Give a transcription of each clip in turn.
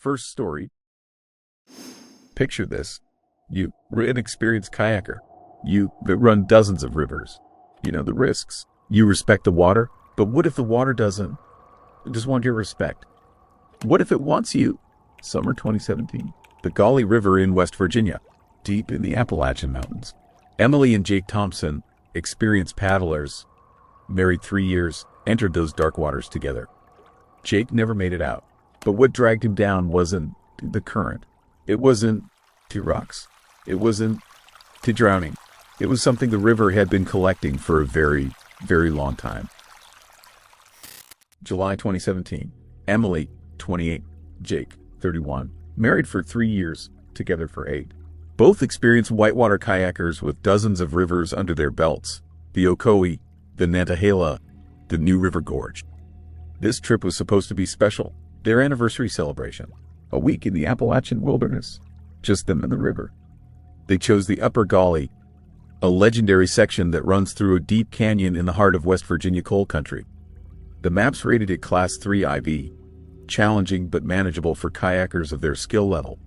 First story. Picture this. You're an experienced kayaker. You run dozens of rivers. You know the risks. You respect the water, but what if the water doesn't just want your respect? What if it wants you? Summer 2017. The Gauley River in West Virginia, deep in the Appalachian Mountains. Emily and Jake Thompson, experienced paddlers, married 3 years, entered those dark waters together. Jake never made it out, but what dragged him down wasn't the current. It wasn't to rocks. It wasn't to drowning. It was something the river had been collecting for a very, very long time. July 2017. Emily, 28. Jake, 31. Married for 3 years, together for 8. Both experienced whitewater kayakers with dozens of rivers under their belts. The Ocoee, the Nantahala, the New River Gorge. This trip was supposed to be special. Their anniversary celebration. A week in the Appalachian wilderness. Just them and the river. They chose the Upper Gauley, a legendary section that runs through a deep canyon in the heart of West Virginia coal country. The maps rated it Class 3 IV, challenging but manageable for kayakers of their skill level.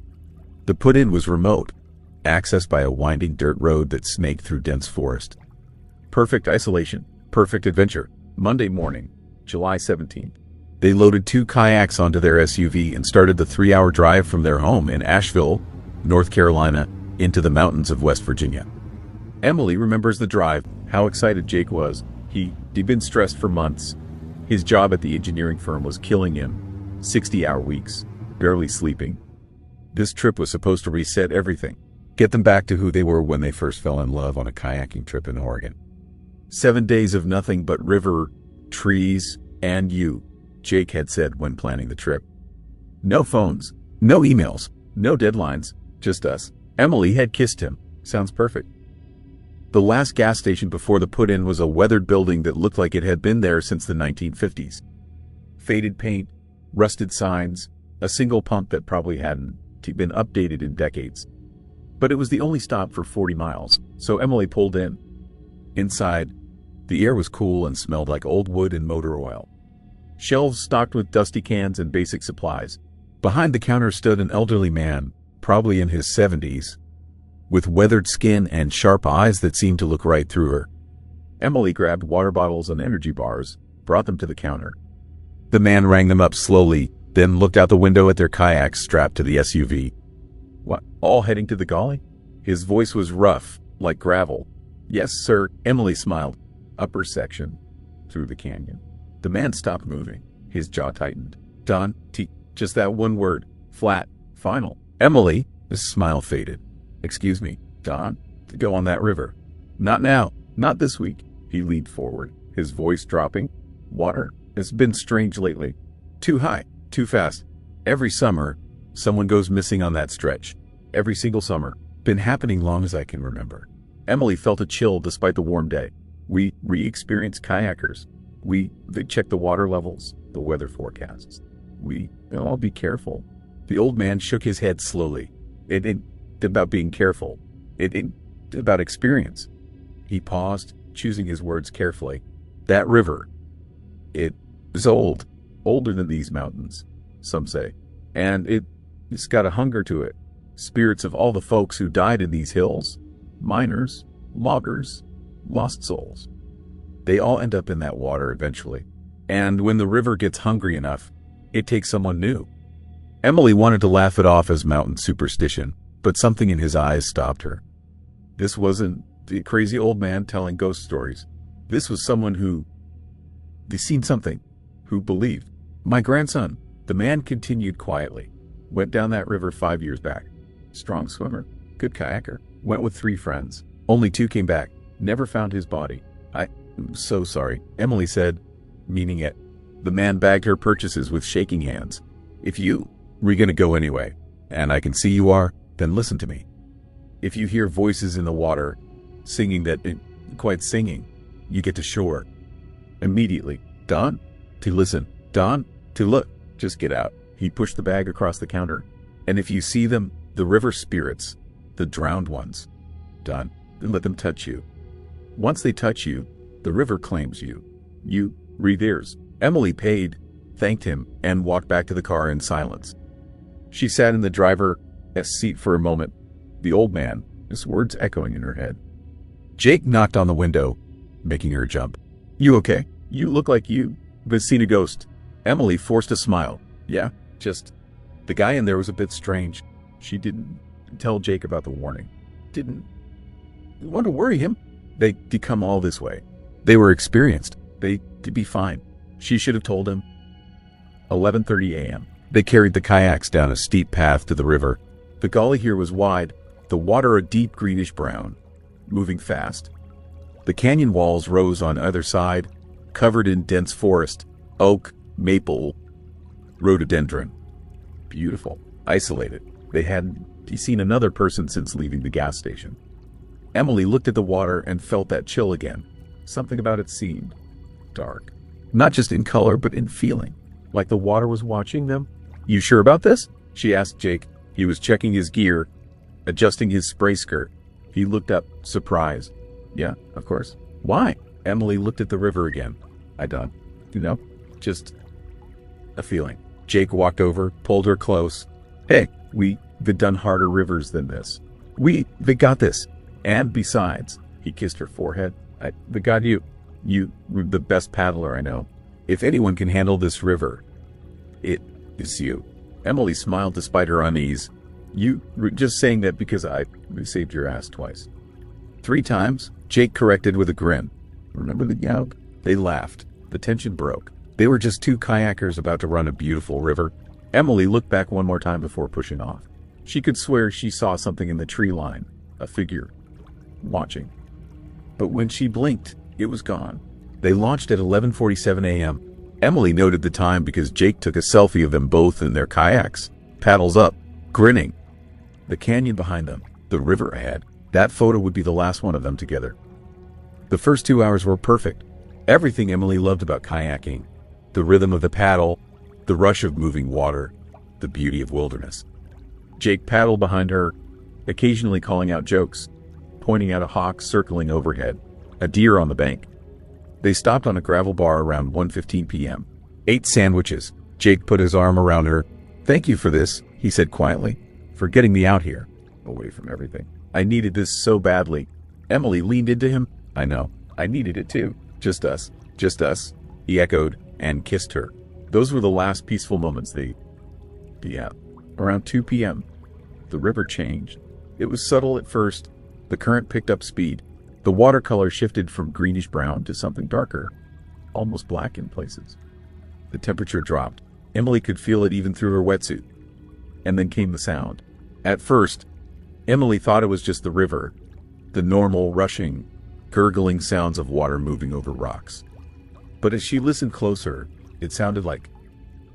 The put-in was remote, accessed by a winding dirt road that snaked through dense forest. Perfect isolation, perfect adventure. Monday morning, July 17th. They loaded 2 kayaks onto their SUV and started the 3-hour drive from their home in Asheville, North Carolina, into the mountains of West Virginia. Emily remembers the drive, how excited Jake was. He'd been stressed for months. His job at the engineering firm was killing him. 60-hour weeks, barely sleeping. This trip was supposed to reset everything, get them back to who they were when they first fell in love on a kayaking trip in Oregon. 7 days of nothing but river, trees, and you, Jake had said when planning the trip. No phones, no emails, no deadlines, just us. Emily had kissed him. Sounds perfect. The last gas station before the put-in was a weathered building that looked like it had been there since the 1950s. Faded paint, rusted signs, a single pump that probably hadn't been updated in decades. But it was the only stop for 40 miles, so Emily pulled in. Inside, the air was cool and smelled like old wood and motor oil. Shelves stocked with dusty cans and basic supplies. Behind the counter stood an elderly man, probably in his 70s, with weathered skin and sharp eyes that seemed to look right through her. Emily grabbed water bottles and energy bars, brought them to the counter. The man rang them up slowly, then looked out the window at their kayaks strapped to the SUV. What, all heading to the Gauley? His voice was rough, like gravel. Yes, sir, Emily smiled. Upper section, through the canyon. The man stopped moving. His jaw tightened. Don, just that one word. Flat. Final. Emily, his smile faded. Excuse me, Don, to go on that river. Not now. Not this week. He leaned forward, his voice dropping. Water has been strange lately. Too high, too fast. Every summer, someone goes missing on that stretch. Every single summer. Been happening long as I can remember. Emily felt a chill despite the warm day. We re-experienced kayakers. They check the water levels, the weather forecasts. All be careful. The old man shook his head slowly. It ain't about being careful. It ain't about experience. He paused, choosing his words carefully. That river, it is old. Older than these mountains, some say. And it's got a hunger to it. Spirits of all the folks who died in these hills. Miners, loggers, lost souls. They all end up in that water eventually. And when the river gets hungry enough, it takes someone new. Emily wanted to laugh it off as mountain superstition, but something in his eyes stopped her. This wasn't the crazy old man telling ghost stories. This was someone they seen something, who believed. My grandson, the man continued quietly, went down that river 5 years back. Strong swimmer, good kayaker, went with 3 friends. Only 2 came back, never found his body. I'm so sorry, Emily said, meaning it. The man bagged her purchases with shaking hands. If we're gonna go anyway, and I can see you are, then listen to me. If you hear voices in the water, singing quite singing, you get to shore. Immediately. Don, to listen. Don, to look. Just get out. He pushed the bag across the counter. And if you see them, the river spirits, the drowned ones. Don, then let them touch you. Once they touch you, the river claims you. You read theirs. Emily paid, thanked him, and walked back to the car in silence. She sat in the driver's seat for a moment, the old man, his words echoing in her head. Jake knocked on the window, making her jump. You okay? You look like you've seen a ghost. Emily forced a smile. Yeah, just... The guy in there was a bit strange. She didn't tell Jake about the warning. Didn't want to worry him. They'd come all this way. They were experienced. They'd be fine. She should have told him. 11:30 a.m. They carried the kayaks down a steep path to the river. The gully here was wide, the water a deep greenish brown, moving fast. The canyon walls rose on either side, covered in dense forest, oak, maple, rhododendron. Beautiful, isolated. They hadn't seen another person since leaving the gas station. Emily looked at the water and felt that chill again. Something about it seemed dark. Not just in color, but in feeling. Like the water was watching them. You sure about this? She asked Jake. He was checking his gear, adjusting his spray skirt. He looked up, surprised. Yeah, of course. Why? Emily looked at the river again. I don't, just a feeling. Jake walked over, pulled her close. Hey, we've done harder rivers than this. They got this. And besides, he kissed her forehead. They got you. You were the best paddler I know. If anyone can handle this river, it is you. Emily smiled despite her unease. You were just saying that because I saved your ass twice. 3 times, Jake corrected with a grin. Remember the yoke? They laughed. The tension broke. They were just 2 kayakers about to run a beautiful river. Emily looked back one more time before pushing off. She could swear she saw something in the tree line, a figure, watching. But when she blinked, it was gone. They launched at 11:47 a.m. Emily noted the time because Jake took a selfie of them both in their kayaks, paddles up, grinning. The canyon behind them, the river ahead. That photo would be the last one of them together. The first 2 hours were perfect. Everything Emily loved about kayaking. The rhythm of the paddle, the rush of moving water, the beauty of wilderness. Jake paddled behind her, occasionally calling out jokes, pointing out a hawk circling overhead, a deer on the bank. They stopped on a gravel bar around 1:15 p.m. Ate sandwiches. Jake put his arm around her. Thank you for this, he said quietly, for getting me out here, away from everything. I needed this so badly. Emily leaned into him. I know. I needed it too. Just us. He echoed and kissed her. Those were the last peaceful moments Yeah. Around 2 p.m., the river changed. It was subtle at first. The current picked up speed. The watercolor shifted from greenish brown to something darker, almost black in places. The temperature dropped. Emily could feel it even through her wetsuit. And then came the sound. At first, Emily thought it was just the river, the normal, rushing, gurgling sounds of water moving over rocks. But as she listened closer, it sounded like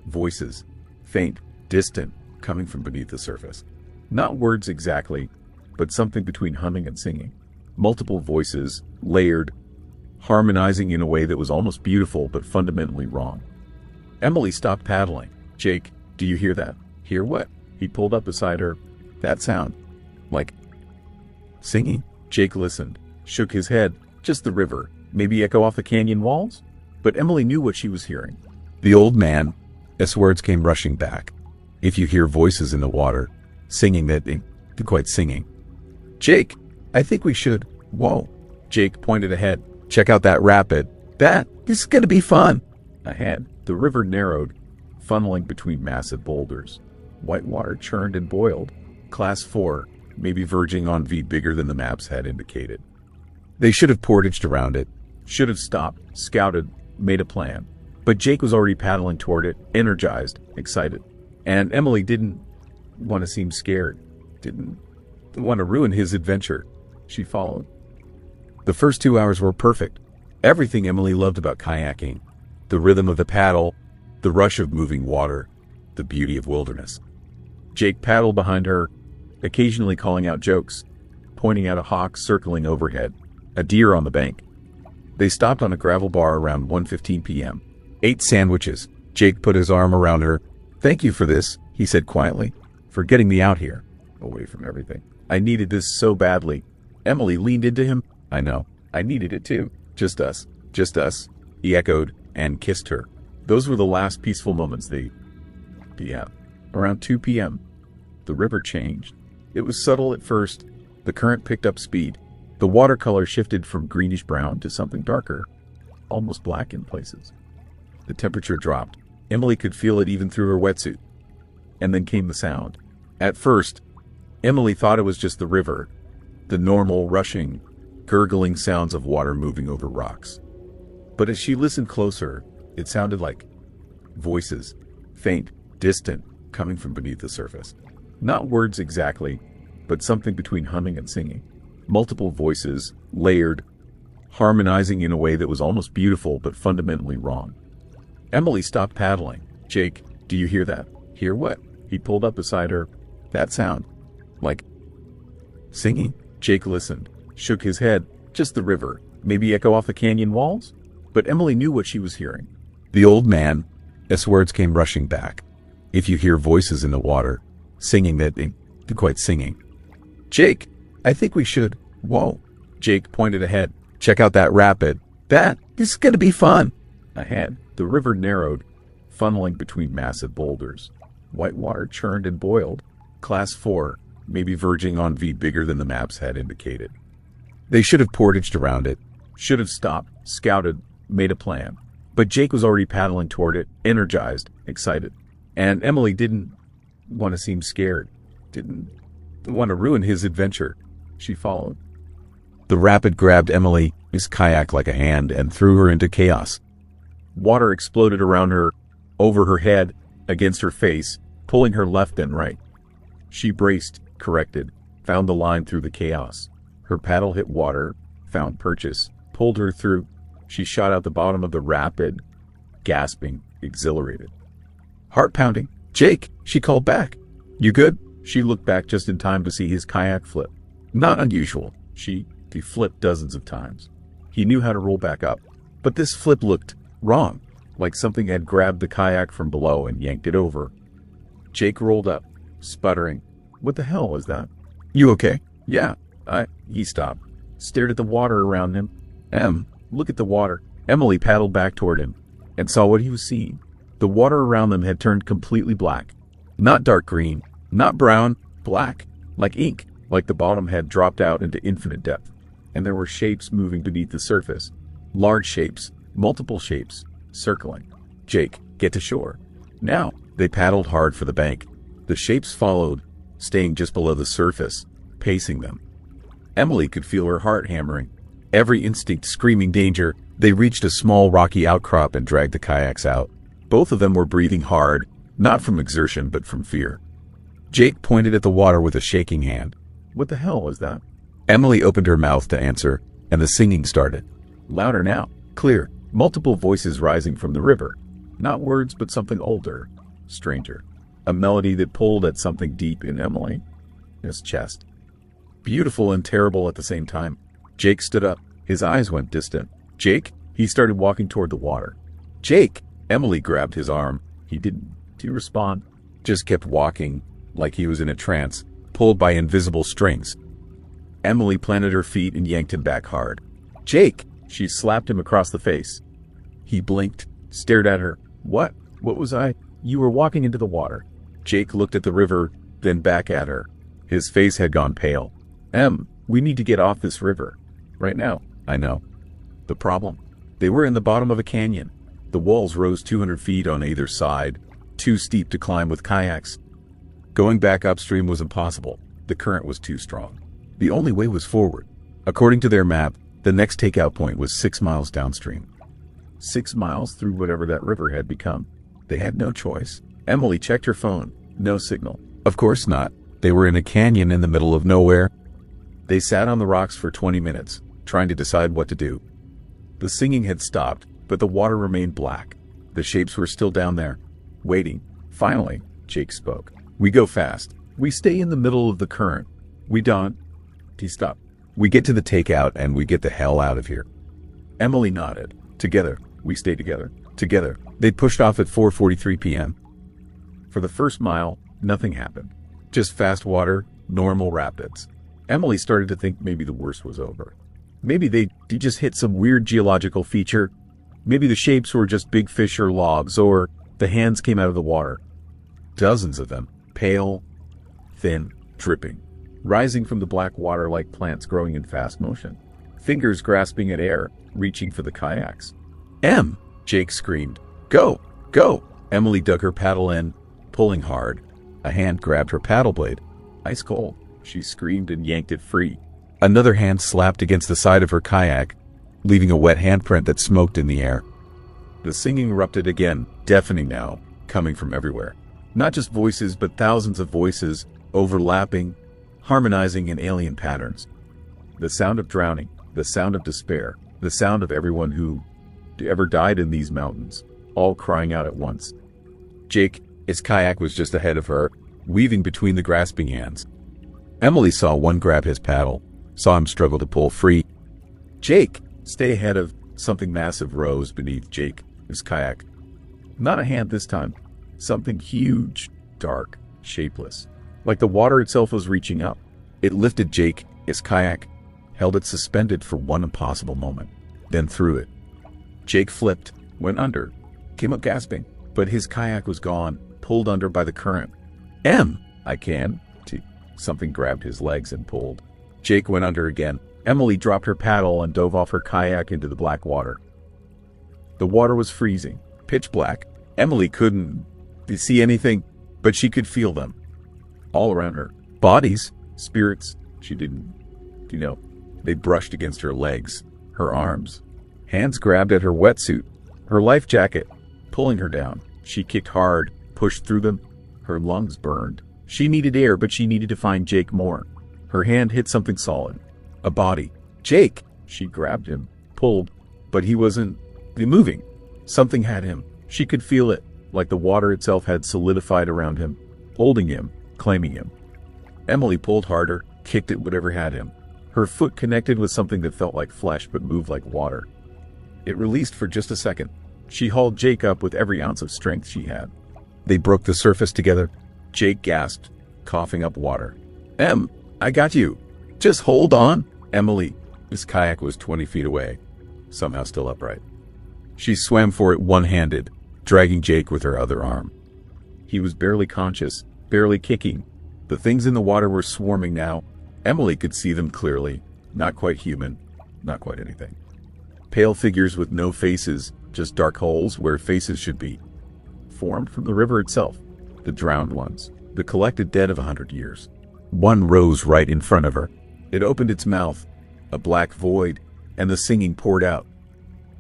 voices, faint, distant, coming from beneath the surface. Not words exactly, but something between humming and singing. Multiple voices, layered, harmonizing in a way that was almost beautiful but fundamentally wrong. Emily stopped paddling. Jake, do you hear that? Hear what? He pulled up beside her. That sound. Like singing. Jake listened, shook his head. Just the river. Maybe echo off the canyon walls? But Emily knew what she was hearing. The old man. His words came rushing back. If you hear voices in the water, singing that ain't quite singing. Jake, I think we should. Whoa. Jake pointed ahead. Check out that rapid. This is gonna be fun. Ahead, the river narrowed, funneling between massive boulders. White water churned and boiled. Class 4, maybe verging on V, bigger than the maps had indicated. They should have portaged around it. Should have stopped, scouted, made a plan. But Jake was already paddling toward it, energized, excited. And Emily didn't want to seem scared. Didn't want to ruin his adventure. She followed. The first 2 hours were perfect. Everything Emily loved about kayaking. The rhythm of the paddle, the rush of moving water, the beauty of wilderness. Jake paddled behind her, occasionally calling out jokes, pointing out a hawk circling overhead, a deer on the bank. They stopped on a gravel bar around 1:15 p.m. Ate sandwiches. Jake put his arm around her. Thank you for this, he said quietly, for getting me out here, away from everything. I needed this so badly. Emily leaned into him. I know. I needed it too. Just us. He echoed and kissed her. Those were the last peaceful moments Yeah. Around 2 p.m., the river changed. It was subtle at first. The current picked up speed. The water color shifted from greenish-brown to something darker, almost black in places. The temperature dropped. Emily could feel it even through her wetsuit. And then came the sound. At first, Emily thought it was just the river, the normal rushing, gurgling sounds of water moving over rocks. But as she listened closer, it sounded like voices, faint, distant, coming from beneath the surface. Not words exactly, but something between humming and singing. Multiple voices, layered, harmonizing in a way that was almost beautiful but fundamentally wrong. Emily stopped paddling. "Jake, do you hear that?" "Hear what?" He pulled up beside her. "That sound. Like singing." Jake listened, shook his head. "Just the river. Maybe echo off the canyon walls?" But Emily knew what she was hearing. "The old man," as words came rushing back. "If you hear voices in the water, singing, that ain't quite singing." "Jake, I think we should." "Whoa." Jake pointed ahead. "Check out that rapid. This is gonna be fun." Ahead, the river narrowed, funneling between massive boulders. White water churned and boiled. Class 4, maybe verging on V, bigger than the maps had indicated. They should have portaged around it, should have stopped, scouted, made a plan. But Jake was already paddling toward it, energized, excited. And Emily didn't want to seem scared, didn't want to ruin his adventure. She followed. The rapid grabbed Emily's kayak like a hand and threw her into chaos. Water exploded around her, over her head, against her face, pulling her left and right. She braced, corrected, found the line through the chaos. Her paddle hit water, found purchase, pulled her through. She shot out the bottom of the rapid, gasping, exhilarated. Heart pounding. "Jake," she called back. "You good?" She looked back just in time to see his kayak flip. Not unusual. He flipped dozens of times. He knew how to roll back up. But this flip looked wrong, like something had grabbed the kayak from below and yanked it over. Jake rolled up, sputtering. "What the hell was that?" "You okay?" "Yeah, He stopped, stared at the water around him. Look at the water." Emily paddled back toward him and saw what he was seeing. The water around them had turned completely black. Not dark green, not brown, black, like ink, like the bottom had dropped out into infinite depth. And there were shapes moving beneath the surface. Large shapes, multiple shapes, circling. "Jake, get to shore." Now. They paddled hard for the bank. The shapes followed, staying just below the surface, pacing them. Emily could feel her heart hammering, every instinct screaming danger. They reached a small rocky outcrop and dragged the kayaks out. Both of them were breathing hard, not from exertion but from fear. Jake pointed at the water with a shaking hand. "What the hell was that?" Emily opened her mouth to answer, and the singing started. Louder now, clear, multiple voices rising from the river. Not words, but something older, stranger. A melody that pulled at something deep in Emily's chest. Beautiful and terrible at the same time. Jake stood up. His eyes went distant. "Jake?" He started walking toward the water. "Jake!" Emily grabbed his arm. He didn't respond. Just kept walking, like he was in a trance, pulled by invisible strings. Emily planted her feet and yanked him back hard. "Jake!" She slapped him across the face. He blinked, stared at her. What was I?" "You were walking into the water." Jake looked at the river, then back at her. His face had gone pale. We need to get off this river. Right now." "I know." The problem? They were in the bottom of a canyon. The walls rose 200 feet on either side, too steep to climb with kayaks. Going back upstream was impossible. The current was too strong. The only way was forward. According to their map, the next takeout point was 6 miles downstream. 6 miles through whatever that river had become. They had no choice. Emily checked her phone. No signal. Of course not. They were in a canyon in the middle of nowhere. They sat on the rocks for 20 minutes, trying to decide what to do. The singing had stopped, but the water remained black. The shapes were still down there, waiting. Finally, Jake spoke. "We go fast. We stay in the middle of the current. We don't." He stopped. "We get to the takeout and we get the hell out of here." Emily nodded. "Together. We stay together. Together." They pushed off at 4:43 p.m. For the first mile, nothing happened. Just fast water, normal rapids. Emily started to think maybe the worst was over. Maybe they just hit some weird geological feature. Maybe the shapes were just big fish or logs, or the hands came out of the water. Dozens of them, pale, thin, dripping, rising from the black water like plants growing in fast motion. Fingers grasping at air, reaching for the kayaks. "Em!" Jake screamed. "Go! Go!" Emily dug her paddle in, pulling hard. A hand grabbed her paddle blade. Ice cold. She screamed and yanked it free. Another hand slapped against the side of her kayak, leaving a wet handprint that smoked in the air. The singing erupted again, deafening now, coming from everywhere. Not just voices, but thousands of voices, overlapping, harmonizing in alien patterns. The sound of drowning, the sound of despair, the sound of everyone who ever died in these mountains, all crying out at once. Jake, his kayak was just ahead of her, weaving between the grasping hands. Emily saw one grab his paddle, saw him struggle to pull free. "Jake, stay ahead of..." Something massive rose beneath Jake, his kayak. Not a hand this time. Something huge, dark, shapeless. Like the water itself was reaching up. It lifted Jake, his kayak, held it suspended for one impossible moment, then threw it. Jake flipped, went under, came up gasping, but his kayak was gone, pulled under by the current. "Em, I can." Something grabbed his legs and pulled. Jake went under again. Emily dropped her paddle and dove off her kayak into the black water. The water was freezing, pitch black. Emily couldn't see anything, but she could feel them. All around her. Bodies, spirits, she didn't, they brushed against her legs, her arms. Hands grabbed at her wetsuit, her life jacket, pulling her down. She kicked hard, pushed through them. Her lungs burned. She needed air, but she needed to find Jake more. Her hand hit something solid. A body. "Jake!" She grabbed him, pulled, but he wasn't moving. Something had him. She could feel it, like the water itself had solidified around him, holding him, claiming him. Emily pulled harder, kicked at whatever had him. Her foot connected with something that felt like flesh but moved like water. It released for just a second. She hauled Jake up with every ounce of strength she had. They broke the surface together. Jake gasped, coughing up water. "Em, I got you. Just hold on." Emily, his kayak was 20 feet away, somehow still upright. She swam for it one-handed, dragging Jake with her other arm. He was barely conscious, barely kicking. The things in the water were swarming now. Emily could see them clearly. Not quite human, not quite anything. Pale figures with no faces, just dark holes where faces should be. Formed from the river itself. The drowned ones, the collected dead of 100 years. One rose right in front of her. It opened its mouth, a black void, and the singing poured out.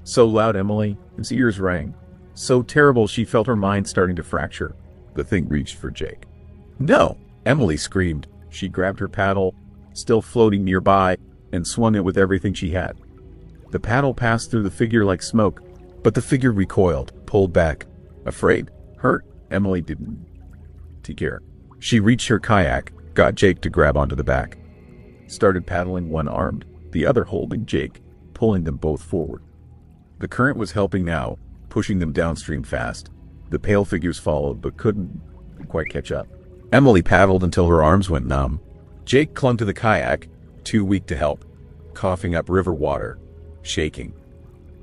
So loud Emily, his ears rang. So terrible she felt her mind starting to fracture. The thing reached for Jake. "No!" Emily screamed. She grabbed her paddle, still floating nearby, and swung it with everything she had. The paddle passed through the figure like smoke, but the figure recoiled, pulled back. Afraid, hurt, Emily didn't care. She reached her kayak, got Jake to grab onto the back. Started paddling, one armed, the other holding Jake, pulling them both forward. The current was helping now, pushing them downstream fast. The pale figures followed, but couldn't quite catch up. Emily paddled until her arms went numb. Jake clung to the kayak, too weak to help, coughing up river water, shaking.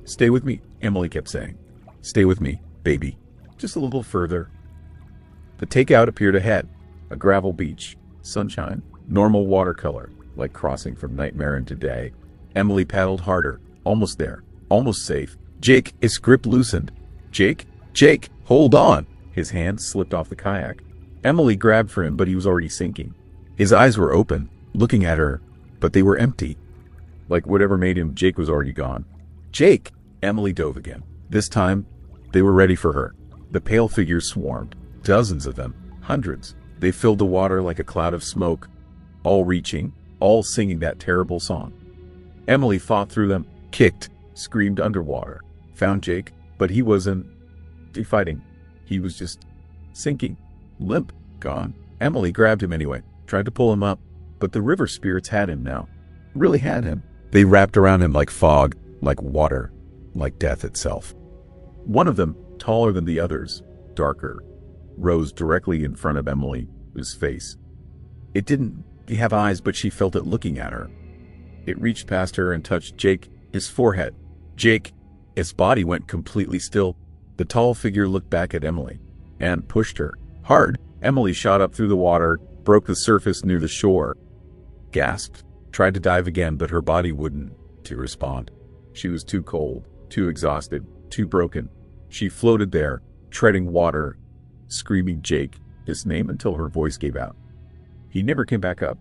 "Stay with me," Emily kept saying. "Stay with me, baby. Just a little further." The takeout appeared ahead. A gravel beach, sunshine, normal watercolor, like crossing from nightmare into day. Emily paddled harder, almost there, almost safe. Jake, his grip loosened. "Jake, Jake, hold on!" His hand slipped off the kayak. Emily grabbed for him, but he was already sinking. His eyes were open, looking at her, but they were empty. Like whatever made him, Jake was already gone. "Jake!" Emily dove again. This time, they were ready for her. The pale figures swarmed. Dozens of them, hundreds. They filled the water like a cloud of smoke, all reaching, all singing that terrible song. Emily fought through them, kicked, screamed underwater, found Jake, but he wasn't fighting. He was just sinking, limp, gone. Emily grabbed him anyway, tried to pull him up, but the river spirits had him now. Really had him. They wrapped around him like fog, like water, like death itself. One of them, taller than the others, darker, rose directly in front of Emily's face. It didn't have eyes, but she felt it looking at her. It reached past her and touched Jake, his forehead. Jake, his body went completely still. The tall figure looked back at Emily and pushed her Hard. Emily shot up through the water, broke the surface near the shore. Gasped. Tried to dive again, but her body wouldn't to respond. She was too cold, too exhausted, too broken. She floated there, treading water, screaming Jake, his name, until her voice gave out. He never came back up.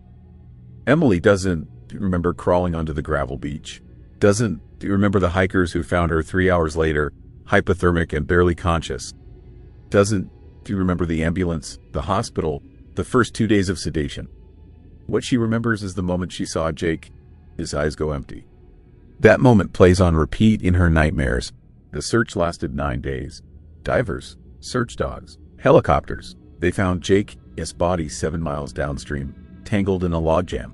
Emily doesn't remember crawling onto the gravel beach. Doesn't remember the hikers who found her 3 hours later, hypothermic and barely conscious. Doesn't remember the ambulance, the hospital, the first 2 days of sedation. What she remembers is the moment she saw Jake, his eyes go empty. That moment plays on repeat in her nightmares. The search lasted 9 days. Divers, search dogs, helicopters. They found Jake's body 7 miles downstream, tangled in a logjam.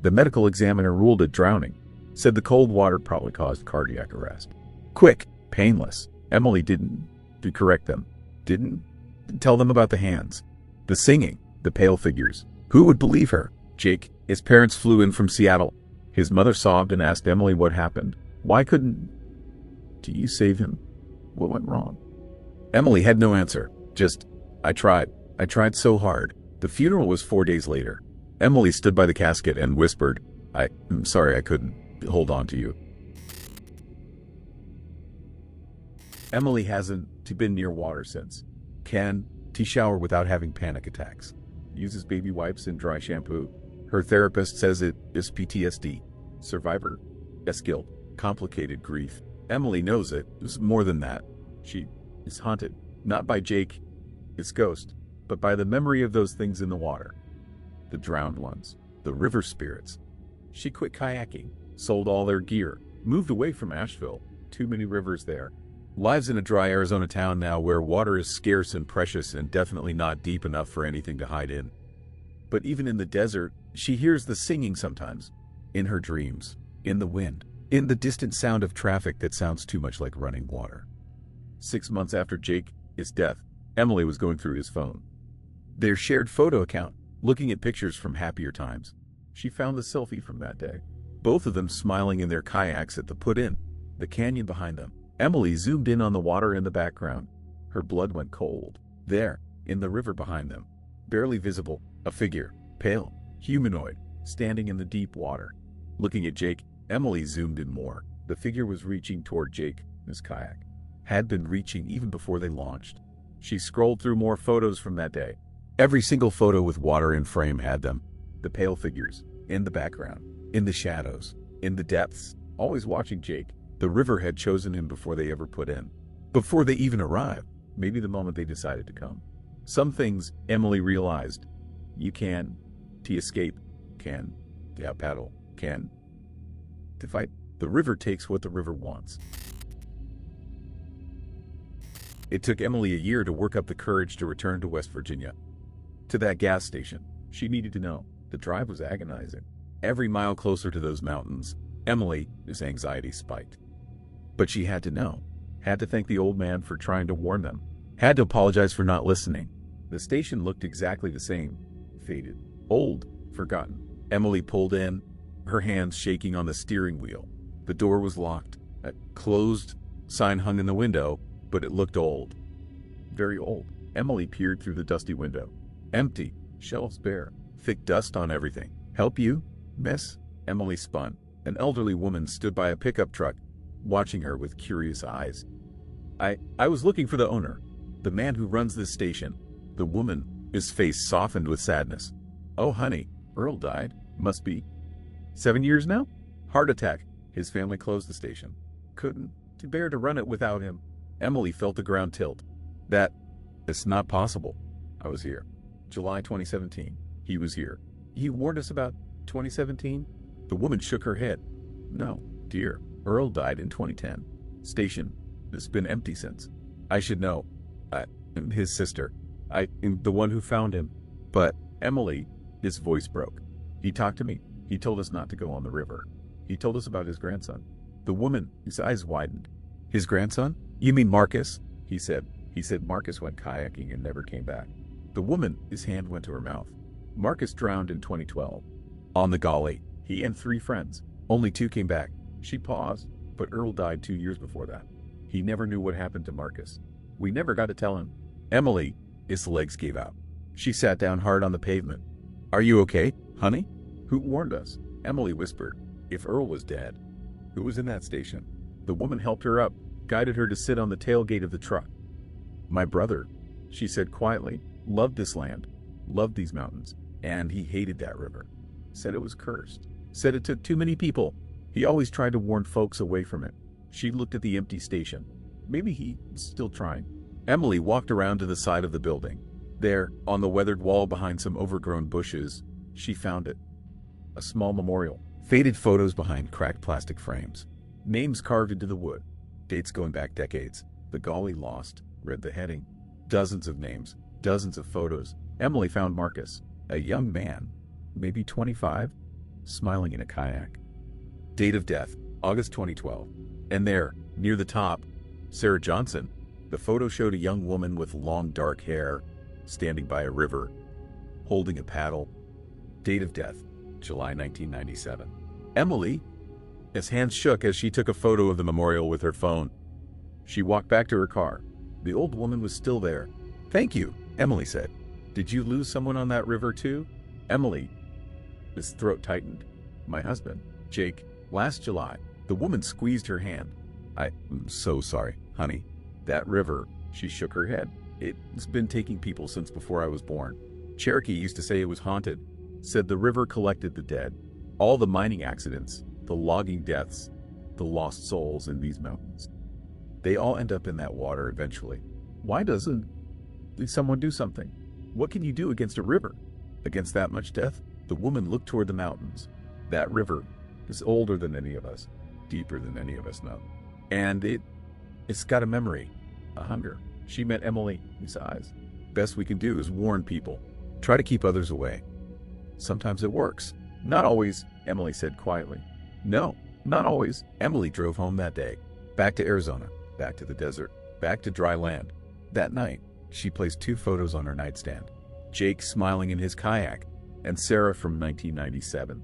The medical examiner ruled it drowning. Said the cold water probably caused cardiac arrest. Quick, painless. Emily didn't correct them. Didn't tell them about the hands, the singing, the pale figures. Who would believe her? Jake, his parents flew in from Seattle. His mother sobbed and asked Emily what happened. Why couldn't you save him? What went wrong? Emily had no answer. Just, I tried. I tried so hard. The funeral was 4 days later. Emily stood by the casket and whispered, I'm sorry I couldn't hold on to you. Emily hasn't been near water since. Can shower without having panic attacks. Uses baby wipes and dry shampoo. Her therapist says it is PTSD. Survivor. Guilt. Complicated grief. Emily knows it is more than that. She is haunted, not by Jake, his ghost, but by the memory of those things in the water. The drowned ones. The river spirits. She quit kayaking, sold all their gear, moved away from Asheville. Too many rivers there. Lives in a dry Arizona town now where water is scarce and precious and definitely not deep enough for anything to hide in. But even in the desert, she hears the singing sometimes. In her dreams. In the wind. In the distant sound of traffic that sounds too much like running water. 6 months after Jake's death, Emily was going through his phone. Their shared photo account, looking at pictures from happier times. She found the selfie from that day. Both of them smiling in their kayaks at the put-in, the canyon behind them. Emily zoomed in on the water in the background. Her blood went cold. There, in the river behind them, barely visible, a figure, pale, humanoid, standing in the deep water. Looking at Jake, Emily zoomed in more. The figure was reaching toward Jake, his kayak. Had been reaching even before they launched. She scrolled through more photos from that day. Every single photo with water in frame had them. The pale figures, in the background, in the shadows, in the depths, always watching Jake. The river had chosen him before they ever put in. Before they even arrived. Maybe the moment they decided to come. Some things, Emily realized. You can escape. Can paddle. Can to fight. The river takes what the river wants. It took Emily a year to work up the courage to return to West Virginia. To that gas station. She needed to know. The drive was agonizing. Every mile closer to those mountains, Emily's anxiety spiked. But she had to know. Had to thank the old man for trying to warn them. Had to apologize for not listening. The station looked exactly the same. Faded. Old. Forgotten. Emily pulled in, her hands shaking on the steering wheel. The door was locked. A closed sign hung in the window, but it looked old. Very old. Emily peered through the dusty window. Empty. Shelves bare. Thick dust on everything. Help you, miss? Emily spun. An elderly woman stood by a pickup truck, watching her with curious eyes. I was looking for the owner, the man who runs this station. The woman, his face softened with sadness. Oh, honey, Earl died. Must be 7 years now? Heart attack. His family closed the station. Couldn't bear to run it without him. Emily felt the ground tilt. It's not possible. I was here. July 2017. He was here. He warned us about 2017? The woman shook her head. No, dear. Earl died in 2010. Station has been empty since. I should know. I'm his sister. I'm the one who found him. But Emily, his voice broke. He talked to me. He told us not to go on the river. He told us about his grandson. The woman, his eyes widened. His grandson? You mean Marcus? He said. He said Marcus went kayaking and never came back. The woman, his hand went to her mouth. Marcus drowned in 2012. On the Gully. He and 3 friends. Only 2 came back. She paused, but Earl died 2 years before that. He never knew what happened to Marcus. We never got to tell him. Emily His legs gave out. She sat down hard on the pavement. "Are you okay, honey?" "Who warned us?" Emily whispered. "If Earl was dead." "Who was in that station?" The woman helped her up, guided her to sit on the tailgate of the truck. "My brother," she said quietly, "loved this land, loved these mountains, and he hated that river. Said it was cursed. Said it took too many people. He always tried to warn folks away from it." She looked at the empty station. Maybe he was still trying. Emily walked around to the side of the building. There, on the weathered wall behind some overgrown bushes, she found it. A small memorial. Faded photos behind cracked plastic frames. Names carved into the wood. Dates going back decades. "The Golly Lost," read the heading. Dozens of names. Dozens of photos. Emily found Marcus, a young man, maybe 25, smiling in a kayak. Date of death, August 2012. And there, near the top, Sarah Johnson. The photo showed a young woman with long dark hair, standing by a river, holding a paddle. Date of death, July 1997. Emily, his hands shook as she took a photo of the memorial with her phone. She walked back to her car. The old woman was still there. "Thank you," Emily said. "Did you lose someone on that river too?" Emily, his throat tightened. "My husband, Jake, last July." The woman squeezed her hand. "I'm so sorry, honey. That river," she shook her head. "It's been taking people since before I was born. Cherokee used to say it was haunted. Said the river collected the dead. All the mining accidents, the logging deaths, the lost souls in these mountains. They all end up in that water eventually. Why doesn't someone do something? What can you do against a river? Against that much death?" The woman looked toward the mountains. "That river is older than any of us, deeper than any of us know. And it's got a memory, a hunger." She met Emily's eyes. "Best we can do is warn people. Try to keep others away. Sometimes it works." "Not always," Emily said quietly. "No, not always." Emily drove home that day. Back to Arizona, back to the desert, back to dry land. That night, she placed 2 photos on her nightstand. Jake smiling in his kayak, and Sarah from 1997,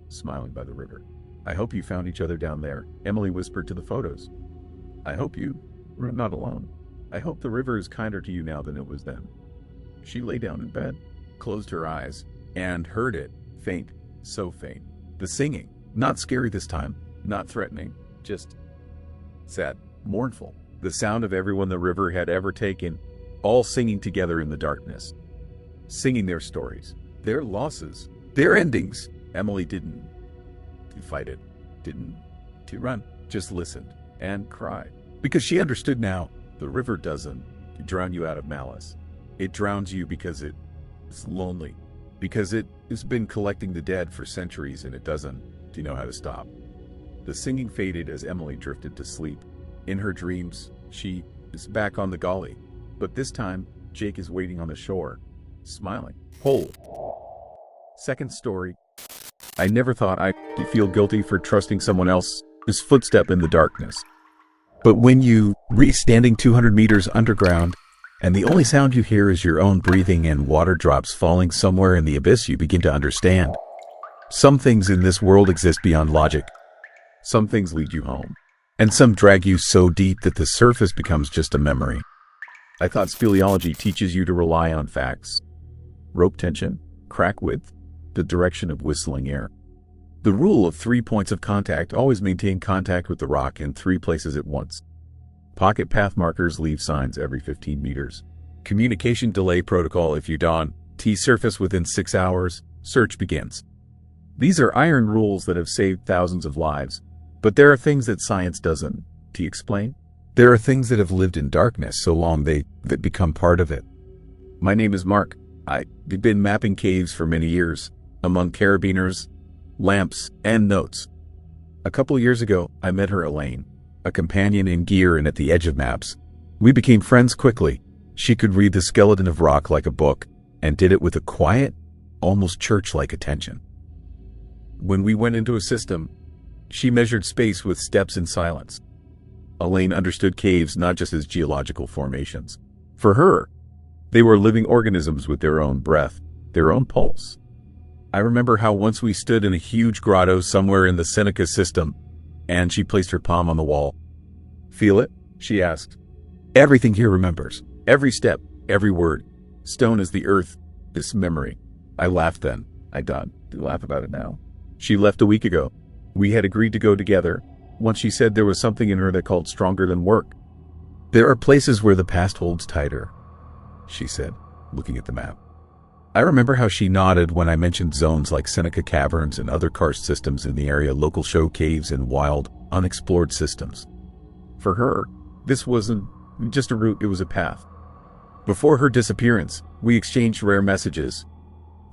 smiling by the river. "I hope you found each other down there," Emily whispered to the photos. "I hope you were not alone. I hope the river is kinder to you now than it was then." She lay down in bed, closed her eyes, and heard it, faint, so faint. The singing, not scary this time, not threatening, just sad, mournful. The sound of everyone the river had ever taken, all singing together in the darkness. Singing their stories, their losses, their endings. Emily didn't fight it, didn't run, just listened and cried. Because she understood now, the river doesn't drown you out of malice. It drowns you because it's lonely. Because it has been collecting the dead for centuries and it doesn't know how to stop. The singing faded as Emily drifted to sleep. In her dreams, she is back on the Golly. But this time, Jake is waiting on the shore, smiling. Whole. Second story. I never thought I'd feel guilty for trusting someone else's footstep in the darkness. But when you reach standing 200 meters underground, and the only sound you hear is your own breathing and water drops falling somewhere in the abyss, you begin to understand. Some things in this world exist beyond logic. Some things lead you home. And some drag you so deep that the surface becomes just a memory. I thought speleology teaches you to rely on facts. Rope tension, crack width, the direction of whistling air. The rule of 3 points of contact: always maintain contact with the rock in 3 places at once. Pocket path markers leave signs every 15 meters. Communication delay protocol: if you don't surface within 6 hours, search begins. These are iron rules that have saved thousands of lives. But there are things that science doesn't explain. There are things that have lived in darkness so long they've become part of it. My name is Mark. I've been mapping caves for many years, among carabiners, lamps, and notes. A couple years ago, I met her, Elaine, a companion in gear and at the edge of maps. We became friends quickly. She could read the skeleton of rock like a book, and did it with a quiet, almost church-like attention. When we went into a system, she measured space with steps in silence. Elaine understood caves not just as geological formations. For her, they were living organisms with their own breath, their own pulse. I remember how once we stood in a huge grotto somewhere in the Seneca system, and she placed her palm on the wall. "Feel it?" she asked. "Everything here remembers. Every step, every word. Stone is the earth, this memory. I laughed then. I don't laugh about it now. She left a week ago. We had agreed to go together. Once she said there was something in her that called stronger than work. There are places where the past holds tighter, she said, looking at the map. I remember how she nodded when I mentioned zones like Seneca Caverns and other karst systems in the area, local show caves and wild, unexplored systems. For her, this wasn't just a route, it was a path. Before her disappearance, we exchanged rare messages.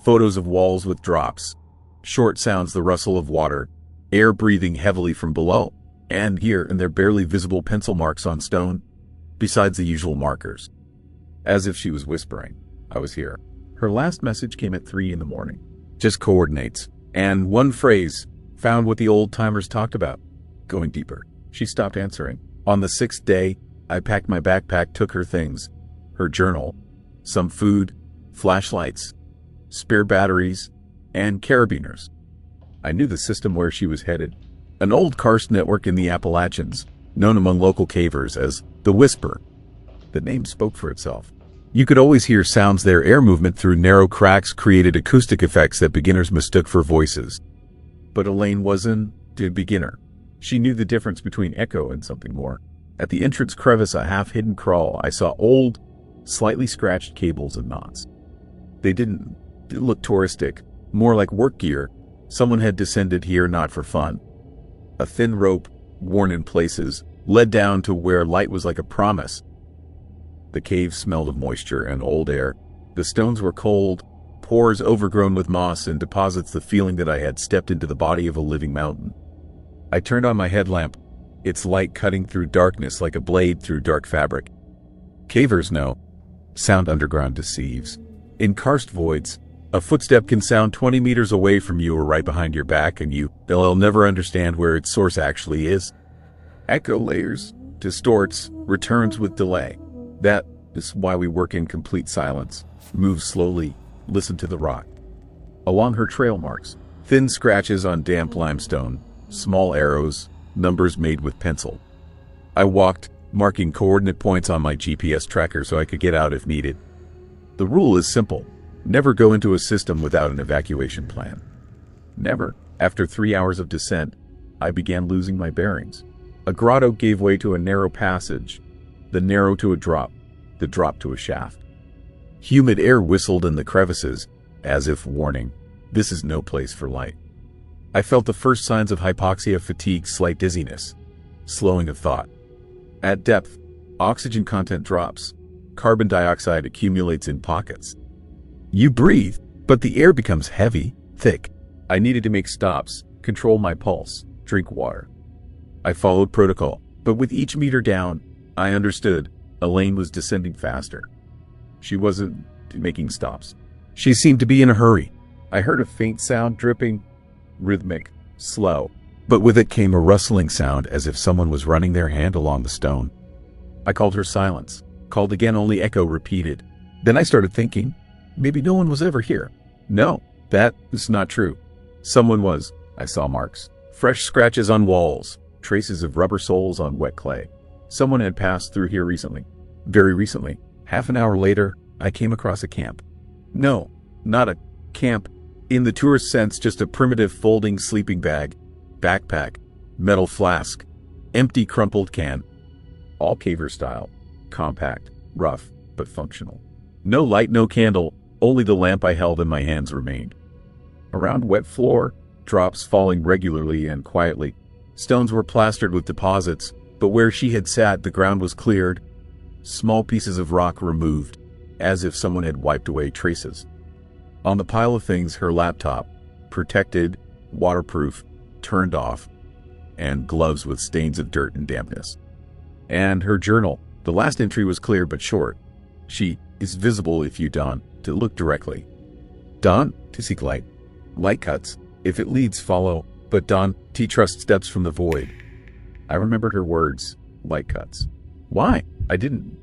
Photos of walls with drops, short sounds, the rustle of water, air breathing heavily from below, and here and there barely visible pencil marks on stone, besides the usual markers. As if she was whispering, I was here. Her last message came at 3 a.m. Just coordinates. And one phrase, found what the old-timers talked about. Going deeper. She stopped answering. On the 6th day, I packed my backpack, took her things. Her journal, some food, flashlights, spare batteries, and carabiners. I knew the system where she was headed. An old karst network in the Appalachians, known among local cavers as the Whisper. The name spoke for itself. You could always hear sounds there. Air movement through narrow cracks created acoustic effects that beginners mistook for voices. But Elaine wasn't a beginner. She knew the difference between echo and something more. At the entrance crevice, a half-hidden crawl, I saw old, slightly scratched cables and knots. They didn't look touristic, more like work gear. Someone had descended here not for fun. A thin rope, worn in places, led down to where light was like a promise. The cave smelled of moisture and old air. The stones were cold, pores overgrown with moss and deposits, the feeling that I had stepped into the body of a living mountain. I turned on my headlamp, its light cutting through darkness like a blade through dark fabric. Cavers know. Sound underground deceives. In karst voids, a footstep can sound 20 meters away from you or right behind your back, and they'll never understand where its source actually is. Echo layers, distorts, returns with delay. That is why we work in complete silence. Move slowly, listen to the rock. Along her trail marks, thin scratches on damp limestone, small arrows, numbers made with pencil. I walked, marking coordinate points on my GPS tracker so I could get out if needed. The rule is simple. Never go into a system without an evacuation plan. Never. After 3 hours of descent, I began losing my bearings. A grotto gave way to a narrow passage, the narrow to a drop, the drop to a shaft. Humid air whistled in the crevices, as if warning, this is no place for light. I felt the first signs of hypoxia, fatigue, slight dizziness, slowing of thought. At depth, oxygen content drops. Carbon dioxide accumulates in pockets. You breathe, but the air becomes heavy, thick. I needed to make stops, control my pulse, drink water. I followed protocol, but with each meter down, I understood Elaine was descending faster. She wasn't making stops. She seemed to be in a hurry. I heard a faint sound, dripping, rhythmic, slow, but with it came a rustling sound as if someone was running their hand along the stone. I called her silence, called again, only echo repeated. Then I started thinking, maybe no one was ever here. No, that is not true. Someone was. I saw marks, fresh scratches on walls, traces of rubber soles on wet clay. Someone had passed through here recently. Very recently. Half an hour later, I came across a camp. No, not a camp in the tourist sense, just a primitive folding sleeping bag, backpack, metal flask, empty crumpled can. All caver style, compact, rough, but functional. No light, no candle, only the lamp I held in my hands remained. Around wet floor, drops falling regularly and quietly. Stones were plastered with deposits, but where she had sat, the ground was cleared, small pieces of rock removed, as if someone had wiped away traces. On the pile of things, her laptop, protected, waterproof, turned off, and gloves with stains of dirt and dampness. And her journal. The last entry was clear but short. She is visible if you don to look directly. Don to seek light. Light cuts. If it leads, follow. But don to trust steps from the void. I remembered her words. Light cuts. Why? I didn't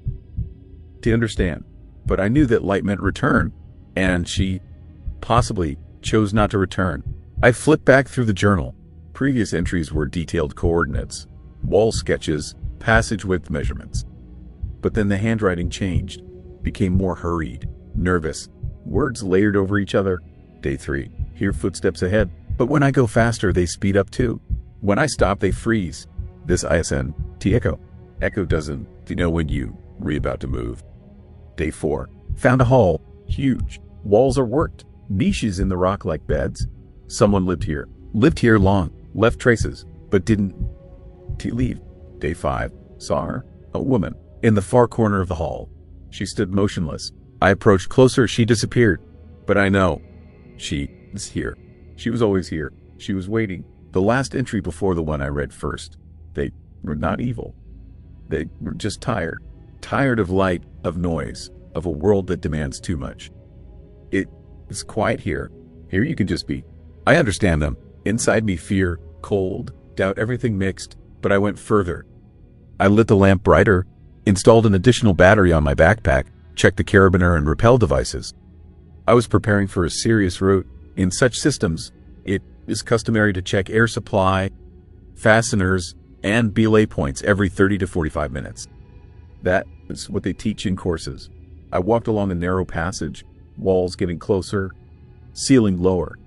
to understand. But I knew that light meant return. And she possibly chose not to return. I flipped back through the journal. Previous entries were detailed coordinates, wall sketches, passage width measurements. But then the handwriting changed, became more hurried. Nervous. Words layered over each other. Day 3. Hear footsteps ahead. But when I go faster, they speed up too. When I stop, they freeze. This ISN. T echo. Echo doesn't. You know when you about to move. Day 4. Found a hall. Huge. Walls are worked. Niches in the rock like beds. Someone lived here. Lived here long. Left traces. But didn't leave. Day 5. Saw her. A woman. In the far corner of the hall. She stood motionless. I approached closer. She disappeared. But I know. She is here. She was always here. She was waiting. The last entry before the one I read first. They were not evil. They were just tired. Tired of light, of noise, of a world that demands too much. It is quiet here. Here you can just be. I understand them. Inside me fear, cold, doubt, everything mixed. But I went further. I lit the lamp brighter, installed an additional battery on my backpack, checked the carabiner and rappel devices. I was preparing for a serious route. In such systems, it is customary to check air supply, fasteners, and belay points every 30 to 45 minutes. That is what they teach in courses. I walked along a narrow passage, walls getting closer, ceiling lower.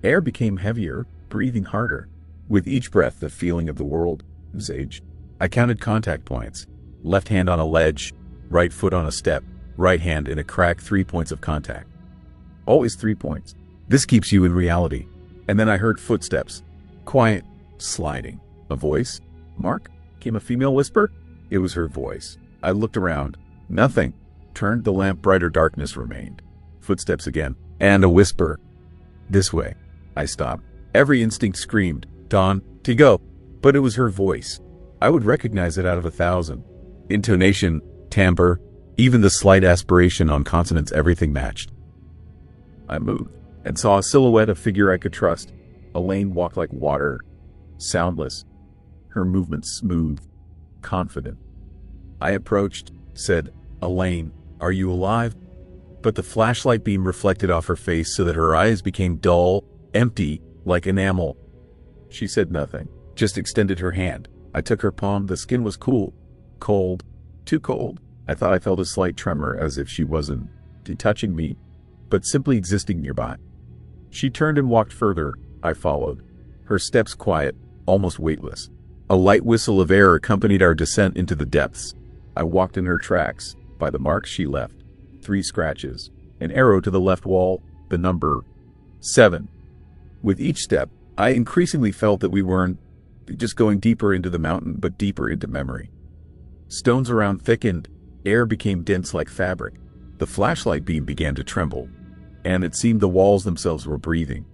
Air became heavier, breathing harder. With each breath, the feeling of the world was aged. I counted contact points. Left hand on a ledge, right foot on a step, right hand in a crack, 3 points of contact. Always 3 points. This keeps you in reality. And then I heard footsteps. Quiet, sliding. A voice? Mark? Came a female whisper? It was her voice. I looked around. Nothing. Turned the lamp brighter, darkness remained. Footsteps again. And a whisper. This way. I stopped. Every instinct screamed, Dawn, to go. But it was her voice. I would recognize it out of 1,000. Intonation, timbre, even the slight aspiration on consonants, everything matched. I moved and saw a silhouette, a figure I could trust. Elaine walked like water, soundless. Her movements smooth, confident. I approached, said, Elaine, are you alive? But the flashlight beam reflected off her face so that her eyes became dull, empty, like enamel. She said nothing, just extended her hand. I took her palm. The skin was cool, cold, too cold. I thought I felt a slight tremor, as if she wasn't touching me, but simply existing nearby. She turned and walked further. I followed. Her steps quiet, almost weightless. A light whistle of air accompanied our descent into the depths. I walked in her tracks, by the marks she left. 3 scratches, an arrow to the left wall, the number 7. With each step, I increasingly felt that we weren't just going deeper into the mountain, but deeper into memory. Stones around thickened, air became dense like fabric. The flashlight beam began to tremble, and it seemed the walls themselves were breathing.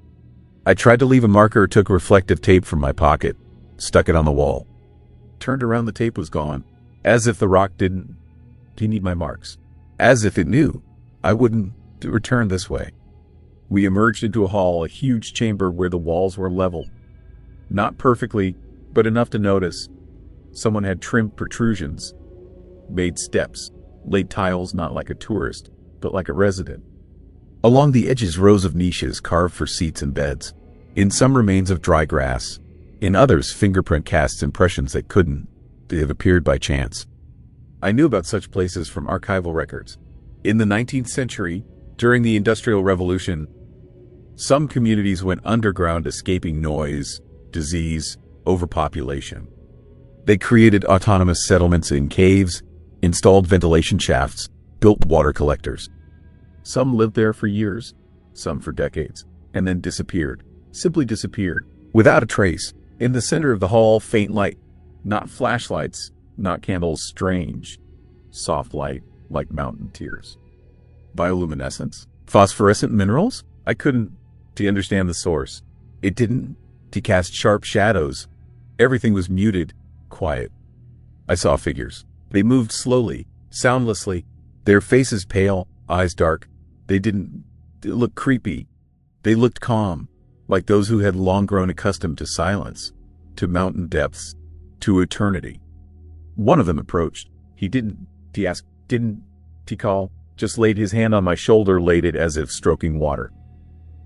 I tried to leave a marker, took reflective tape from my pocket, stuck it on the wall. Turned around, the tape was gone, as if the rock didn't need my marks. As if it knew I wouldn't return this way. We emerged into a hall, a huge chamber where the walls were level. Not perfectly, but enough to notice. Someone had trimmed protrusions, made steps, laid tiles not like a tourist, but like a resident. Along the edges, rows of niches carved for seats and beds. In some, remains of dry grass. In others, fingerprint casts, impressions that couldn't have appeared by chance. I knew about such places from archival records. In the 19th century, during the Industrial Revolution, some communities went underground, escaping noise, disease, overpopulation. They created autonomous settlements in caves, installed ventilation shafts, built water collectors. Some lived there for years, some for decades, and then disappeared, simply disappeared, without a trace. In the center of the hall, faint light, not flashlights, not candles, strange, soft light, like mountain tears. Bioluminescence? Phosphorescent minerals? I couldn't understand the source. It didn't cast sharp shadows. Everything was muted, quiet. I saw figures. They moved slowly, soundlessly, their faces pale, eyes dark. They didn't look creepy. They looked calm, like those who had long grown accustomed to silence, to mountain depths, to eternity. One of them approached. He call, just laid his hand on my shoulder, laid it as if stroking water.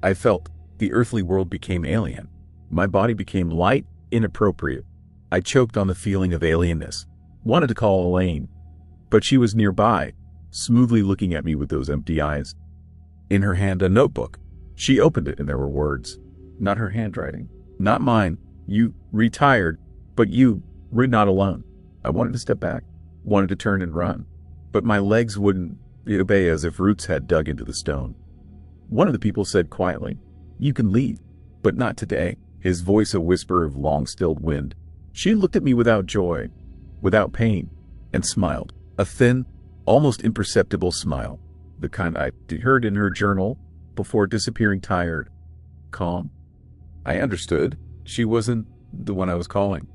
I felt the earthly world became alien. My body became light, inappropriate. I choked on the feeling of alienness. Wanted to call Elaine, but she was nearby, smoothly looking at me with those empty eyes. In her hand, a notebook. She opened it, and there were words. Not her handwriting. Not mine. You retired, but you were not alone. I wanted to step back, wanted to turn and run, but my legs wouldn't obey, as if roots had dug into the stone. One of the people said quietly, "You can leave, but not today," his voice a whisper of long-stilled wind. She looked at me without joy, without pain, and smiled. A thin, almost imperceptible smile, the kind I heard in her journal before disappearing, tired, calm. I understood. She wasn't the one I was calling.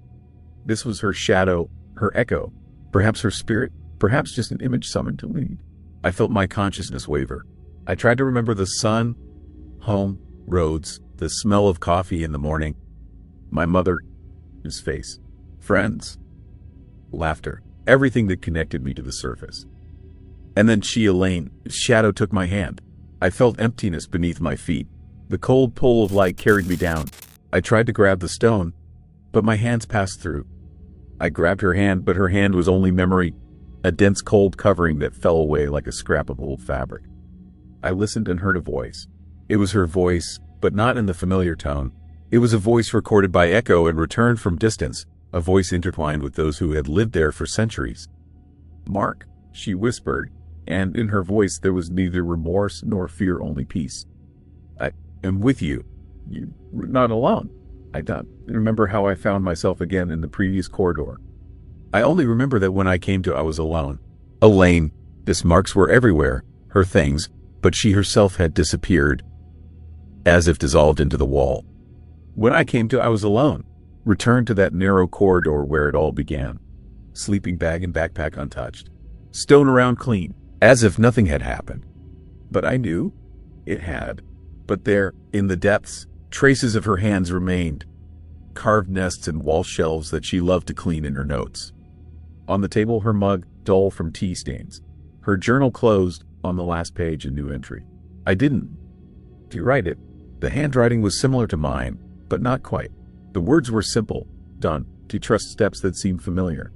This was her shadow, her echo, perhaps her spirit, perhaps just an image summoned to lead. I felt my consciousness waver. I tried to remember the sun, home, roads, the smell of coffee in the morning, my mother's face, friends, laughter, everything that connected me to the surface. And then she, Elaine, shadow, took my hand. I felt emptiness beneath my feet. The cold pull of light carried me down. I tried to grab the stone, but my hands passed through. I grabbed her hand, but her hand was only memory, a dense cold covering that fell away like a scrap of old fabric. I listened and heard a voice. It was her voice, but not in the familiar tone. It was a voice recorded by echo and returned from distance, a voice intertwined with those who had lived there for centuries. "Mark," she whispered, and in her voice there was neither remorse nor fear, only peace. "I am with you. You were not alone." I don't remember how I found myself again in the previous corridor. I only remember that when I came to, I was alone. Elaine, these marks were everywhere, her things, but she herself had disappeared, as if dissolved into the wall. When I came to, I was alone, returned to that narrow corridor where it all began. Sleeping bag and backpack untouched. Stone around clean, as if nothing had happened. But I knew it had. But there, in the depths, traces of her hands remained. Carved nests and wall shelves that she loved to clean in her notes. On the table, her mug, dull from tea stains. Her journal closed, on the last page, a new entry. I didn't write it. The handwriting was similar to mine, but not quite. The words were simple, done, to trust steps that seemed familiar.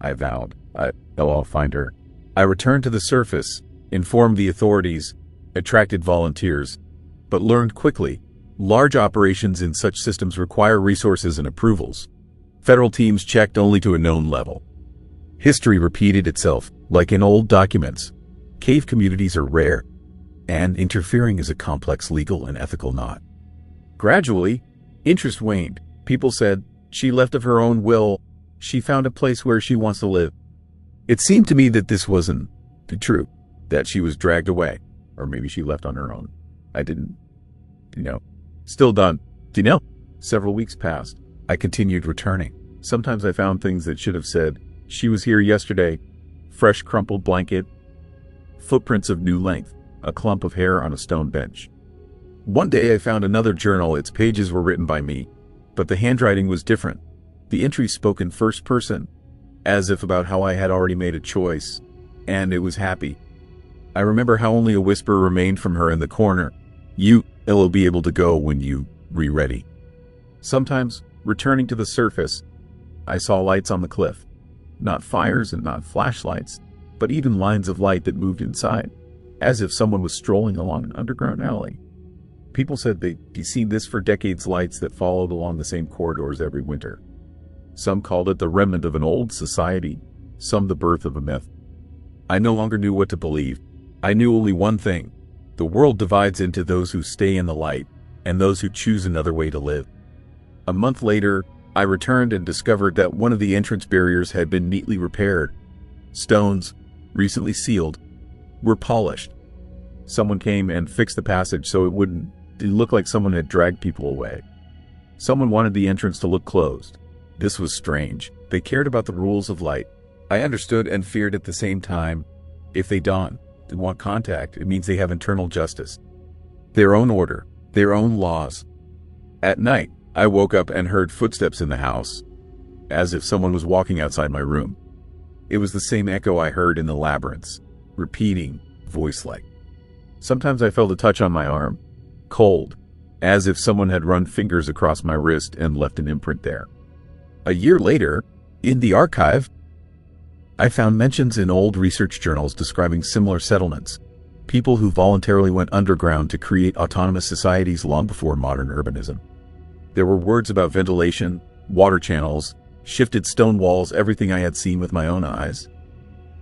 I vowed, I'll find her. I returned to the surface, informed the authorities, attracted volunteers, but learned quickly, large operations in such systems require resources and approvals. Federal teams checked only to a known level. History repeated itself, like in old documents. Cave communities are rare, and interfering is a complex legal and ethical knot. Gradually, interest waned. People said, she left of her own will. She found a place where she wants to live. It seemed to me that this wasn't true, that she was dragged away, or maybe she left on her own. I didn't, Still done. Several weeks passed. I continued returning. Sometimes I found things that should have said, she was here yesterday. Fresh crumpled blanket, footprints of new length, a clump of hair on a stone bench. One day I found another journal. Its pages were written by me, but the handwriting was different. The entries spoke in first person, as if about how I had already made a choice, and it was happy. I remember how only a whisper remained from her in the corner. You'll be able to go when you ready. Sometimes, returning to the surface, I saw lights on the cliff. Not fires and not flashlights, but even lines of light that moved inside, as if someone was strolling along an underground alley. People said they'd seen this for decades, lights that followed along the same corridors every winter. Some called it the remnant of an old society, some the birth of a myth. I no longer knew what to believe. I knew only one thing. The world divides into those who stay in the light and those who choose another way to live. A month later, I returned and discovered that one of the entrance barriers had been neatly repaired. Stones, recently sealed, were polished. Someone came and fixed the passage so it wouldn't look like someone had dragged people away. Someone wanted the entrance to look closed. This was strange. They cared about the rules of light. I understood and feared at the same time. If they want contact, it means they have internal justice. Their own order, their own laws. At night, I woke up and heard footsteps in the house, as if someone was walking outside my room. It was the same echo I heard in the labyrinths, repeating, voice-like. Sometimes I felt a touch on my arm, cold, as if someone had run fingers across my wrist and left an imprint there. A year later, in the archive, I found mentions in old research journals describing similar settlements, people who voluntarily went underground to create autonomous societies long before modern urbanism. There were words about ventilation, water channels, shifted stone walls, everything I had seen with my own eyes.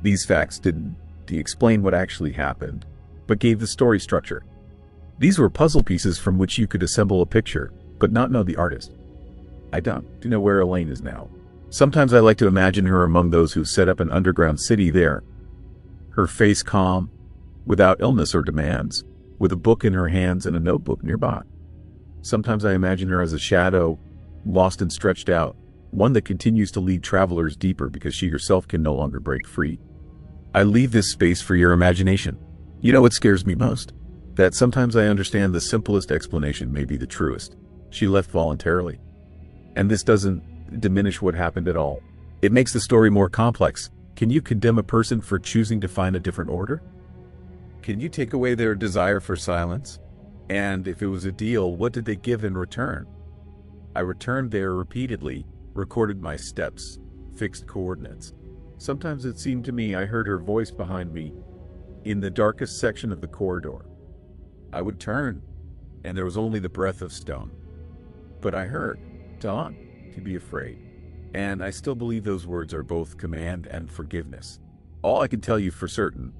These facts didn't explain what actually happened, but gave the story structure. These were puzzle pieces from which you could assemble a picture, but not know the artist. I don't know where Elaine is now. Sometimes I like to imagine her among those who set up an underground city there. Her face calm, without illness or demands, with a book in her hands and a notebook nearby. Sometimes I imagine her as a shadow, lost and stretched out, one that continues to lead travelers deeper because she herself can no longer break free. I leave this space for your imagination. You know what scares me most? That sometimes I understand the simplest explanation may be the truest. She left voluntarily. And this doesn't diminish what happened at all. It makes the story more complex. Can you condemn a person for choosing to find a different order? Can you take away their desire for silence? And if it was a deal, what did they give in return? I returned there repeatedly, recorded my steps, fixed coordinates. Sometimes it seemed to me I heard her voice behind me in the darkest section of the corridor. I would turn, and there was only the breath of stone. But I heard, "Don't be afraid." And I still believe those words are both command and forgiveness. All I can tell you for certain,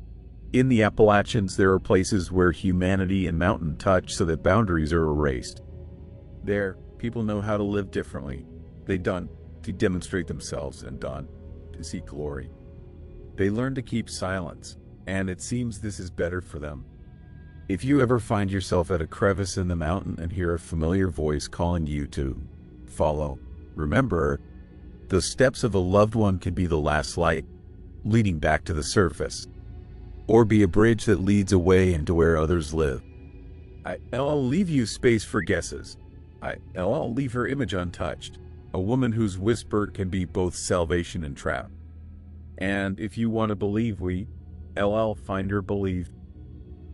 in the Appalachians there are places where humanity and mountain touch so that boundaries are erased. There, people know how to live differently. They done to demonstrate themselves and done to seek glory. They learn to keep silence, and it seems this is better for them. If you ever find yourself at a crevice in the mountain and hear a familiar voice calling you to follow, remember, the steps of a loved one can be the last light, leading back to the surface, or be a bridge that leads away into where others live. I'll leave you space for guesses. I'll leave her image untouched, a woman whose whisper can be both salvation and trap. And if you want to believe I'll find her believed.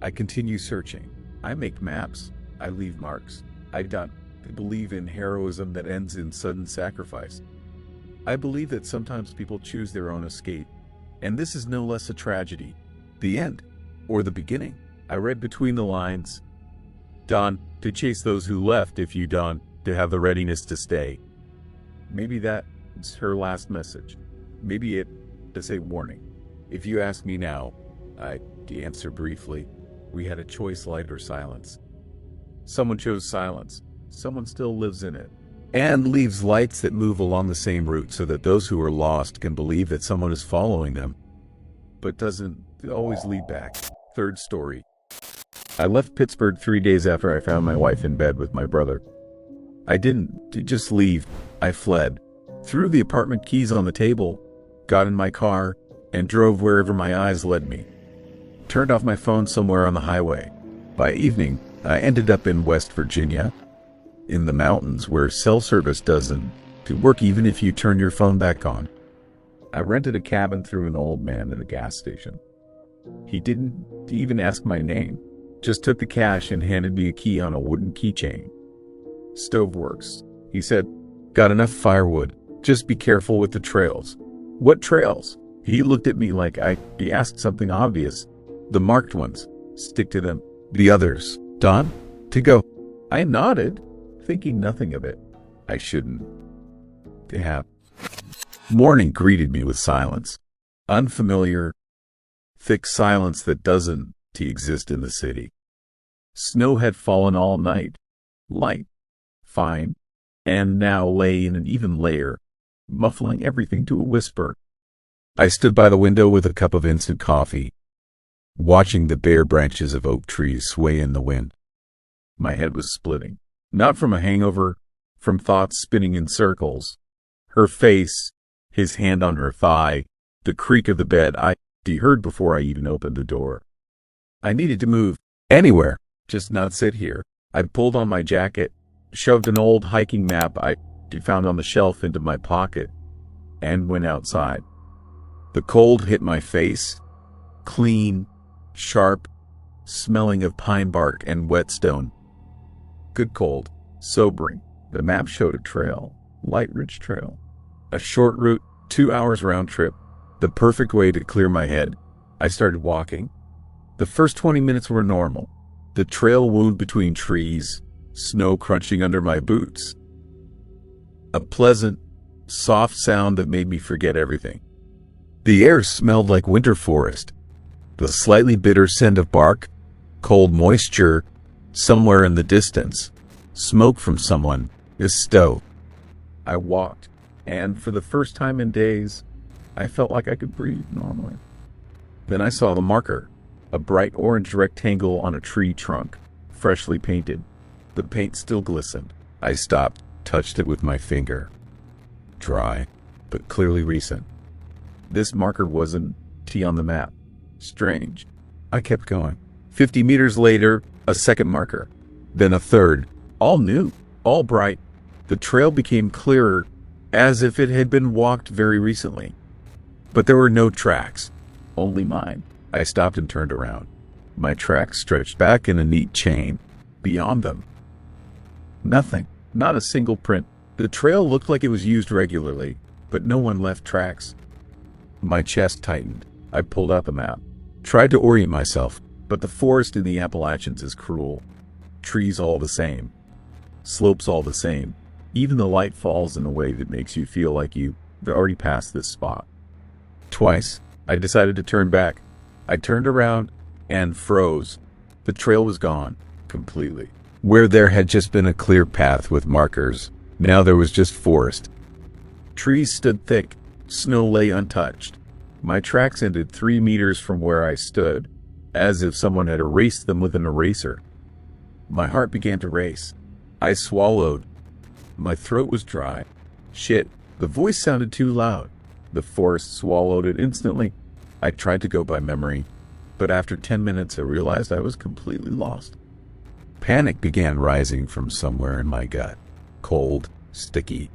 I continue searching. I make maps. I leave marks. I don't believe in heroism that ends in sudden sacrifice. I believe that sometimes people choose their own escape, and this is no less a tragedy. The end, or the beginning. I read between the lines. Done to chase those who left, if you done to have the readiness to stay. Maybe that's her last message. Maybe it to say warning. If you ask me now, I'd answer briefly. We had a choice, light or silence. Someone chose silence. Someone still lives in it, and leaves lights that move along the same route so that those who are lost can believe that someone is following them, but doesn't always lead back. Third story. I left Pittsburgh 3 days after I found my wife in bed with my brother. I didn't just leave. I fled. Threw the apartment keys on the table, got in my car, and drove wherever my eyes led me. Turned off my phone somewhere on the highway. By evening, I ended up in West Virginia, in the mountains where cell service doesn't work even if you turn your phone back on. I rented a cabin through an old man at a gas station. He didn't even ask my name, just took the cash and handed me a key on a wooden keychain. "Stove works," he said. "Got enough firewood. Just be careful with the trails." "What trails?" He looked at me like he asked something obvious. "The marked ones. Stick to them. The others, done to go." I nodded, thinking nothing of it. I shouldn't have. Morning greeted me with silence. Unfamiliar, thick silence that doesn't exist in the city. Snow had fallen all night. Light, fine, and now lay in an even layer, muffling everything to a whisper. I stood by the window with a cup of instant coffee, watching the bare branches of oak trees sway in the wind. My head was splitting, not from a hangover, from thoughts spinning in circles. Her face, his hand on her thigh, the creak of the bed I heard before I even opened the door. I needed to move, anywhere, just not sit here. I pulled on my jacket, shoved an old hiking map I found on the shelf into my pocket, and went outside. The cold hit my face, clean, sharp, smelling of pine bark and whetstone. Good cold, sobering. The map showed a trail, light ridge trail. A short route, 2 hours round trip, The perfect way to clear my head. I started walking. The first 20 minutes were normal. The trail wound between trees, snow crunching under my boots. A pleasant, soft sound that made me forget everything. The air smelled like winter forest. The slightly bitter scent of bark, cold moisture, somewhere in the distance, smoke from someone's stove. I walked, and for the first time in days, I felt like I could breathe normally. Then I saw the marker, a bright orange rectangle on a tree trunk, freshly painted. The paint still glistened. I stopped, touched it with my finger. Dry, but clearly recent. This marker wasn't T on the map. Strange. I kept going. 50 meters later, a second marker. Then a third. All new, all bright. The trail became clearer, as if it had been walked very recently. But there were no tracks. Only mine. I stopped and turned around. My tracks stretched back in a neat chain. Beyond them, nothing. Not a single print. The trail looked like it was used regularly, but no one left tracks. My chest tightened. I pulled out the map. Tried to orient myself, but the forest in the Appalachians is cruel. Trees all the same. Slopes all the same. Even the light falls in a way that makes you feel like you've already passed this spot. Twice, I decided to turn back. I turned around and froze. The trail was gone, completely. Where there had just been a clear path with markers, now there was just forest. Trees stood thick. Snow lay untouched. My tracks ended 3 meters from where I stood, as if someone had erased them with an eraser. My heart began to race. I swallowed. My throat was dry. Shit, the voice sounded too loud. The forest swallowed it instantly. I tried to go by memory, but after 10 minutes I realized I was completely lost. Panic began rising from somewhere in my gut. Cold, sticky.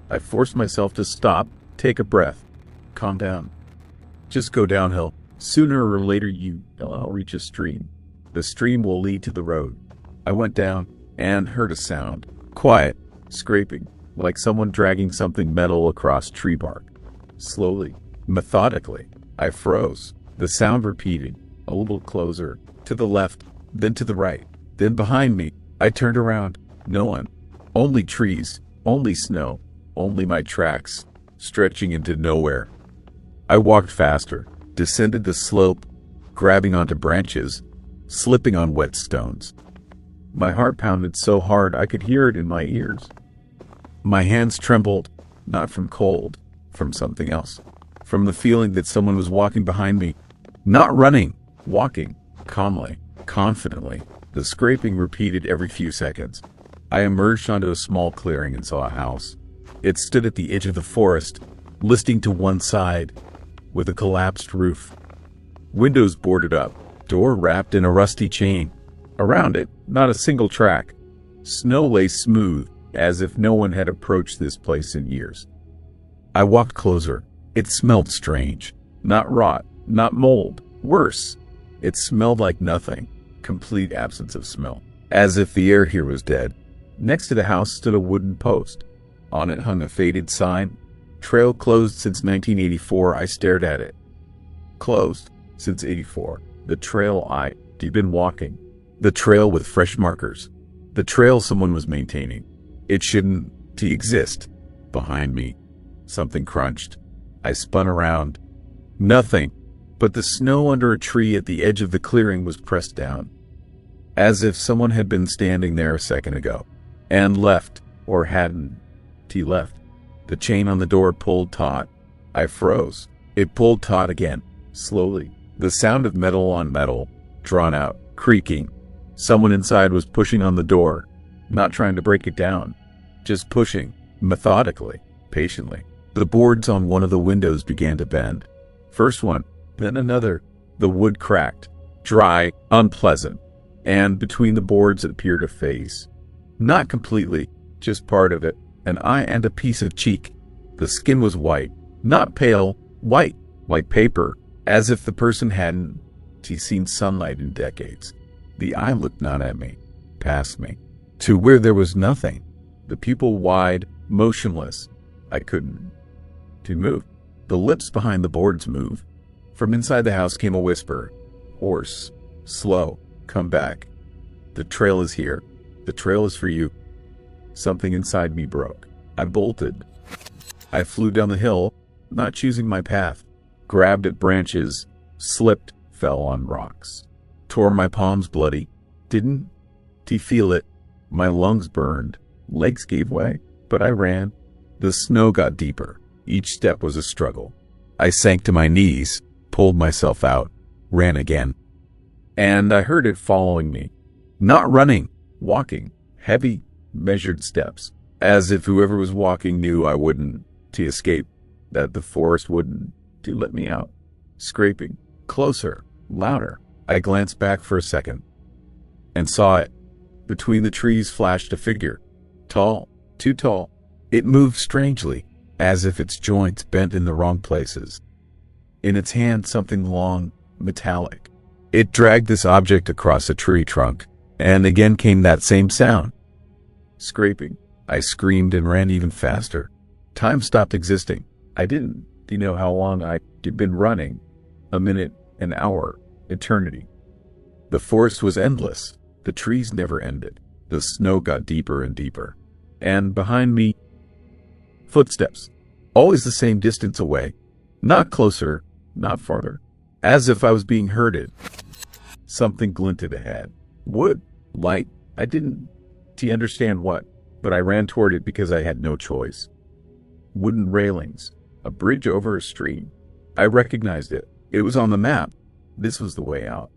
I forced myself to stop, take a breath, calm down. Just go downhill. Sooner or later I'll reach a stream. The stream will lead to the road. I went down and heard a sound. Quiet, scraping, like someone dragging something metal across tree bark. Slowly, methodically, I froze. The sound repeated, a little closer, to the left, then to the right, then behind me. I turned around. No one. Only trees, only snow, only my tracks, stretching into nowhere. I walked faster, descended the slope, grabbing onto branches, slipping on wet stones. My heart pounded so hard I could hear it in my ears. My hands trembled, not from cold, from something else. From the feeling that someone was walking behind me. Not running, walking, calmly, confidently. The scraping repeated every few seconds. I emerged onto a small clearing and saw a house. It stood at the edge of the forest, listing to one side, with a collapsed roof. Windows boarded up, door wrapped in a rusty chain. Around it, not a single track. Snow lay smooth, as if no one had approached this place in years. I walked closer. It smelled strange. Not rot, not mold. Worse, it smelled like nothing. Complete absence of smell. As if the air here was dead. Next to the house stood a wooden post. On it hung a faded sign. Trail closed since 1984. I stared at it. Closed since 84. The trail I'd been walking. The trail with fresh markers. The trail someone was maintaining. It shouldn't exist. Behind me, something crunched. I spun around. Nothing, but the snow under a tree at the edge of the clearing was pressed down, as if someone had been standing there a second ago, and left, or hadn't left. The chain on the door pulled taut. I froze. It pulled taut again, slowly. The sound of metal on metal, drawn out, creaking. Someone inside was pushing on the door, not trying to break it down, just pushing, methodically, patiently. The boards on one of the windows began to bend. First one, then another. The wood cracked, dry, unpleasant, and between the boards appeared a face. Not completely, just part of it, an eye and a piece of cheek. The skin was white, not pale, white, like paper, as if the person hadn't seen sunlight in decades. The eye looked not at me, past me, to where there was nothing. The pupil wide, motionless. I couldn't move. The lips behind the boards move. From inside the house came a whisper. Hoarse. Slow. Come back. The trail is here. The trail is for you. Something inside me broke. I bolted. I flew down the hill, not choosing my path. Grabbed at branches. Slipped. Fell on rocks. Tore my palms bloody. Didn't he feel it? My lungs burned. Legs gave way. But I ran. The snow got deeper. Each step was a struggle. I sank to my knees, pulled myself out, ran again. And I heard it following me. Not running, walking, heavy, measured steps, as if whoever was walking knew I wouldn't to escape, that the forest wouldn't to let me out. Scraping, closer, louder. I glanced back for a second and saw it. Between the trees flashed a figure, tall, too tall. It moved strangely, as if its joints bent in the wrong places. In its hand something long, metallic. It dragged this object across a tree trunk, and again came that same sound. Scraping. I screamed and ran even faster. Time stopped existing. I didn't know how long I'd been running. A minute, an hour, eternity. The forest was endless. The trees never ended. The snow got deeper and deeper. And behind me, footsteps. Always the same distance away. Not closer, not farther. As if I was being herded. Something glinted ahead. Wood. Light. I didn't understand what, but I ran toward it because I had no choice. Wooden railings. A bridge over a stream. I recognized it. It was on the map. This was the way out.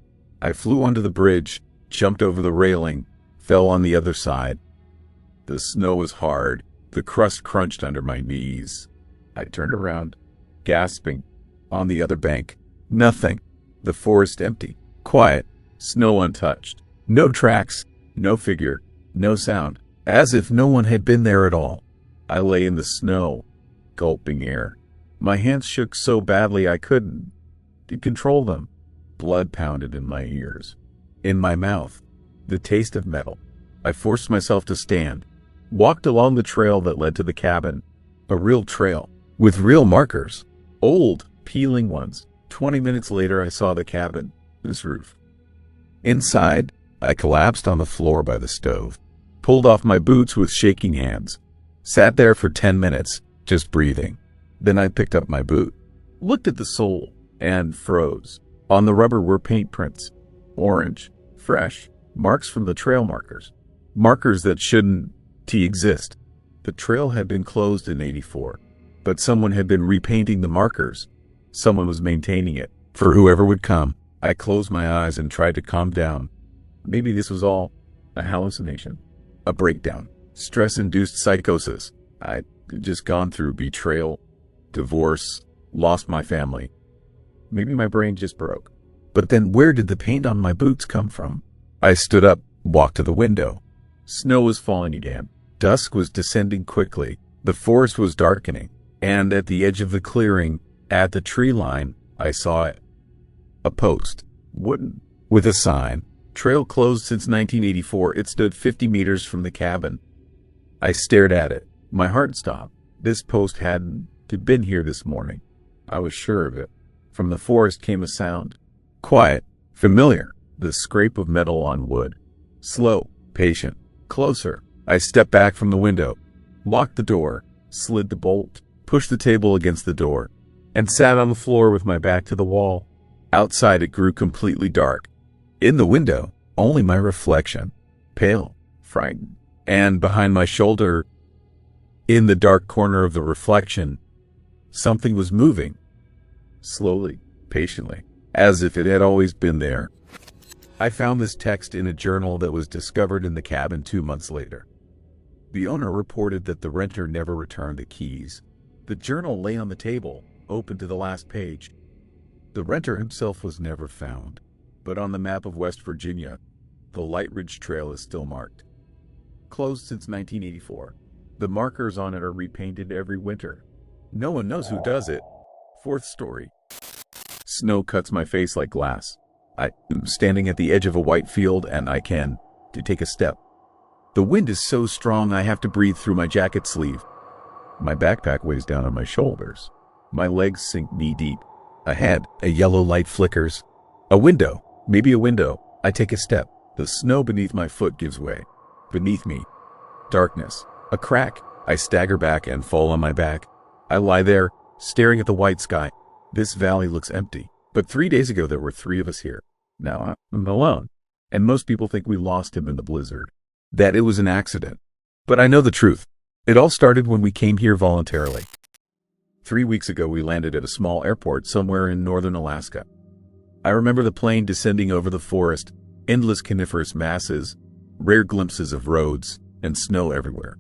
I flew onto the bridge, jumped over the railing, fell on the other side. The snow was hard. The crust crunched under my knees. I turned around, gasping. On the other bank, nothing. The forest empty, quiet, snow untouched. No tracks, no figure, no sound, as if no one had been there at all. I lay in the snow, gulping air. My hands shook so badly I couldn't control them. Blood pounded in my ears. In my mouth, the taste of metal. I forced myself to stand. Walked along the trail that led to the cabin. A real trail, with real markers. Old, peeling ones. 20 minutes later I saw the cabin, this roof. Inside, I collapsed on the floor by the stove. Pulled off my boots with shaking hands. Sat there for 10 minutes, just breathing. Then I picked up my boot. Looked at the sole, and froze. On the rubber were paint prints. Orange, fresh, marks from the trail markers. Markers that shouldn't exist. The trail had been closed in '84, but someone had been repainting the markers. Someone was maintaining it, for whoever would come. I closed my eyes and tried to calm down. Maybe this was all a hallucination, a breakdown, stress-induced psychosis. I'd just gone through betrayal, divorce, lost my family. Maybe my brain just broke. But then where did the paint on my boots come from? I stood up, walked to the window. Snow was falling again. Dusk was descending quickly. The forest was darkening. And at the edge of the clearing, at the tree line, I saw it. A post, wooden, with a sign. Trail closed since 1984. It stood 50 meters from the cabin. I stared at it. My heart stopped. This post hadn't been here this morning. I was sure of it. From the forest came a sound. Quiet, familiar, the scrape of metal on wood. Slow, patient, closer. I stepped back from the window, locked the door, slid the bolt, pushed the table against the door, and sat on the floor with my back to the wall. Outside it grew completely dark. In the window, only my reflection, pale, frightened, and behind my shoulder, in the dark corner of the reflection, something was moving. Slowly, patiently, as if it had always been there. I found this text in a journal that was discovered in the cabin 2 months later. The owner reported that the renter never returned the keys. The journal lay on the table, open to the last page. The renter himself was never found, but on the map of West Virginia, the Light Ridge Trail is still marked. Closed since 1984. The markers on it are repainted every winter. No one knows who does it. Fourth story. Snow cuts my face like glass. I'm standing at the edge of a white field and I can take a step. The wind is so strong I have to breathe through my jacket sleeve. My backpack weighs down on my shoulders. My legs sink knee-deep. Ahead, a yellow light flickers. A window. Maybe a window. I take a step. The snow beneath my foot gives way. Beneath me, darkness. A crack. I stagger back and fall on my back. I lie there, staring at the white sky. This valley looks empty. But 3 days ago there were 3 of us here. Now I'm alone. And most people think we lost him in the blizzard. That it was an accident. But I know the truth. It all started when we came here voluntarily. 3 weeks ago we landed at a small airport somewhere in northern Alaska. I remember the plane descending over the forest, endless coniferous masses, rare glimpses of roads, and snow everywhere.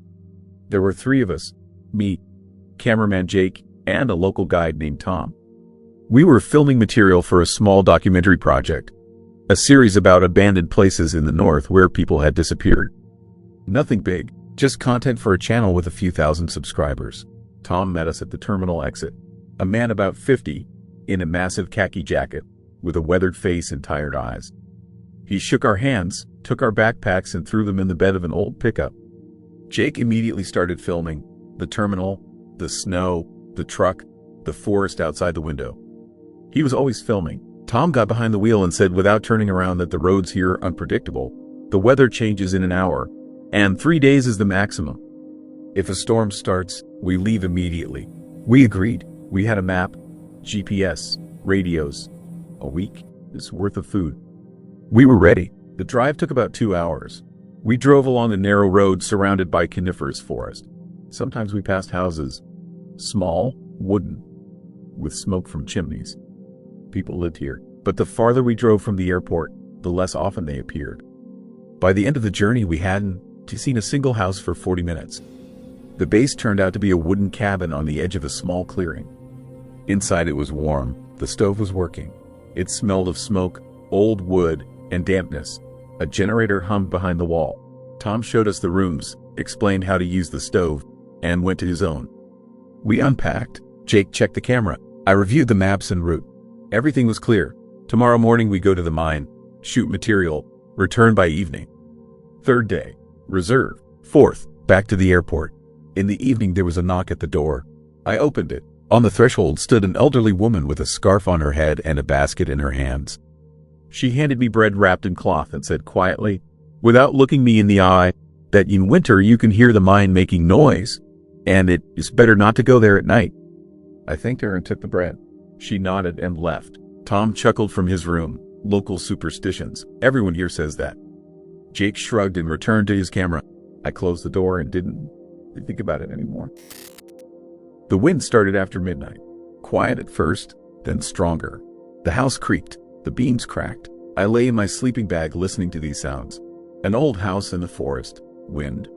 There were 3 of us, me, cameraman Jake, and a local guide named Tom. We were filming material for a small documentary project, a series about abandoned places in the north where people had disappeared. Nothing big, just content for a channel with a few thousand subscribers. Tom met us at the terminal exit, a man about 50, in a massive khaki jacket, with a weathered face and tired eyes. He shook our hands, took our backpacks and threw them in the bed of an old pickup. Jake immediately started filming the terminal, the snow, the truck, the forest outside the window. He was always filming. Tom got behind the wheel and said without turning around that the roads here are unpredictable. The weather changes in an hour, and 3 days is the maximum. If a storm starts, we leave immediately. We agreed. We had a map, GPS, radios. A week is worth of food. We were ready. The drive took about 2 hours. We drove along a narrow road surrounded by coniferous forest. Sometimes we passed houses, small, wooden, with smoke from chimneys. People lived here, but the farther we drove from the airport, the less often they appeared. By the end of the journey, we hadn't seen a single house for 40 minutes. The base turned out to be a wooden cabin on the edge of a small clearing. Inside it was warm. The stove was working. It smelled of smoke, old wood, and dampness. A generator hummed behind the wall. Tom showed us the rooms, explained how to use the stove, and went to his own. We unpacked. Jake checked the camera. I reviewed the maps en route. Everything was clear. Tomorrow morning we go to the mine, shoot material, return by evening. 3rd day, reserve. 4th, back to the airport. In the evening there was a knock at the door. I opened it. On the threshold stood an elderly woman with a scarf on her head and a basket in her hands. She handed me bread wrapped in cloth and said quietly, without looking me in the eye, that in winter you can hear the mine making noise, and it is better not to go there at night. I thanked her and took the bread. She nodded and left. Tom chuckled from his room. Local superstitions. Everyone here says that. Jake shrugged and returned to his camera. I closed the door and didn't think about it anymore. The wind started after midnight. Quiet at first, then stronger. The house creaked. The beams cracked. I lay in my sleeping bag listening to these sounds. An old house in the forest. Wind.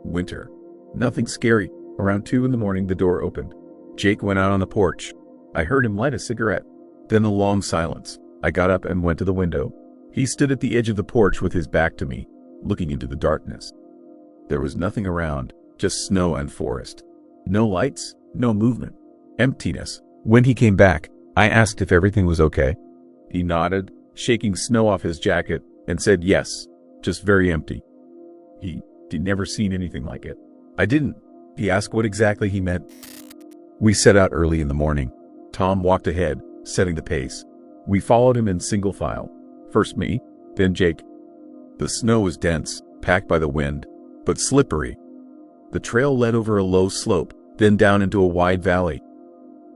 Winter. Nothing scary. Around 2 in the morning, the door opened. Jake went out on the porch. I heard him light a cigarette. Then a long silence. I got up and went to the window. He stood at the edge of the porch with his back to me, looking into the darkness. There was nothing around, just snow and forest. No lights, no movement. Emptiness. When he came back, I asked if everything was okay. He nodded, shaking snow off his jacket, and said yes, just very empty. He'd never seen anything like it. I didn't. He asked what exactly he meant. We set out early in the morning. Tom walked ahead, setting the pace. We followed him in single file. First me, then Jake. The snow was dense, packed by the wind, but slippery. The trail led over a low slope, then down into a wide valley.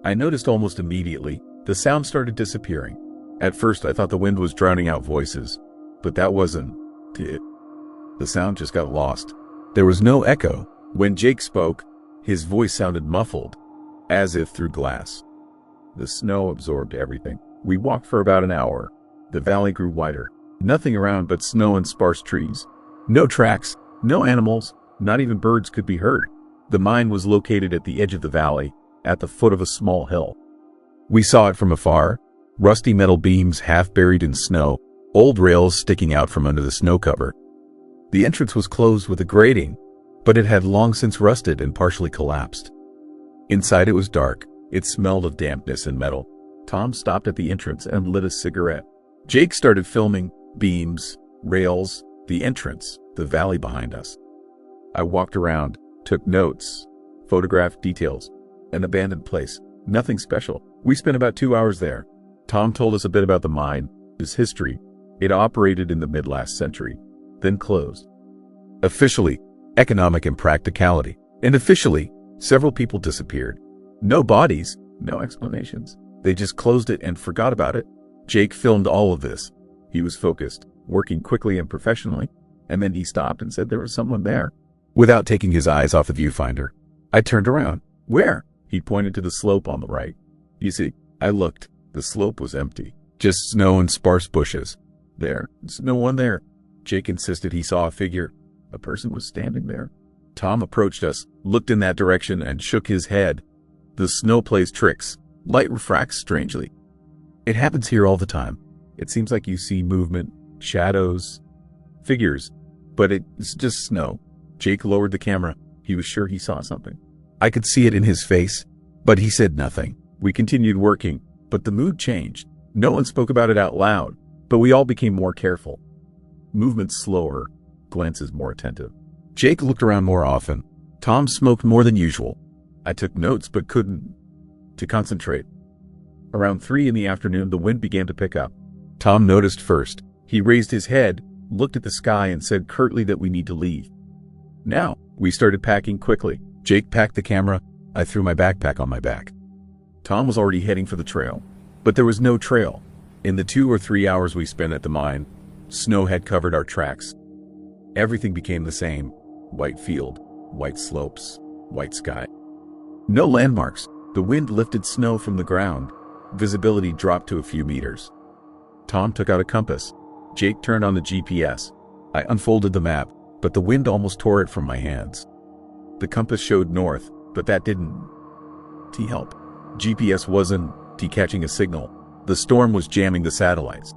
I noticed almost immediately, the sound started disappearing. At first I thought the wind was drowning out voices, but that wasn't it. The sound just got lost. There was no echo. When Jake spoke, his voice sounded muffled, as if through glass. The snow absorbed everything. We walked for about an hour. The valley grew wider. Nothing around but snow and sparse trees. No tracks, no animals, not even birds could be heard. The mine was located at the edge of the valley, at the foot of a small hill. We saw it from afar, rusty metal beams half buried in snow, old rails sticking out from under the snow cover. The entrance was closed with a grating, but it had long since rusted and partially collapsed. Inside it was dark. It smelled of dampness and metal. Tom stopped at the entrance and lit a cigarette. Jake started filming beams, rails, the entrance, the valley behind us. I walked around, took notes, photographed details. An abandoned place. Nothing special. We spent about 2 hours there. Tom told us a bit about the mine, its history. It operated in the mid-last century, then closed. Officially, economic impracticality. And officially, several people disappeared. No bodies, no explanations. They just closed it and forgot about it. Jake filmed all of this. He was focused, working quickly and professionally, and then he stopped and said there was someone there. Without taking his eyes off the viewfinder, I turned around. Where? He pointed to the slope on the right. You see, I looked. The slope was empty. Just snow and sparse bushes. There's no one there. Jake insisted he saw a figure. A person was standing there. Tom approached us, looked in that direction, and shook his head. The snow plays tricks. Light refracts strangely. It happens here all the time. It seems like you see movement, shadows, figures, but it's just snow. Jake lowered the camera. He was sure he saw something. I could see it in his face, but he said nothing. We continued working, but the mood changed. No one spoke about it out loud, but we all became more careful. Movements slower, glances more attentive. Jake looked around more often. Tom smoked more than usual. I took notes but couldn't to concentrate. Around 3 in the afternoon, the wind began to pick up. Tom noticed first. He raised his head, looked at the sky, and said curtly that we need to leave. Now, we started packing quickly. Jake packed the camera. I threw my backpack on my back. Tom was already heading for the trail, but there was no trail. In the 2 or 3 hours we spent at the mine, snow had covered our tracks. Everything became the same. White field, white slopes, white sky. No landmarks. The wind lifted snow from the ground. Visibility dropped to a few meters. Tom took out a compass. Jake turned on the GPS. I unfolded the map, but the wind almost tore it from my hands. The compass showed north, but that didn't help. GPS wasn't catching a signal. The storm was jamming the satellites.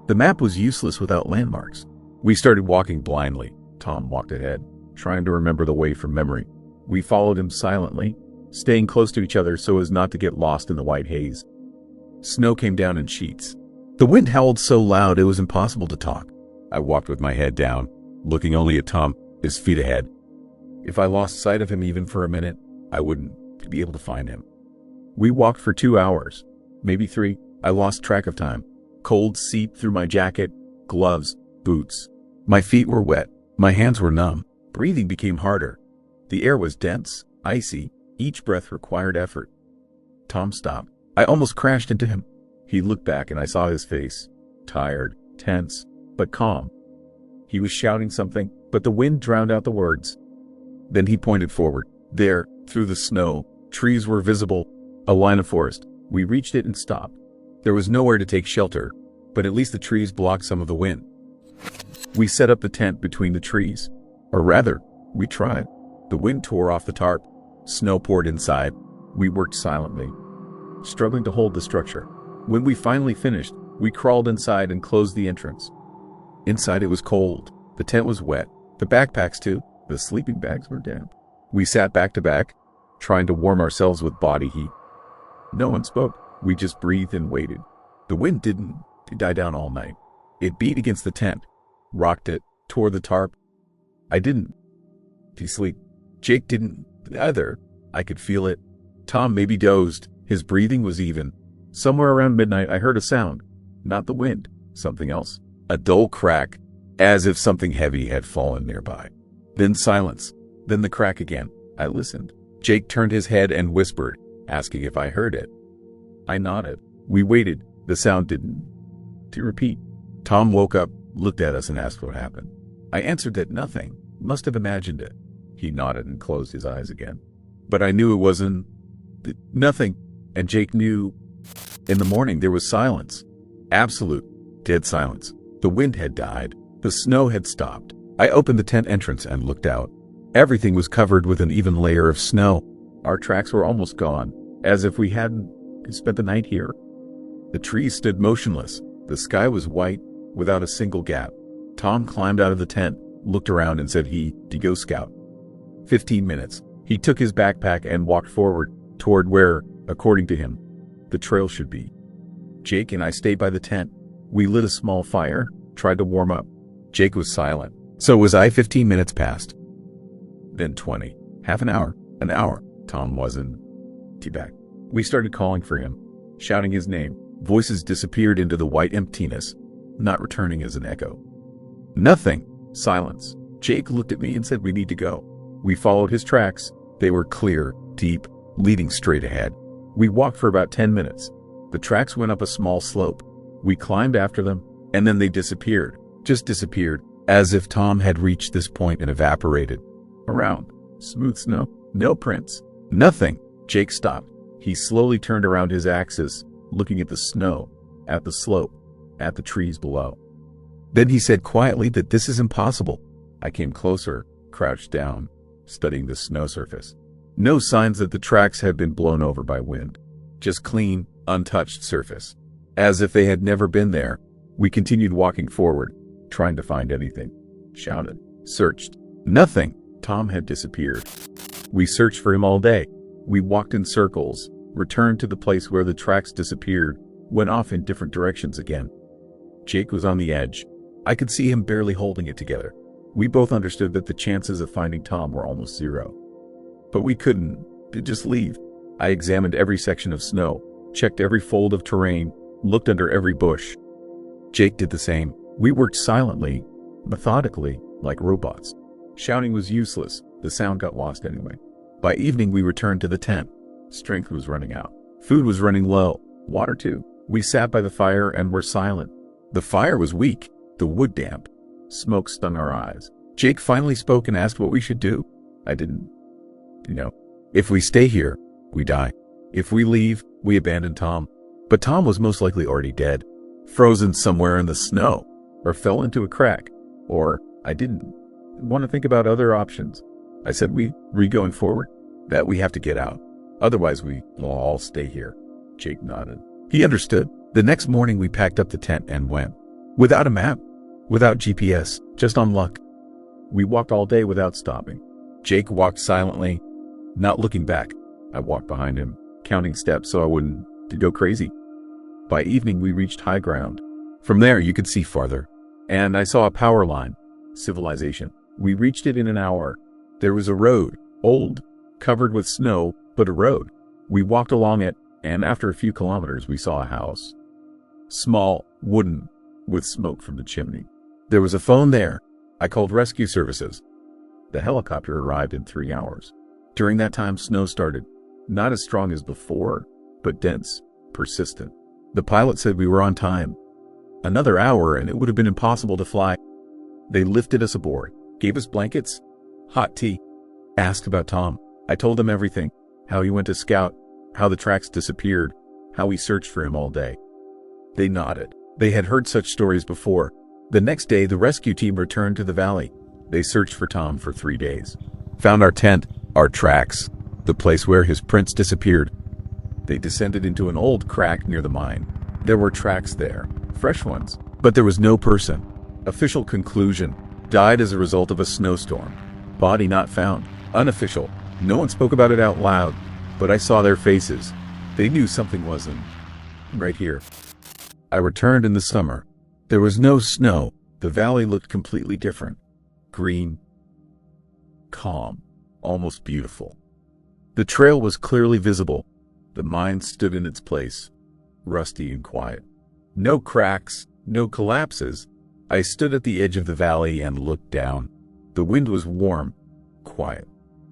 The map was useless without landmarks. We started walking blindly. Tom walked ahead, trying to remember the way from memory. We followed him silently, staying close to each other so as not to get lost in the white haze. Snow came down in sheets. The wind howled so loud it was impossible to talk. I walked with my head down, looking only at Tom, his feet ahead. If I lost sight of him even for a minute, I wouldn't be able to find him. We walked for 2 hours, maybe 3. I lost track of time. Cold seeped through my jacket, gloves, boots. My feet were wet. My hands were numb. Breathing became harder. The air was dense, icy. Each breath required effort. Tom stopped. I almost crashed into him. He looked back and I saw his face. Tired, tense, but calm. He was shouting something, but the wind drowned out the words. Then he pointed forward. There, through the snow, trees were visible. A line of forest. We reached it and stopped. There was nowhere to take shelter, but at least the trees blocked some of the wind. We set up the tent between the trees. Or rather, we tried. The wind tore off the tarp. Snow poured inside. We worked silently, struggling to hold the structure. When we finally finished, we crawled inside and closed the entrance. Inside it was cold. The tent was wet. The backpacks too. The sleeping bags were damp. We sat back to back, trying to warm ourselves with body heat. No one spoke. We just breathed and waited. The wind didn't die down all night. It beat against the tent, rocked it, tore the tarp. I didn't sleep. Jake didn't either. I could feel it. Tom maybe dozed. His breathing was even. Somewhere around midnight I heard a sound. Not the wind. Something else. A dull crack, as if something heavy had fallen nearby. Then silence. Then the crack again. I listened. Jake turned his head and whispered, asking if I heard it. I nodded. We waited. The sound didn't repeat. Tom woke up, looked at us and asked what happened. I answered that nothing. Must have imagined it. He nodded and closed his eyes again. But I knew it wasn't nothing. And Jake knew. In the morning there was silence. Absolute, dead silence. The wind had died. The snow had stopped. I opened the tent entrance and looked out. Everything was covered with an even layer of snow. Our tracks were almost gone, as if we hadn't spent the night here. The trees stood motionless. The sky was white, without a single gap. Tom climbed out of the tent, looked around and said he'd go scout. 15 minutes. He took his backpack and walked forward, toward where, according to him, the trail should be. Jake and I stayed by the tent. We lit a small fire, tried to warm up. Jake was silent. So was I. 15 minutes passed. Then 20. Half an hour. An hour. Tom wasn't back. We started calling for him, shouting his name. Voices disappeared into the white emptiness, not returning as an echo. Nothing. Silence. Jake looked at me and said we need to go. We followed his tracks. They were clear, deep, leading straight ahead. We walked for about 10 minutes. The tracks went up a small slope. We climbed after them, and then they disappeared. Just disappeared, as if Tom had reached this point and evaporated. Around. Smooth snow. No prints. Nothing. Jake stopped. He slowly turned around his axis, looking at the snow, at the slope, at the trees below. Then he said quietly that this is impossible. I came closer, crouched down, studying the snow surface. No signs that the tracks had been blown over by wind. Just clean, untouched surface. As if they had never been there, we continued walking forward, trying to find anything. Shouted. Searched. Nothing. Tom had disappeared. We searched for him all day. We walked in circles, returned to the place where the tracks disappeared, went off in different directions again. Jake was on the edge. I could see him barely holding it together. We both understood that the chances of finding Tom were almost zero. But we couldn't just leave. I examined every section of snow, checked every fold of terrain, looked under every bush. Jake did the same. We worked silently, methodically, like robots. Shouting was useless. The sound got lost anyway. By evening, we returned to the tent. Strength was running out. Food was running low. Water too. We sat by the fire and were silent. The fire was weak. The wood damp. Smoke stung our eyes. Jake finally spoke and asked what we should do. I didn't. If we stay here, we die. If we leave, we abandon Tom. But Tom was most likely already dead, frozen somewhere in the snow, or fell into a crack, or I didn't want to think about other options. I said we going forward, that we have to get out. Otherwise we will all stay here. Jake nodded. He understood. The next morning we packed up the tent and went. Without a map, without GPS, just on luck. We walked all day without stopping. Jake walked silently, not looking back. I walked behind him, counting steps so I wouldn't go crazy. By evening we reached high ground. From there you could see farther. And I saw a power line. Civilization. We reached it in an hour. There was a road, old, covered with snow, but a road. We walked along it, and after a few kilometers we saw a house. Small, wooden, with smoke from the chimney. There was a phone there. I called rescue services. The helicopter arrived in 3 hours. During that time snow started, not as strong as before, but dense, persistent. The pilot said we were on time. Another hour and it would have been impossible to fly. They lifted us aboard, gave us blankets, hot tea, asked about Tom. I told them everything, how he went to scout, how the tracks disappeared, how we searched for him all day. They nodded. They had heard such stories before. The next day, the rescue team returned to the valley. They searched for Tom for 3 days. Found our tent, our tracks, the place where his prints disappeared. They descended into an old crack near the mine. There were tracks there, fresh ones, but there was no person. Official conclusion: died as a result of a snowstorm. Body not found. Unofficial. No one spoke about it out loud, but I saw their faces. They knew something wasn't right here. I returned in the summer. There was no snow. The valley looked completely different. Green, calm, almost beautiful. The trail was clearly visible. The mine stood in its place, rusty and quiet. No cracks, no collapses. I stood at the edge of the valley and looked down. The wind was warm, quiet.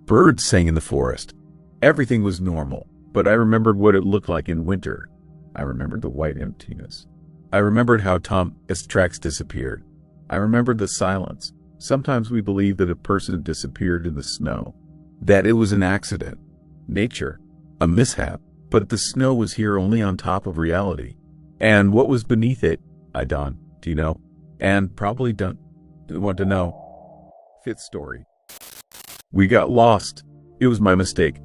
Birds sang in the forest. Everything was normal, but I remembered what it looked like in winter. I remembered the white emptiness. I remembered how Tom's tracks disappeared. I remembered the silence. Sometimes we believe that a person disappeared in the snow, that it was an accident, nature, a mishap, but the snow was here only on top of reality. And what was beneath it, I don't, do you know? And probably don't want to know. Fifth story. We got lost. It was my mistake.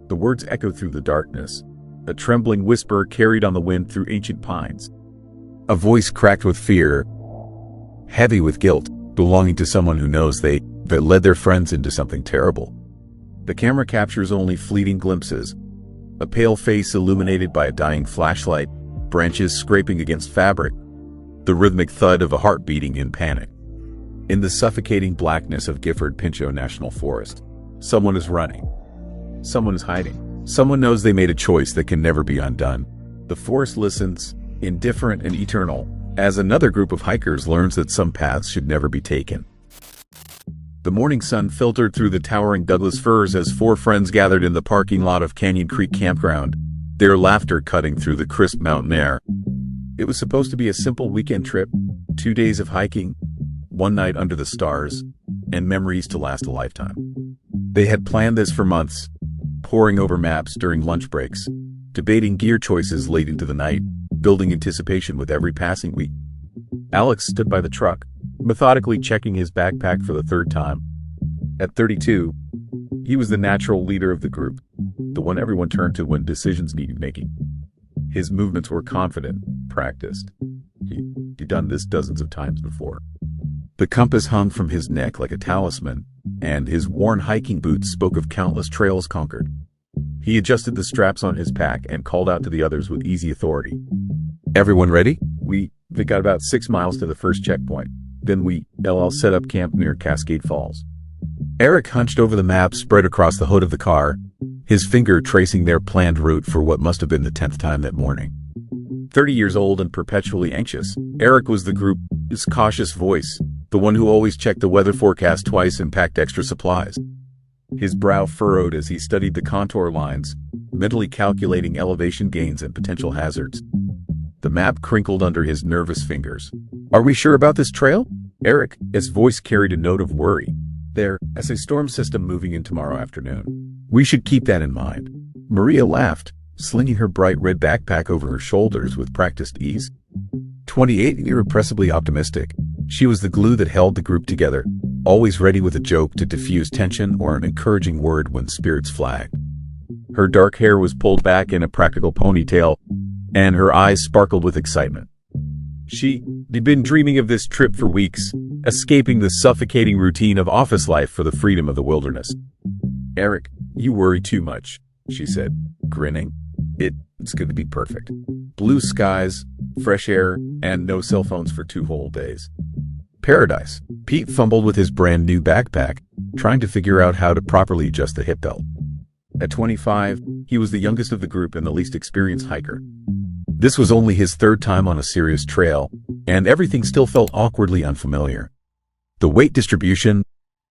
The words echoed through the darkness. A trembling whisper carried on the wind through ancient pines. A voice cracked with fear, heavy with guilt, belonging to someone who knows that led their friends into something terrible. The camera captures only fleeting glimpses. A pale face illuminated by a dying flashlight, branches scraping against fabric, the rhythmic thud of a heart beating in panic. In the suffocating blackness of Gifford Pinchot National Forest, someone is running. Someone is hiding. Someone knows they made a choice that can never be undone. The forest listens, indifferent and eternal, as another group of hikers learns that some paths should never be taken. The morning sun filtered through the towering Douglas firs as four friends gathered in the parking lot of Canyon Creek Campground, their laughter cutting through the crisp mountain air. It was supposed to be a simple weekend trip, 2 days of hiking, 1 night under the stars, and memories to last a lifetime. They had planned this for months, poring over maps during lunch breaks, debating gear choices late into the night, building anticipation with every passing week. Alex stood by the truck, methodically checking his backpack for the third time. At 32, he was the natural leader of the group, the one everyone turned to when decisions needed making. His movements were confident, practiced. He'd done this dozens of times before. The compass hung from his neck like a talisman, and his worn hiking boots spoke of countless trails conquered. He adjusted the straps on his pack and called out to the others with easy authority. "Everyone ready? We got about 6 miles to the first checkpoint. Then I'll set up camp near Cascade Falls." Eric hunched over the map spread across the hood of the car, his finger tracing their planned route for what must have been the 10th time that morning. 30 years old and perpetually anxious, Eric was the group's cautious voice, the one who always checked the weather forecast twice and packed extra supplies. His brow furrowed as he studied the contour lines, mentally calculating elevation gains and potential hazards. The map crinkled under his nervous fingers. "Are we sure about this trail?" Eric's voice carried a note of worry. "There's a storm system moving in tomorrow afternoon. We should keep that in mind." Maria laughed, slinging her bright red backpack over her shoulders with practiced ease. 28, irrepressibly optimistic, she was the glue that held the group together, always ready with a joke to diffuse tension or an encouraging word when spirits flagged. Her dark hair was pulled back in a practical ponytail, and her eyes sparkled with excitement. She'd been dreaming of this trip for weeks, escaping the suffocating routine of office life for the freedom of the wilderness. "Eric, you worry too much," she said, grinning. It's going to be perfect. Blue skies, fresh air, and no cell phones for 2 whole days. Paradise. Pete fumbled with his brand new backpack, trying to figure out how to properly adjust the hip belt. At 25, he was the youngest of the group and the least experienced hiker. This was only his 3rd time on a serious trail, and everything still felt awkwardly unfamiliar. The weight distribution,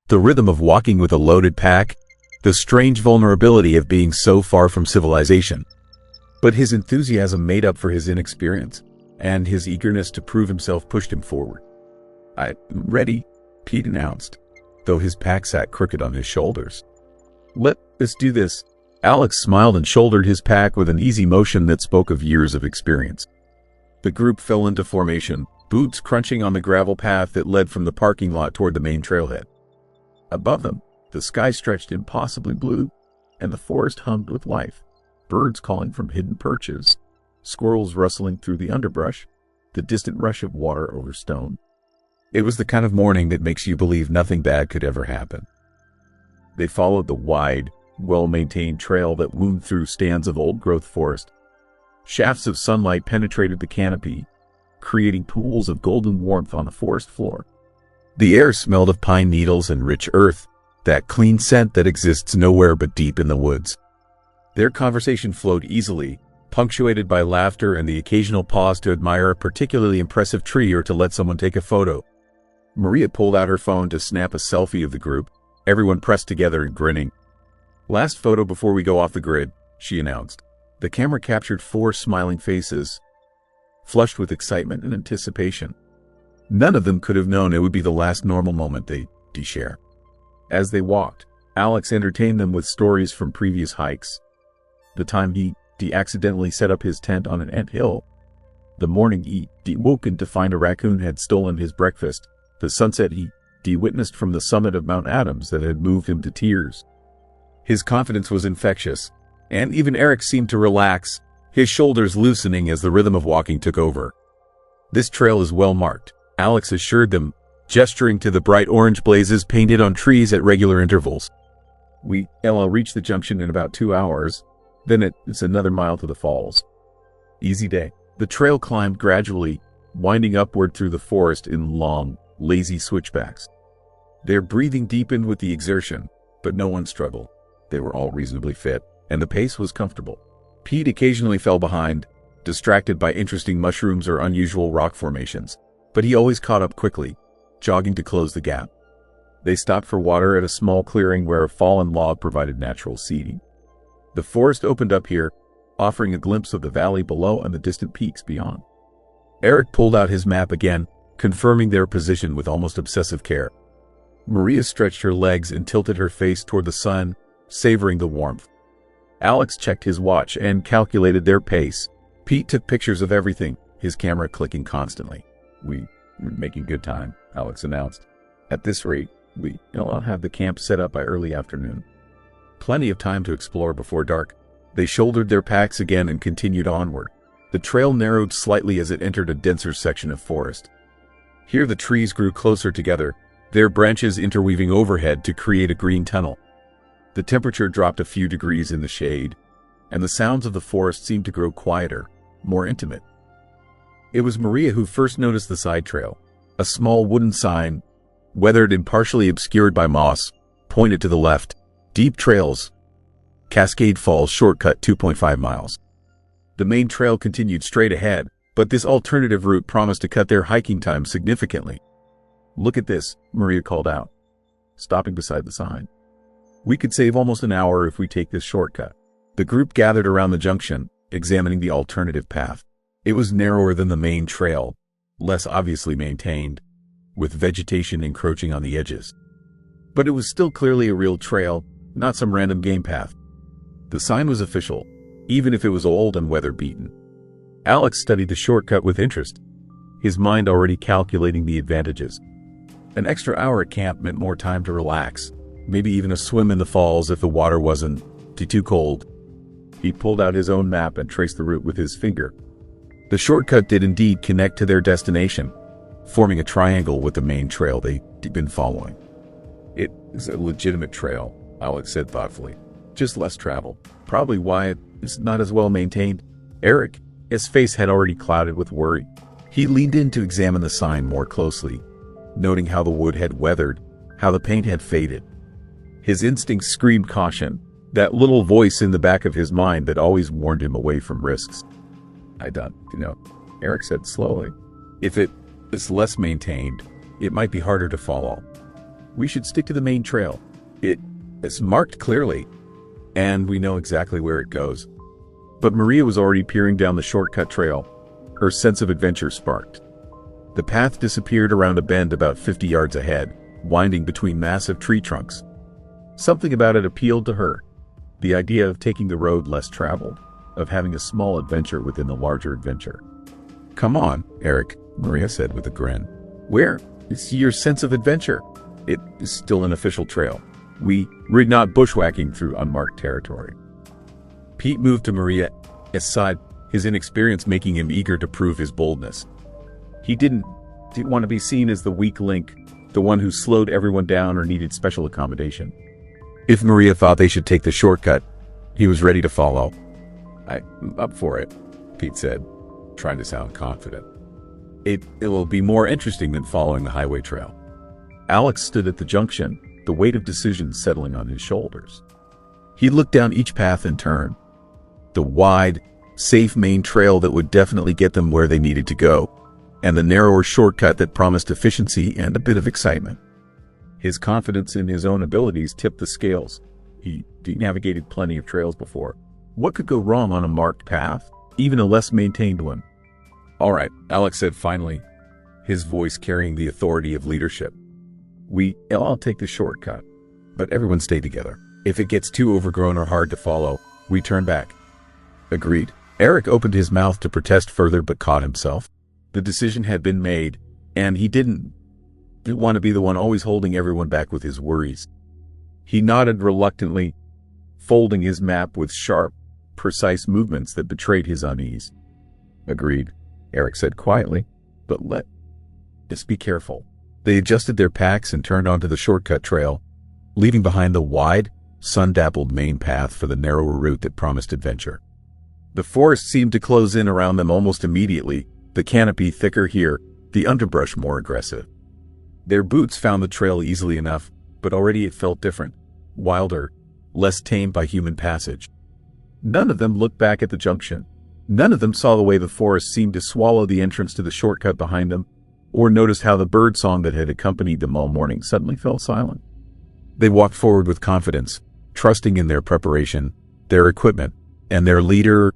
the rhythm of walking with a loaded pack, the strange vulnerability of being so far from civilization. But his enthusiasm made up for his inexperience, and his eagerness to prove himself pushed him forward. "I'm ready," Pete announced, though his pack sat crooked on his shoulders. "Let's do this." Alex smiled and shouldered his pack with an easy motion that spoke of years of experience. The group fell into formation, boots crunching on the gravel path that led from the parking lot toward the main trailhead. Above them, the sky stretched impossibly blue, and the forest hummed with life. Birds calling from hidden perches, squirrels rustling through the underbrush, the distant rush of water over stone. It was the kind of morning that makes you believe nothing bad could ever happen. They followed the wide, well-maintained trail that wound through stands of old-growth forest. Shafts of sunlight penetrated the canopy, creating pools of golden warmth on the forest floor. The air smelled of pine needles and rich earth, that clean scent that exists nowhere but deep in the woods. Their conversation flowed easily, punctuated by laughter and the occasional pause to admire a particularly impressive tree or to let someone take a photo. Maria pulled out her phone to snap a selfie of the group, everyone pressed together and grinning. "Last photo before we go off the grid," she announced. The camera captured 4 smiling faces, flushed with excitement and anticipation. None of them could have known it would be the last normal moment they'd share. As they walked, Alex entertained them with stories from previous hikes. The time he accidentally set up his tent on an ant hill. The morning he woken to find a raccoon had stolen his breakfast. The sunset he witnessed from the summit of Mount Adams that had moved him to tears. His confidence was infectious, and even Eric seemed to relax, his shoulders loosening as the rhythm of walking took over. "This trail is well marked," Alex assured them, gesturing to the bright orange blazes painted on trees at regular intervals. "I'll reach the junction in about 2 hours. Then it's another mile to the falls." "Easy day." The trail climbed gradually, winding upward through the forest in long, lazy switchbacks. Their breathing deepened with the exertion, but no one struggled. They were all reasonably fit. and the pace was comfortable. Pete occasionally fell behind, distracted by interesting mushrooms or unusual rock formations, but he always caught up quickly, jogging to close the gap. They stopped for water at a small clearing where a fallen log provided natural seating. The forest opened up here, offering a glimpse of the valley below and the distant peaks beyond. Eric pulled out his map again, confirming their position with almost obsessive care. Maria stretched her legs and tilted her face toward the sun, savoring the warmth. Alex checked his watch and calculated their pace. Pete took pictures of everything, his camera clicking constantly. "We're making good time," Alex announced. "At this rate, I'll have the camp set up by early afternoon." Plenty of time to explore before dark. They shouldered their packs again and continued onward. The trail narrowed slightly as it entered a denser section of forest. Here the trees grew closer together, their branches interweaving overhead to create a green tunnel. The temperature dropped a few degrees in the shade, and the sounds of the forest seemed to grow quieter, more intimate. It was Maria who first noticed the side trail. A small wooden sign, weathered and partially obscured by moss, pointed to the left. "Deep Trails, Cascade Falls Shortcut 2.5 miles. The main trail continued straight ahead, but this alternative route promised to cut their hiking time significantly. "Look at this," Maria called out, stopping beside the sign. "We could save almost an hour if we take this shortcut." The group gathered around the junction, examining the alternative path. It was narrower than the main trail, less obviously maintained, with vegetation encroaching on the edges. But it was still clearly a real trail, not some random game path. The sign was official, even if it was old and weather-beaten. Alex studied the shortcut with interest, his mind already calculating the advantages. An extra hour at camp meant more time to relax, maybe even a swim in the falls if the water wasn't too cold. He pulled out his own map and traced the route with his finger. The shortcut did indeed connect to their destination, forming a triangle with the main trail they'd been following. "It is a legitimate trail," Alex said thoughtfully. "Just less travel. Probably why it's not as well maintained." Eric, his face had already clouded with worry. He leaned in to examine the sign more closely, noting how the wood had weathered, how the paint had faded. His instincts screamed caution, that little voice in the back of his mind that always warned him away from risks. Eric said slowly. "If it is less maintained, it might be harder to follow. We should stick to the main trail. It's marked clearly, and we know exactly where it goes." But Maria was already peering down the shortcut trail, her sense of adventure sparked. The path disappeared around a bend about 50 yards ahead, winding between massive tree trunks. Something about it appealed to her, the idea of taking the road less traveled, of having a small adventure within the larger adventure. "Come on, Eric," Maria said with a grin. "Where is your sense of adventure? It is still an official trail. We're not bushwhacking through unmarked territory." Pete moved to Maria's side, his inexperience making him eager to prove his boldness. He didn't want to be seen as the weak link, the one who slowed everyone down or needed special accommodation. If Maria thought they should take the shortcut, he was ready to follow. "I'm up for it," Pete said, trying to sound confident. It will be more interesting than following the highway trail." Alex stood at the junction, the weight of decision settling on his shoulders. He looked down each path in turn. The wide, safe main trail that would definitely get them where they needed to go, and the narrower shortcut that promised efficiency and a bit of excitement. His confidence in his own abilities tipped the scales. He navigated plenty of trails before. What could go wrong on a marked path, even a less maintained one? "All right," Alex said finally, his voice carrying the authority of leadership. I'll take the shortcut, but everyone stay together. If it gets too overgrown or hard to follow, we turn back." "Agreed." Eric opened his mouth to protest further but caught himself. The decision had been made, and he didn't want to be the one always holding everyone back with his worries. He nodded reluctantly, folding his map with sharp, precise movements that betrayed his unease. "Agreed," Eric said quietly, "but just be careful." They adjusted their packs and turned onto the shortcut trail, leaving behind the wide, sun-dappled main path for the narrower route that promised adventure. The forest seemed to close in around them almost immediately, the canopy thicker here, the underbrush more aggressive. Their boots found the trail easily enough, but already it felt different, wilder, less tamed by human passage. None of them looked back at the junction. None of them saw the way the forest seemed to swallow the entrance to the shortcut behind them, or noticed how the bird song that had accompanied them all morning suddenly fell silent. They walked forward with confidence, trusting in their preparation, their equipment, and their leader,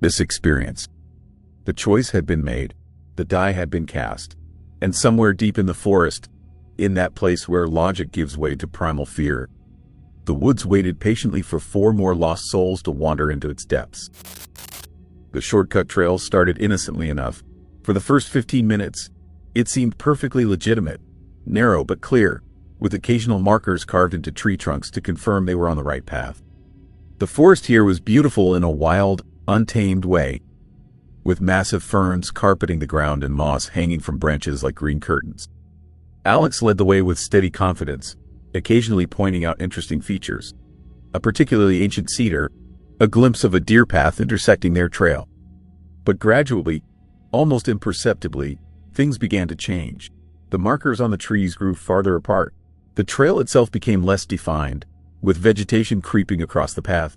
this experience. The choice had been made, the die had been cast, and somewhere deep in the forest, in that place where logic gives way to primal fear, the woods waited patiently for 4 more lost souls to wander into its depths. The shortcut trail started innocently enough. For the first 15 minutes, it seemed perfectly legitimate, narrow but clear, with occasional markers carved into tree trunks to confirm they were on the right path. The forest here was beautiful in a wild, untamed way, with massive ferns carpeting the ground and moss hanging from branches like green curtains. Alex led the way with steady confidence, occasionally pointing out interesting features. A particularly ancient cedar, a glimpse of a deer path intersecting their trail. But gradually, almost imperceptibly, things began to change. The markers on the trees grew farther apart. The trail itself became less defined, with vegetation creeping across the path.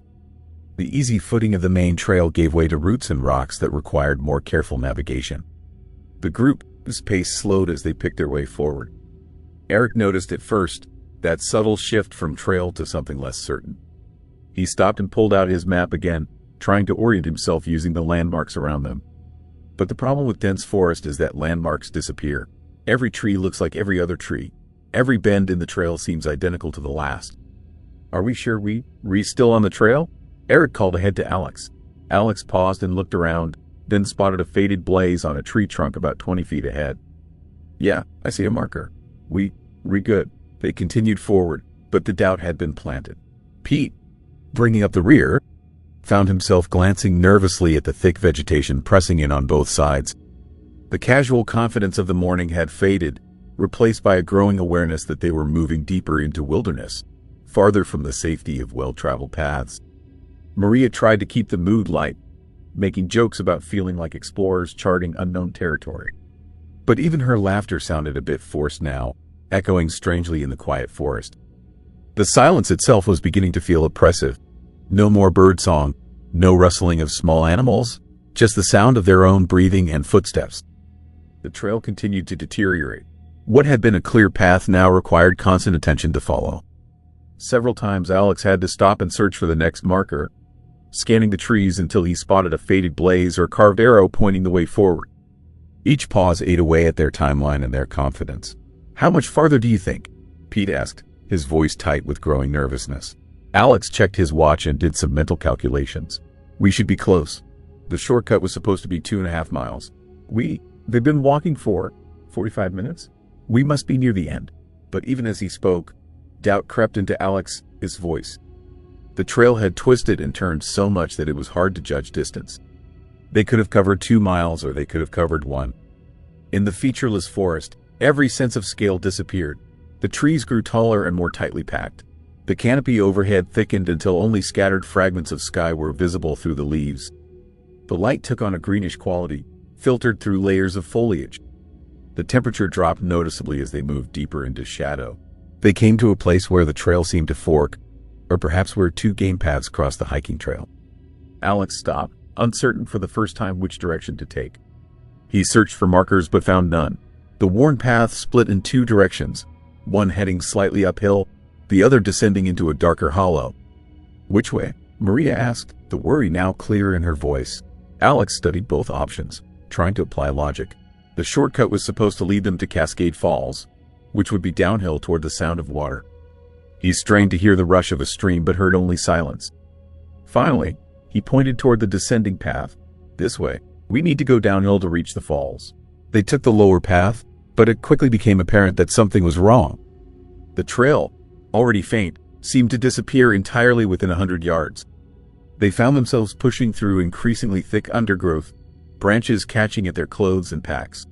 The easy footing of the main trail gave way to roots and rocks that required more careful navigation. The group's pace slowed as they picked their way forward. Eric noticed at first that subtle shift from trail to something less certain. He stopped and pulled out his map again, trying to orient himself using the landmarks around them. But the problem with dense forest is that landmarks disappear. Every tree looks like every other tree. Every bend in the trail seems identical to the last. Are we sure we're still on the trail? Eric called ahead to Alex. Alex paused and looked around, then spotted a faded blaze on a tree trunk about 20 feet ahead. Yeah, I see a marker. We good. They continued forward, but the doubt had been planted. Pete, bringing up the rear, found himself glancing nervously at the thick vegetation pressing in on both sides. The casual confidence of the morning had faded, replaced by a growing awareness that they were moving deeper into wilderness, farther from the safety of well-traveled paths. Maria tried to keep the mood light, making jokes about feeling like explorers charting unknown territory. But even her laughter sounded a bit forced now, echoing strangely in the quiet forest. The silence itself was beginning to feel oppressive. No more birdsong, no rustling of small animals, just the sound of their own breathing and footsteps. The trail continued to deteriorate. What had been a clear path now required constant attention to follow. Several times Alex had to stop and search for the next marker, scanning the trees until he spotted a faded blaze or carved arrow pointing the way forward. Each pause ate away at their timeline and their confidence. How much farther do you think? Pete asked, his voice tight with growing nervousness. Alex checked his watch and did some mental calculations. We should be close. The shortcut was supposed to be 2.5 miles. They've been walking for 45 minutes? We must be near the end. But even as he spoke, doubt crept into Alex's voice. The trail had twisted and turned so much that it was hard to judge distance. They could have covered 2 miles or they could have covered 1. In the featureless forest, every sense of scale disappeared. The trees grew taller and more tightly packed. The canopy overhead thickened until only scattered fragments of sky were visible through the leaves. The light took on a greenish quality, filtered through layers of foliage. The temperature dropped noticeably as they moved deeper into shadow. They came to a place where the trail seemed to fork, or perhaps where 2 game paths crossed the hiking trail. Alex stopped, uncertain for the first time which direction to take. He searched for markers but found none. The worn path split in 2 directions, one heading slightly uphill, the other descending into a darker hollow. Which way? Maria asked, the worry now clear in her voice. Alex studied both options, trying to apply logic. The shortcut was supposed to lead them to Cascade Falls, which would be downhill toward the sound of water. He strained to hear the rush of a stream but heard only silence. Finally, he pointed toward the descending path. This way. We need to go downhill to reach the falls. They took the lower path, but it quickly became apparent that something was wrong. The trail, already faint, seemed to disappear entirely within 100 yards. They found themselves pushing through increasingly thick undergrowth, branches catching at their clothes and packs.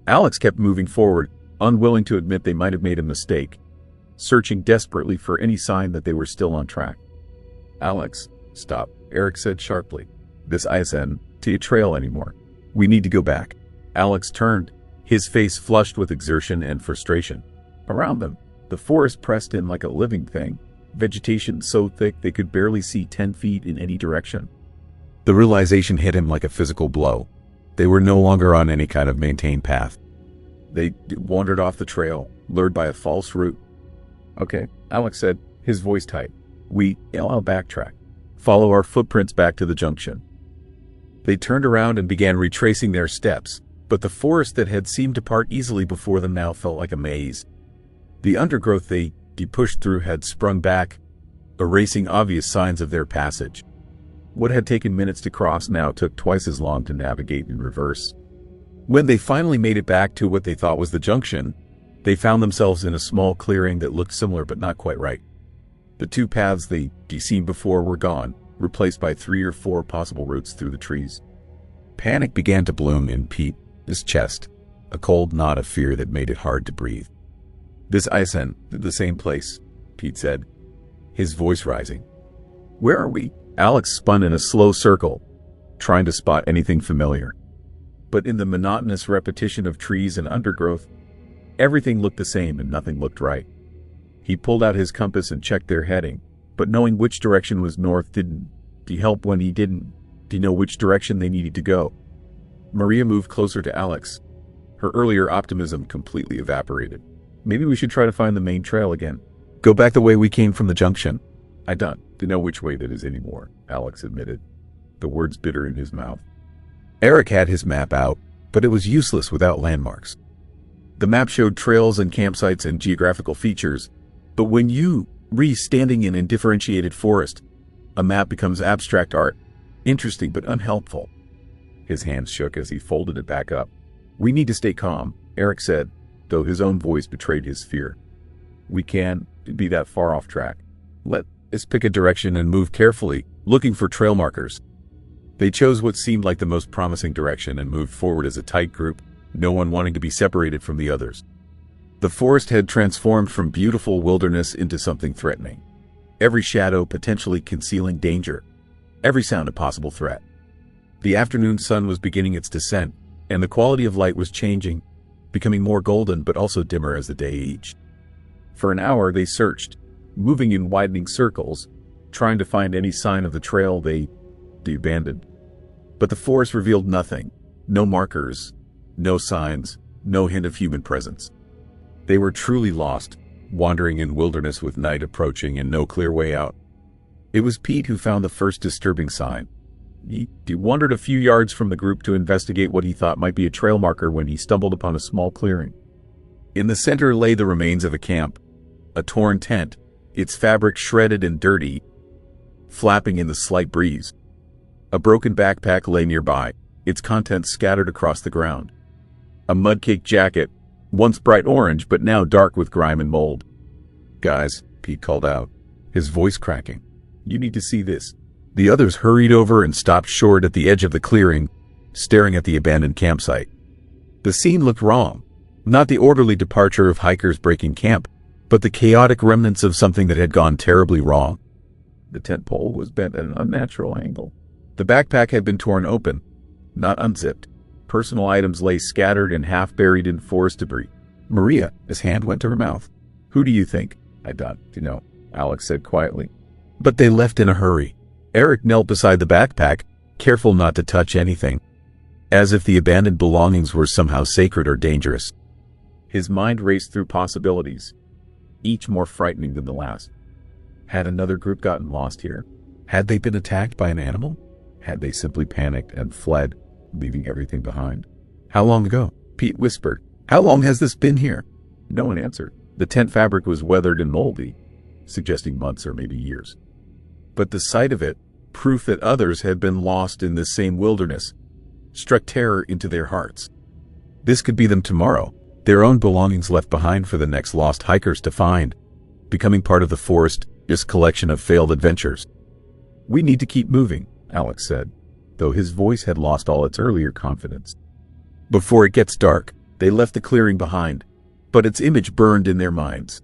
Alex kept moving forward, unwilling to admit they might have made a mistake, searching desperately for any sign that they were still on track. Alex, stop, Eric said sharply. This isn't a trail anymore. We need to go back. Alex turned, his face flushed with exertion and frustration. Around them, the forest pressed in like a living thing, vegetation so thick they could barely see 10 feet in any direction. The realization hit him like a physical blow. They were no longer on any kind of maintained path. They wandered off the trail, lured by a false route. "Okay," Alex said, his voice tight. I'll backtrack. Follow our footprints back to the junction." They turned around and began retracing their steps, but the forest that had seemed to part easily before them now felt like a maze. The undergrowth they pushed through had sprung back, erasing obvious signs of their passage. What had taken minutes to cross now took twice as long to navigate in reverse. When they finally made it back to what they thought was the junction, they found themselves in a small clearing that looked similar but not quite right. The two paths they'd seen before were gone, replaced by 3 or 4 possible routes through the trees. Panic began to bloom in Pete's chest, a cold knot of fear that made it hard to breathe. "This isn't the same place," Pete said, his voice rising. "Where are we?" Alex spun in a slow circle, trying to spot anything familiar. But in the monotonous repetition of trees and undergrowth, everything looked the same and nothing looked right. He pulled out his compass and checked their heading, but knowing which direction was north didn't help when he didn't know which direction they needed to go. Maria moved closer to Alex. Her earlier optimism completely evaporated. "Maybe we should try to find the main trail again. Go back the way we came from the junction." "I don't know which way that is anymore," Alex admitted, the words bitter in his mouth. Eric had his map out, but it was useless without landmarks. The map showed trails and campsites and geographical features, but when you standing in undifferentiated forest, a map becomes abstract art, interesting but unhelpful. His hands shook as he folded it back up. "We need to stay calm," Eric said, though his own voice betrayed his fear. "We can't be that far off track. Let's pick a direction and move carefully, looking for trail markers." They chose what seemed like the most promising direction and moved forward as a tight group, no one wanting to be separated from the others. The forest had transformed from beautiful wilderness into something threatening. Every shadow potentially concealing danger, every sound a possible threat. The afternoon sun was beginning its descent, and the quality of light was changing, becoming more golden but also dimmer as the day aged. For an hour they searched, moving in widening circles, trying to find any sign of the trail they abandoned. But the forest revealed nothing. No markers, no signs, no hint of human presence. They were truly lost, wandering in wilderness with night approaching and no clear way out. It was Pete who found the first disturbing sign. He wandered a few yards from the group to investigate what he thought might be a trail marker when he stumbled upon a small clearing. In the center lay the remains of a camp, a torn tent, its fabric shredded and dirty, flapping in the slight breeze. A broken backpack lay nearby, its contents scattered across the ground. A mud-caked jacket, once bright orange but now dark with grime and mold. "Guys," Pete called out, his voice cracking. "You need to see this." The others hurried over and stopped short at the edge of the clearing, staring at the abandoned campsite. The scene looked wrong. Not the orderly departure of hikers breaking camp, but the chaotic remnants of something that had gone terribly wrong. The tent pole was bent at an unnatural angle. The backpack had been torn open, not unzipped. Personal items lay scattered and half buried in forest debris. Maria, his hand went to her mouth. "Who do you think?" "I don't know," Alex said quietly. But they left in a hurry. Eric knelt beside the backpack, careful not to touch anything, as if the abandoned belongings were somehow sacred or dangerous. His mind raced through possibilities, each more frightening than the last. Had another group gotten lost here? Had they been attacked by an animal? Had they simply panicked and fled, leaving everything behind? "How long ago?" Pete whispered. "How long has this been here?" No one answered. The tent fabric was weathered and moldy, suggesting months or maybe years. But the sight of it, proof that others had been lost in this same wilderness, struck terror into their hearts. This could be them tomorrow, their own belongings left behind for the next lost hikers to find, becoming part of the forest, this collection of failed adventures. "We need to keep moving," Alex said, though his voice had lost all its earlier confidence. "Before it gets dark." They left the clearing behind, but its image burned in their minds.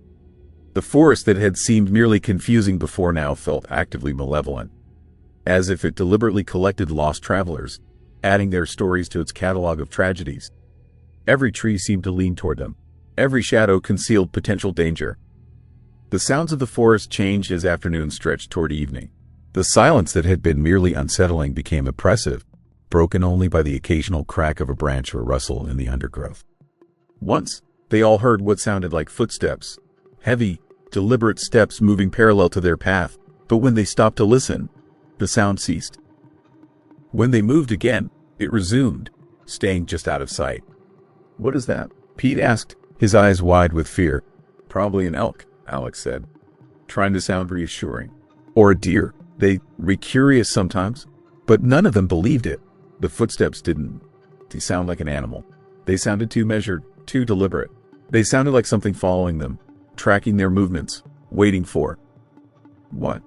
The forest that had seemed merely confusing before now felt actively malevolent, as if it deliberately collected lost travelers, adding their stories to its catalog of tragedies. Every tree seemed to lean toward them. Every shadow concealed potential danger. The sounds of the forest changed as afternoon stretched toward evening. The silence that had been merely unsettling became oppressive, broken only by the occasional crack of a branch or rustle in the undergrowth. Once, they all heard what sounded like footsteps, heavy, deliberate steps moving parallel to their path, but when they stopped to listen, the sound ceased. When they moved again, it resumed, staying just out of sight. "What is that?" Pete asked, his eyes wide with fear. "Probably an elk," Alex said, trying to sound reassuring. "Or a deer. They were curious sometimes." But none of them believed it. The footsteps didn't sound like an animal. They sounded too measured, too deliberate. They sounded like something following them, tracking their movements, waiting for what?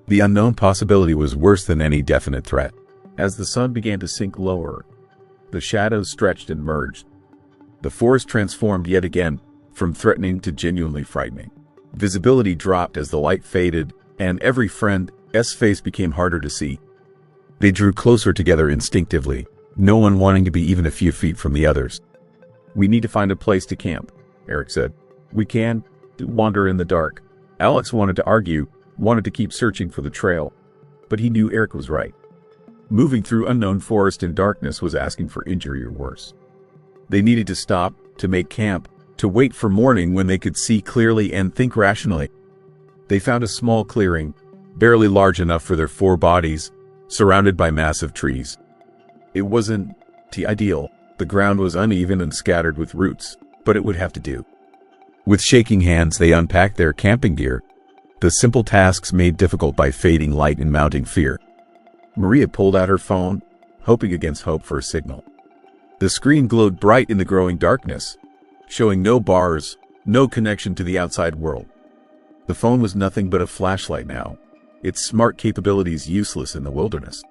The unknown possibility was worse than any definite threat. As the sun began to sink lower, the shadows stretched and merged. The forest transformed yet again, from threatening to genuinely frightening. Visibility dropped as the light faded, and every friend's face became harder to see. They drew closer together instinctively, no one wanting to be even a few feet from the others. "We need to find a place to camp," Eric said. "We can't wander in the dark." Alex wanted to argue, wanted to keep searching for the trail, but he knew Eric was right. Moving through unknown forest in darkness was asking for injury or worse. They needed to stop, to make camp, to wait for morning when they could see clearly and think rationally. They found a small clearing, barely large enough for their 4 bodies, surrounded by massive trees. It wasn't ideal. The ground was uneven and scattered with roots, but it would have to do. With shaking hands, they unpacked their camping gear, the simple tasks made difficult by fading light and mounting fear. Maria pulled out her phone, hoping against hope for a signal. The screen glowed bright in the growing darkness, showing no bars, no connection to the outside world. The phone was nothing but a flashlight now, its smart capabilities useless in the wilderness.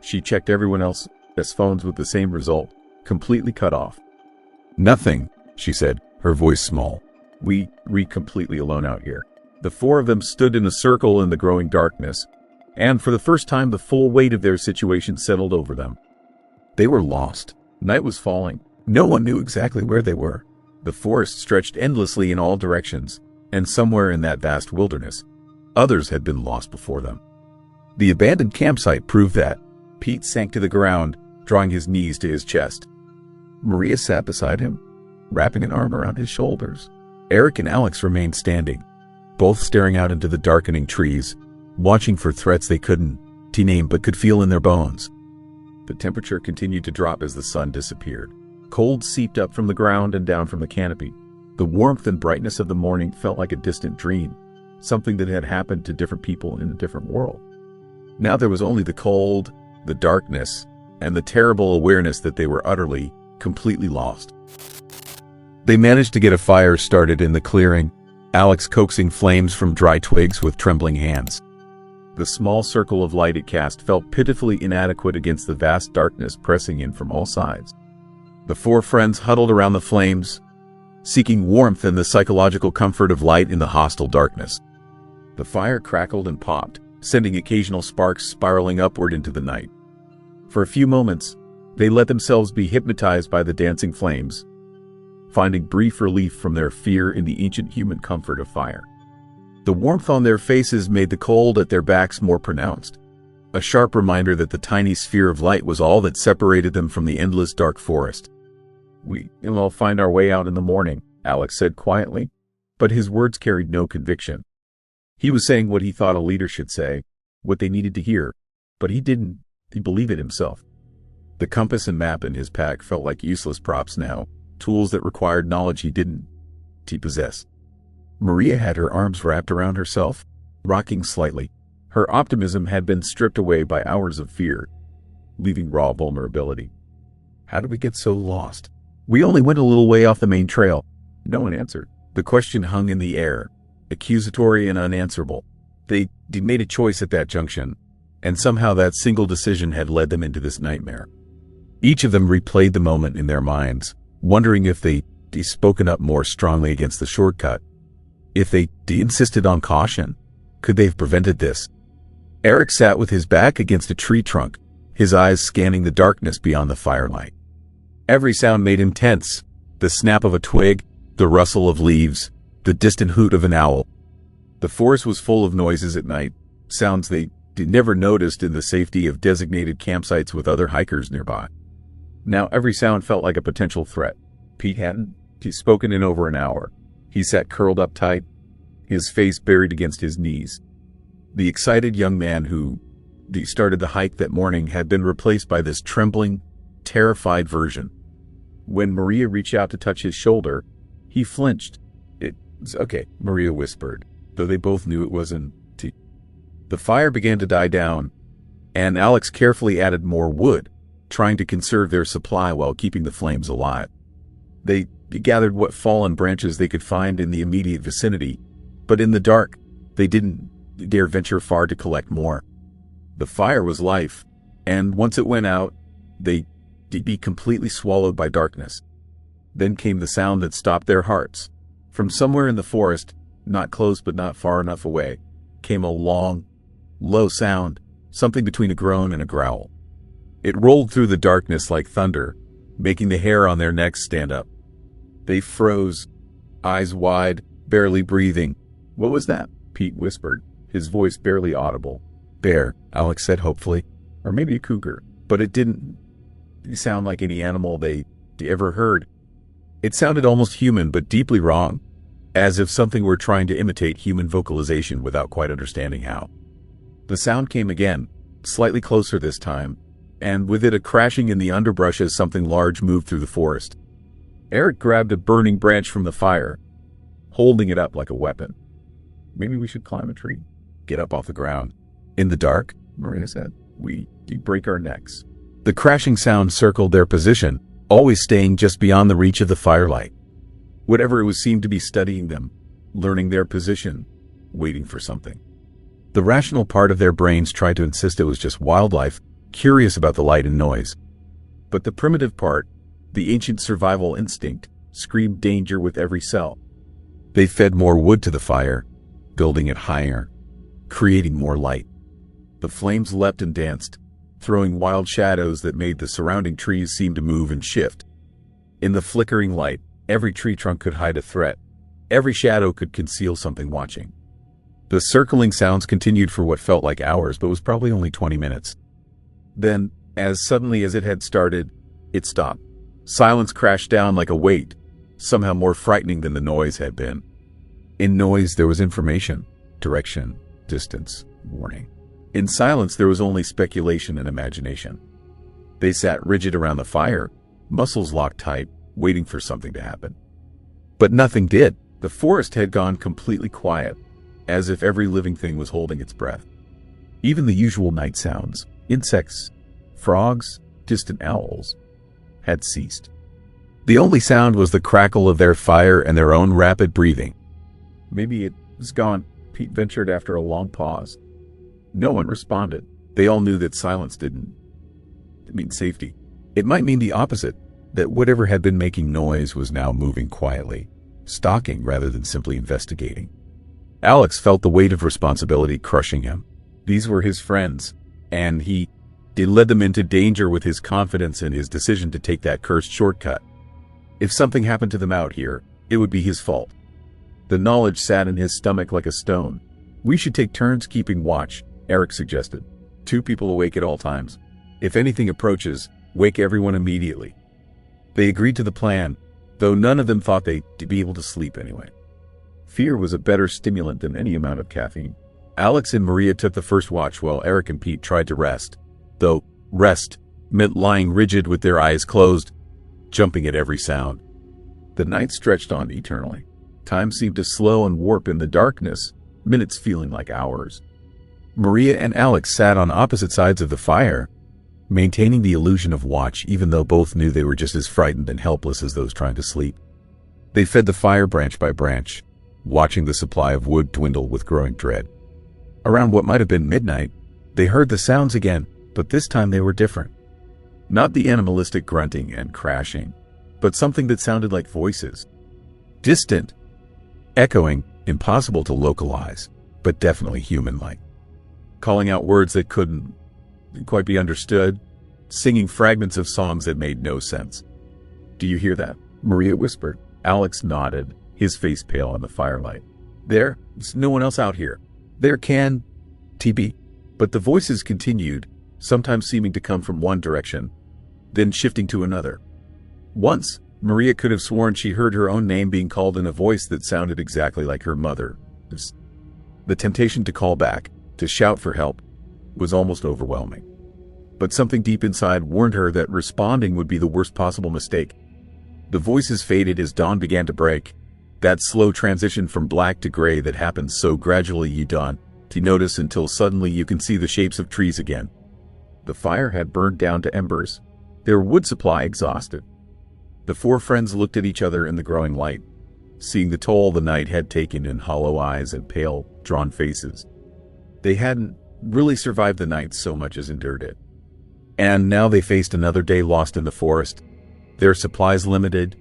She checked everyone else's phones with the same result, completely cut off. "Nothing," she said, her voice small. We're completely alone out here." The 4 of them stood in a circle in the growing darkness, and for the first time the full weight of their situation settled over them. They were lost. Night was falling. No one knew exactly where they were. The forest stretched endlessly in all directions, and somewhere in that vast wilderness, others had been lost before them. The abandoned campsite proved that. Pete sank to the ground, drawing his knees to his chest. Maria sat beside him, wrapping an arm around his shoulders. Eric and Alex remained standing, both staring out into the darkening trees, watching for threats they couldn't name but could feel in their bones. The temperature continued to drop as the sun disappeared. Cold seeped up from the ground and down from the canopy. The warmth and brightness of the morning felt like a distant dream, something that had happened to different people in a different world. Now there was only the cold, the darkness, and the terrible awareness that they were utterly, completely lost. They managed to get a fire started in the clearing, Alex coaxing flames from dry twigs with trembling hands. The small circle of light it cast felt pitifully inadequate against the vast darkness pressing in from all sides. The 4 friends huddled around the flames, seeking warmth and the psychological comfort of light in the hostile darkness. The fire crackled and popped, sending occasional sparks spiraling upward into the night. For a few moments, they let themselves be hypnotized by the dancing flames, finding brief relief from their fear in the ancient human comfort of fire. The warmth on their faces made the cold at their backs more pronounced, a sharp reminder that the tiny sphere of light was all that separated them from the endless dark forest. "We'll all find our way out in the morning," Alex said quietly, but his words carried no conviction. He was saying what he thought a leader should say, what they needed to hear, but he didn't believe it himself. The compass and map in his pack felt like useless props now, tools that required knowledge he didn't possess. Maria had her arms wrapped around herself, rocking slightly. Her optimism had been stripped away by hours of fear, leaving raw vulnerability. "How did we get so lost?" "We only went a little way off the main trail." No one answered. The question hung in the air, accusatory and unanswerable. They made a choice at that junction, and somehow that single decision had led them into this nightmare. Each of them replayed the moment in their minds, wondering if they'd spoken up more strongly against the shortcut. If they insisted on caution, could they have prevented this? Eric sat with his back against a tree trunk, his eyes scanning the darkness beyond the firelight. Every sound made him tense, the snap of a twig, the rustle of leaves, the distant hoot of an owl. The forest was full of noises at night, sounds they never noticed in the safety of designated campsites with other hikers nearby. Now every sound felt like a potential threat. Pete hadn't spoken in over an hour. He sat curled up tight, his face buried against his knees. The excited young man who started the hike that morning had been replaced by this trembling, terrified version. When Maria reached out to touch his shoulder, he flinched. "It's okay," Maria whispered, though they both knew it wasn't. The fire began to die down, and Alex carefully added more wood, trying to conserve their supply while keeping the flames alive. They gathered what fallen branches they could find in the immediate vicinity, but in the dark, they didn't dare venture far to collect more. The fire was life, and once it went out, they'd be completely swallowed by darkness. Then came the sound that stopped their hearts. From somewhere in the forest, not close but not far enough away, came a long, low sound, something between a groan and a growl. It rolled through the darkness like thunder, making the hair on their necks stand up. They froze, eyes wide, barely breathing. "What was that?" Pete whispered, his voice barely audible. "Bear," Alex said hopefully. "Or maybe a cougar." But it didn't sound like any animal they ever heard. It sounded almost human, but deeply wrong, as if something were trying to imitate human vocalization without quite understanding how. The sound came again, slightly closer this time, and with it a crashing in the underbrush as something large moved through the forest. Eric grabbed a burning branch from the fire, holding it up like a weapon. "Maybe we should climb a tree, get up off the ground." "In the dark," Maria said, "we'd break our necks." The crashing sound circled their position, always staying just beyond the reach of the firelight. Whatever it was seemed to be studying them, learning their position, waiting for something. The rational part of their brains tried to insist it was just wildlife, curious about the light and noise. But the primitive part, the ancient survival instinct, screamed danger with every cell. They fed more wood to the fire, building it higher, creating more light. The flames leapt and danced, throwing wild shadows that made the surrounding trees seem to move and shift. In the flickering light, every tree trunk could hide a threat. Every shadow could conceal something watching. The circling sounds continued for what felt like hours, but was probably only 20 minutes. Then, as suddenly as it had started, it stopped. Silence crashed down like a weight, somehow more frightening than the noise had been. In noise, there was information, direction, distance, warning. In silence, there was only speculation and imagination. They sat rigid around the fire, muscles locked tight, waiting for something to happen. But nothing did. The forest had gone completely quiet, as if every living thing was holding its breath. Even the usual night sounds, insects, frogs, distant owls, had ceased. The only sound was the crackle of their fire and their own rapid breathing. "Maybe it was gone," Pete ventured after a long pause. No one responded. They all knew that silence didn't mean safety. It might mean the opposite, that whatever had been making noise was now moving quietly, stalking rather than simply investigating. Alex felt the weight of responsibility crushing him. These were his friends, and he led them into danger with his confidence and his decision to take that cursed shortcut. If something happened to them out here, it would be his fault. The knowledge sat in his stomach like a stone. "We should take turns keeping watch," Eric suggested. "2 people awake at all times. If anything approaches, wake everyone immediately." They agreed to the plan, though none of them thought they'd be able to sleep anyway. Fear was a better stimulant than any amount of caffeine. Alex and Maria took the first watch while Eric and Pete tried to rest, though rest meant lying rigid with their eyes closed, jumping at every sound. The night stretched on eternally. Time seemed to slow and warp in the darkness, minutes feeling like hours. Maria and Alex sat on opposite sides of the fire, maintaining the illusion of watch even though both knew they were just as frightened and helpless as those trying to sleep. They fed the fire branch by branch, watching the supply of wood dwindle with growing dread. Around what might have been midnight, they heard the sounds again, but this time they were different. Not the animalistic grunting and crashing, but something that sounded like voices. Distant, echoing, impossible to localize, but definitely human-like. Calling out words that couldn't quite be understood, singing fragments of songs that made no sense. "Do you hear that?" Maria whispered. Alex nodded, his face pale in the firelight. There's no one else out here. There can be. But the voices continued, sometimes seeming to come from one direction, then shifting to another. Once, Maria could have sworn she heard her own name being called in a voice that sounded exactly like her mother. The temptation to call back, to shout for help, was almost overwhelming. But something deep inside warned her that responding would be the worst possible mistake. The voices faded as dawn began to break. That slow transition from black to gray that happens so gradually you don't notice until suddenly you can see the shapes of trees again. The fire had burned down to embers, their wood supply exhausted. The four friends looked at each other in the growing light, seeing the toll the night had taken in hollow eyes and pale, drawn faces. They hadn't really survived the night so much as endured it. And now they faced another day lost in the forest, their supplies limited,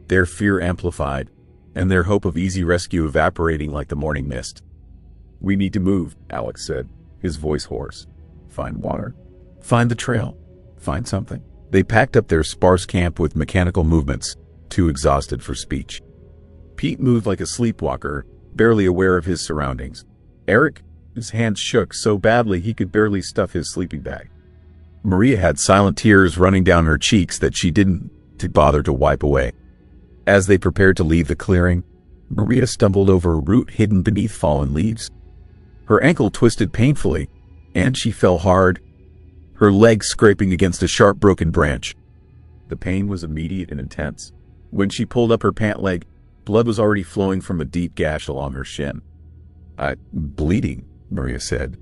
their fear amplified, and their hope of easy rescue evaporating like the morning mist. "We need to move," Alex said, his voice hoarse. "Find water. Find the trail. Find something." They packed up their sparse camp with mechanical movements, too exhausted for speech. Pete moved like a sleepwalker, barely aware of his surroundings. Eric, his hands shook so badly he could barely stuff his sleeping bag. Maria had silent tears running down her cheeks that she didn't bother to wipe away. As they prepared to leave the clearing, Maria stumbled over a root hidden beneath fallen leaves. Her ankle twisted painfully, and she fell hard, her leg scraping against a sharp broken branch. The pain was immediate and intense. When she pulled up her pant leg, blood was already flowing from a deep gash along her shin. "I'm bleeding," Maria said,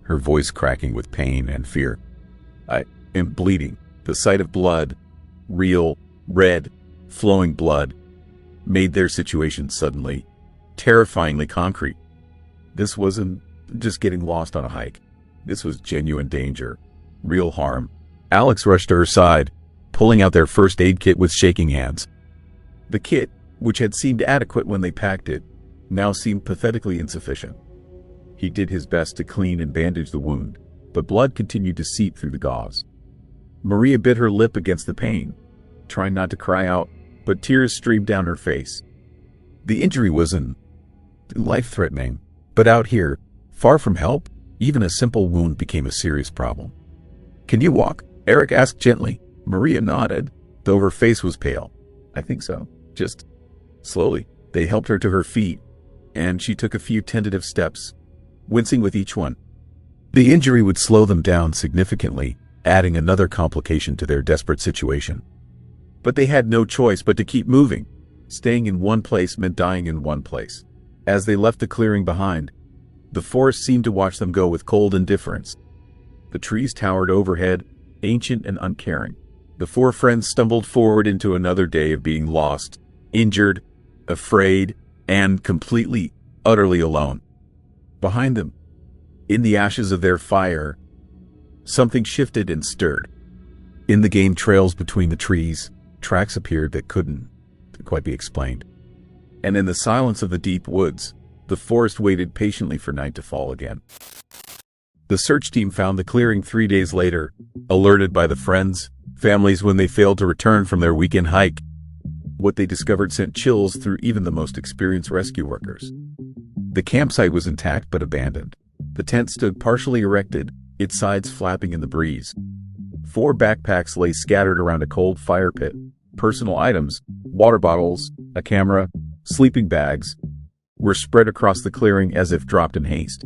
her voice cracking with pain and fear. "I am bleeding." The sight of blood, real, red, flowing blood, made their situation suddenly, terrifyingly concrete. This wasn't just getting lost on a hike. This was genuine danger, real harm. Alex rushed to her side, pulling out their first aid kit with shaking hands. The kit, which had seemed adequate when they packed it, now seemed pathetically insufficient. He did his best to clean and bandage the wound, but blood continued to seep through the gauze. Maria bit her lip against the pain, trying not to cry out, but tears streamed down her face. The injury wasn't life-threatening, but out here, far from help, even a simple wound became a serious problem. "Can you walk?" Eric asked gently. Maria nodded, though her face was pale. "I think so. Just slowly." They helped her to her feet, and she took a few tentative steps, wincing with each one. The injury would slow them down significantly, adding another complication to their desperate situation. But they had no choice but to keep moving. Staying in one place meant dying in one place. As they left the clearing behind, the forest seemed to watch them go with cold indifference. The trees towered overhead, ancient and uncaring. The four friends stumbled forward into another day of being lost, injured, afraid, and completely, utterly alone. Behind them, in the ashes of their fire, something shifted and stirred. In the game trails between the trees, tracks appeared that couldn't quite be explained. And in the silence of the deep woods, the forest waited patiently for night to fall again. The search team found the clearing 3 days later, alerted by the friends, families when they failed to return from their weekend hike. What they discovered sent chills through even the most experienced rescue workers. The campsite was intact but abandoned. The tent stood partially erected, its sides flapping in the breeze. 4 backpacks lay scattered around a cold fire pit. Personal items, water bottles, a camera, sleeping bags, were spread across the clearing as if dropped in haste.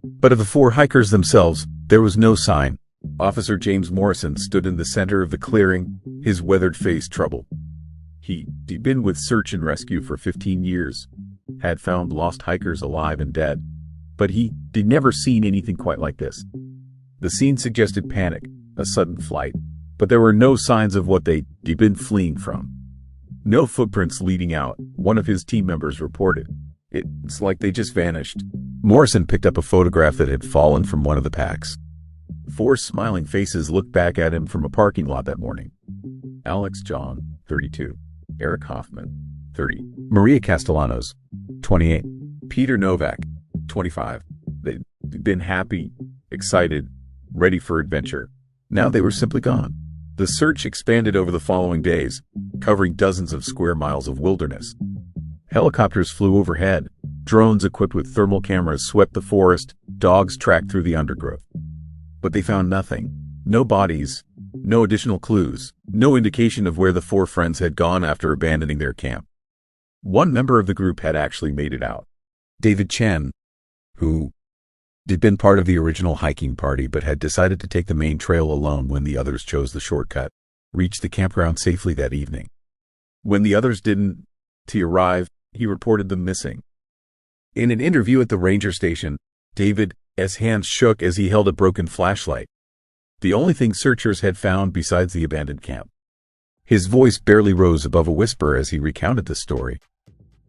But of the 4 hikers themselves, there was no sign. Officer James Morrison stood in the center of the clearing, his weathered face troubled. He'd been with search and rescue for 15 years, had found lost hikers alive and dead, but he'd never seen anything quite like this. The scene suggested panic, a sudden flight, but there were no signs of what they'd been fleeing from. No footprints leading out, one of his team members reported. "It's like they just vanished." Morrison picked up a photograph that had fallen from one of the packs. 4 smiling faces looked back at him from a parking lot that morning. Alex John, 32. Eric Hoffman, 30. Maria Castellanos, 28. Peter Novak, 25. They'd been happy, excited, ready for adventure. Now they were simply gone. The search expanded over the following days, covering dozens of square miles of wilderness. Helicopters flew overhead, Drones equipped with thermal cameras swept the forest, dogs tracked through the undergrowth. But they found nothing. No bodies, no additional clues, no indication of where the four friends had gone after abandoning their camp. One member of the group had actually made it out. David Chen, who had been part of the original hiking party but had decided to take the main trail alone when the others chose the shortcut, reached the campground safely that evening. When the others didn't arrive, he reported them missing. In an interview at the ranger station, David's hands shook as he held a broken flashlight, the only thing searchers had found besides the abandoned camp. His voice barely rose above a whisper as he recounted the story.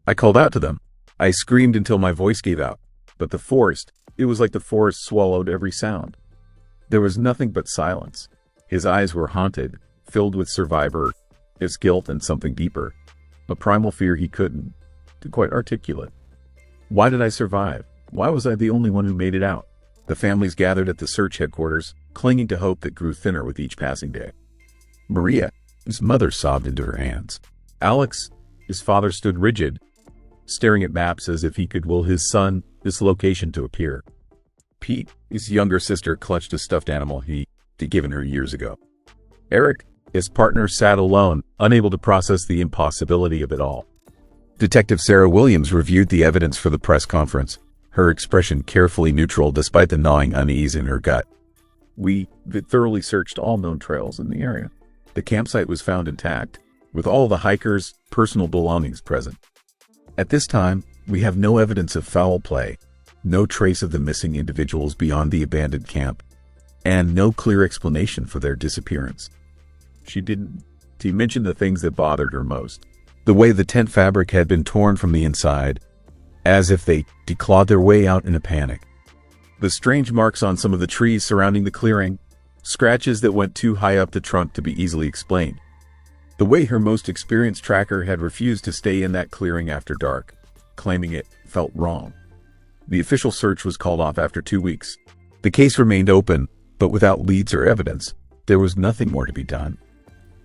I called out to them. I screamed until my voice gave out. But the forest, it was like the forest swallowed every sound. There was nothing but silence. His eyes were haunted, filled with his guilt and something deeper, a primal fear he couldn't quite articulate. Why did I survive? Why was I the only one who made it out? The families gathered at the search headquarters, clinging to hope that grew thinner with each passing day. Maria, his mother, sobbed into her hands. Alex, his father, stood rigid, staring at maps as if he could will his son this location to appear. Pete, his younger sister, clutched a stuffed animal he'd given her years ago. Eric, his partner, sat alone, unable to process the impossibility of it all. Detective Sarah Williams reviewed the evidence for the press conference, her expression carefully neutral despite the gnawing unease in her gut. We thoroughly searched all known trails in the area. The campsite was found intact, with all the hikers' personal belongings present. At this time, we have no evidence of foul play, no trace of the missing individuals beyond the abandoned camp, and no clear explanation for their disappearance. She mentioned the things that bothered her most. The way the tent fabric had been torn from the inside, as if they declawed their way out in a panic. The strange marks on some of the trees surrounding the clearing, scratches that went too high up the trunk to be easily explained. The way her most experienced tracker had refused to stay in that clearing after dark, claiming it felt wrong. The official search was called off after 2 weeks. The case remained open, but without leads or evidence, there was nothing more to be done.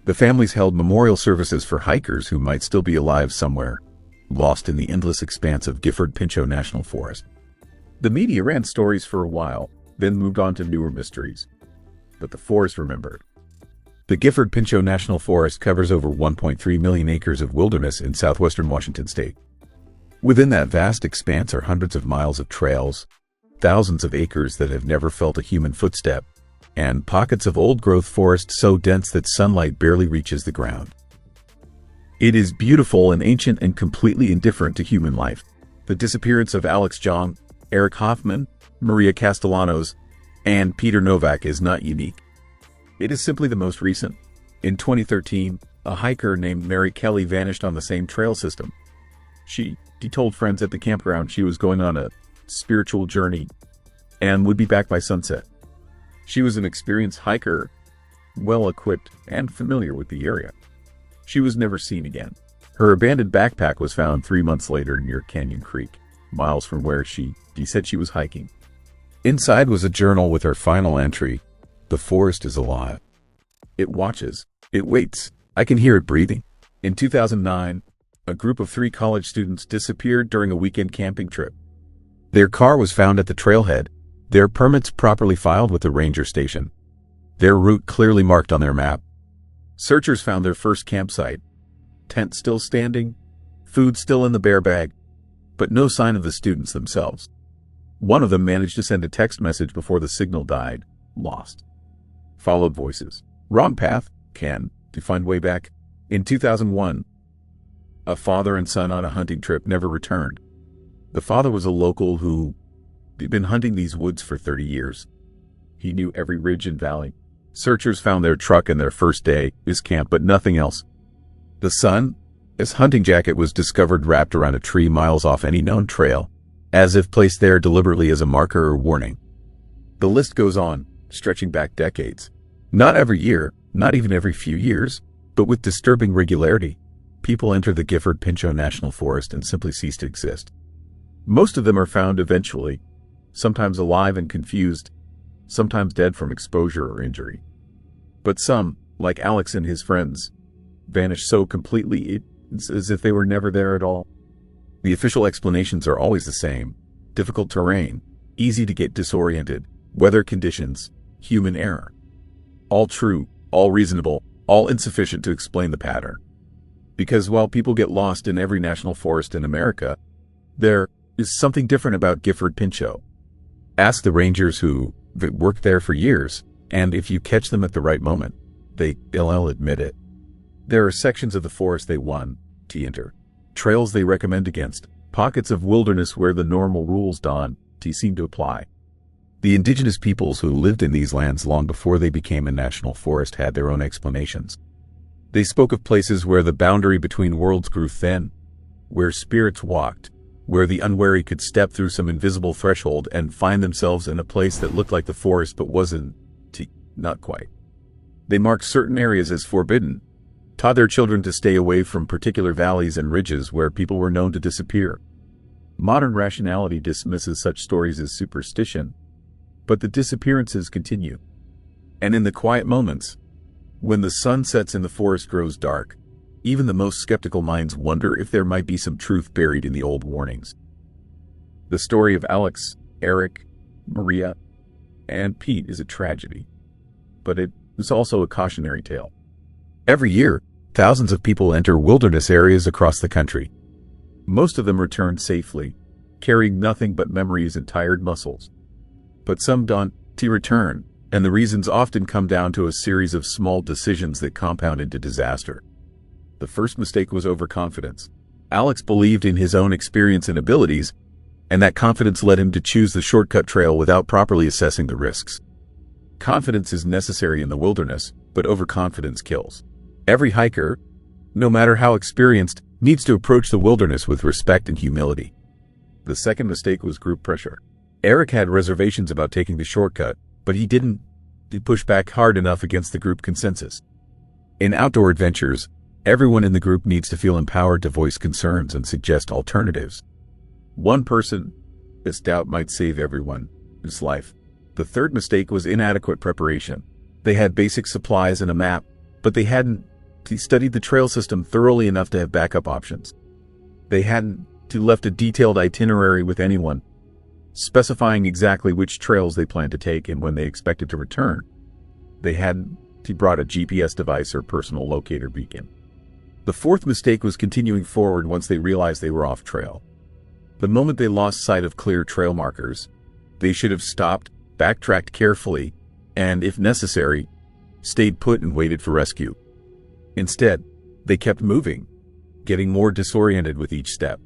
The families held memorial services for hikers who might still be alive somewhere, lost in the endless expanse of Gifford Pinchot National Forest. The media ran stories for a while, then moved on to newer mysteries. But the forest remembered. The Gifford Pinchot National Forest covers over 1.3 million acres of wilderness in southwestern Washington state. Within that vast expanse are hundreds of miles of trails, thousands of acres that have never felt a human footstep, and pockets of old-growth forest so dense that sunlight barely reaches the ground. It is beautiful and ancient and completely indifferent to human life. The disappearance of Alex Jong, Eric Hoffman, Maria Castellanos, and Peter Novak is not unique. It is simply the most recent. In 2013, a hiker named Mary Kelly vanished on the same trail system. She told friends at the campground she was going on a spiritual journey and would be back by sunset. She was an experienced hiker, well-equipped and familiar with the area. She was never seen again. Her abandoned backpack was found 3 months later near Canyon Creek, miles from where she said she was hiking. Inside was a journal with her final entry, "The forest is alive. It watches. It waits. I can hear it breathing." In 2009, a group of 3 college students disappeared during a weekend camping trip. Their car was found at the trailhead, their permits properly filed with the ranger station, their route clearly marked on their map. Searchers found their first campsite, tent still standing, food still in the bear bag, but no sign of the students themselves. One of them managed to send a text message before the signal died. Lost. Followed voices. Wrong path. Can to find way back. In 2001, a father and son on a hunting trip never returned. The father was a local who had been hunting these woods for 30 years. He knew every ridge and valley. Searchers found their truck and their first day, his camp, but nothing else. The son, his hunting jacket was discovered wrapped around a tree miles off any known trail, as if placed there deliberately as a marker or warning. The list goes on, stretching back decades. Not every year, not even every few years, but with disturbing regularity, people enter the Gifford Pinchot National Forest and simply cease to exist. Most of them are found eventually, sometimes alive and confused, sometimes dead from exposure or injury. But some, like Alex and his friends, vanish so completely it's as if they were never there at all. The official explanations are always the same: difficult terrain, easy to get disoriented, weather conditions, human error. All true, all reasonable, all insufficient to explain the pattern. Because while people get lost in every national forest in America, there is something different about Gifford Pinchot. Ask the rangers who worked there for years, and if you catch them at the right moment, they'll admit it. There are sections of the forest they want to enter, trails they recommend against, pockets of wilderness where the normal rules seem to apply. The indigenous peoples who lived in these lands long before they became a national forest had their own explanations. They spoke of places where the boundary between worlds grew thin, where spirits walked, where the unwary could step through some invisible threshold and find themselves in a place that looked like the forest but wasn't, not quite. They marked certain areas as forbidden, taught their children to stay away from particular valleys and ridges where people were known to disappear. Modern rationality dismisses such stories as superstition, but the disappearances continue. And in the quiet moments, when the sun sets and the forest grows dark, even the most skeptical minds wonder if there might be some truth buried in the old warnings. The story of Alex, Eric, Maria, and Pete is a tragedy, but it is also a cautionary tale. Every year, thousands of people enter wilderness areas across the country. Most of them return safely, carrying nothing but memories and tired muscles. But some don't return, and the reasons often come down to a series of small decisions that compound into disaster. The first mistake was overconfidence. Alex believed in his own experience and abilities, and that confidence led him to choose the shortcut trail without properly assessing the risks. Confidence is necessary in the wilderness, but overconfidence kills. Every hiker, no matter how experienced, needs to approach the wilderness with respect and humility. The second mistake was group pressure. Eric had reservations about taking the shortcut, but he didn't push back hard enough against the group consensus. In outdoor adventures, everyone in the group needs to feel empowered to voice concerns and suggest alternatives. One person's doubt might save everyone's life. The third mistake was inadequate preparation. They had basic supplies and a map, but they hadn't studied the trail system thoroughly enough to have backup options. They hadn't left a detailed itinerary with anyone, specifying exactly which trails they planned to take and when they expected to return. They hadn't brought a GPS device or personal locator beacon. The fourth mistake was continuing forward once they realized they were off trail. The moment they lost sight of clear trail markers, they should have stopped, backtracked carefully, and, if necessary, stayed put and waited for rescue. Instead, they kept moving, getting more disoriented with each step.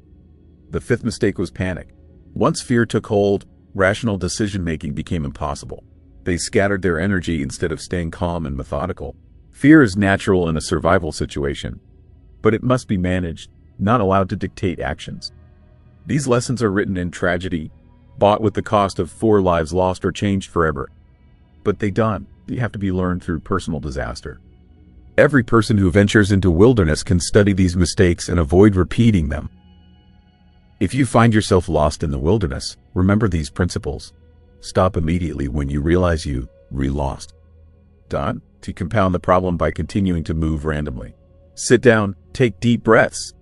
The fifth mistake was panic. Once fear took hold, rational decision-making became impossible. They scattered their energy instead of staying calm and methodical. Fear is natural in a survival situation, but it must be managed, not allowed to dictate actions. These lessons are written in tragedy, bought with the cost of 4 lives lost or changed forever. But they have to be learned through personal disaster. Every person who ventures into wilderness can study these mistakes and avoid repeating them. If you find yourself lost in the wilderness, remember these principles. Stop immediately when you realize you lost. To compound the problem by continuing to move randomly. Sit down, take deep breaths,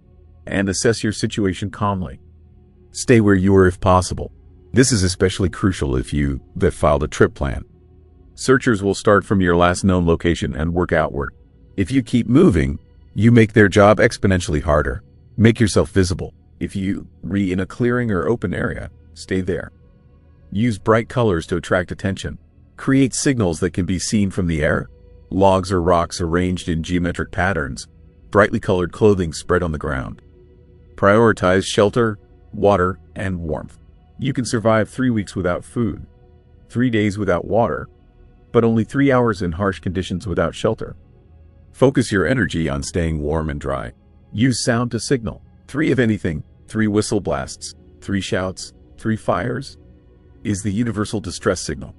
and assess your situation calmly. Stay where you are if possible. This is especially crucial if you have filed a trip plan. Searchers will start from your last known location and work outward. If you keep moving, you make their job exponentially harder. Make yourself visible. If you are in a clearing or open area, stay there. Use bright colors to attract attention. Create signals that can be seen from the air. Logs or rocks arranged in geometric patterns. Brightly colored clothing spread on the ground. Prioritize shelter, water, and warmth. You can survive 3 weeks without food, 3 days without water, but only 3 hours in harsh conditions without shelter. Focus your energy on staying warm and dry. Use sound to signal. 3 of anything, 3 whistle blasts, 3 shouts, 3 fires is the universal distress signal.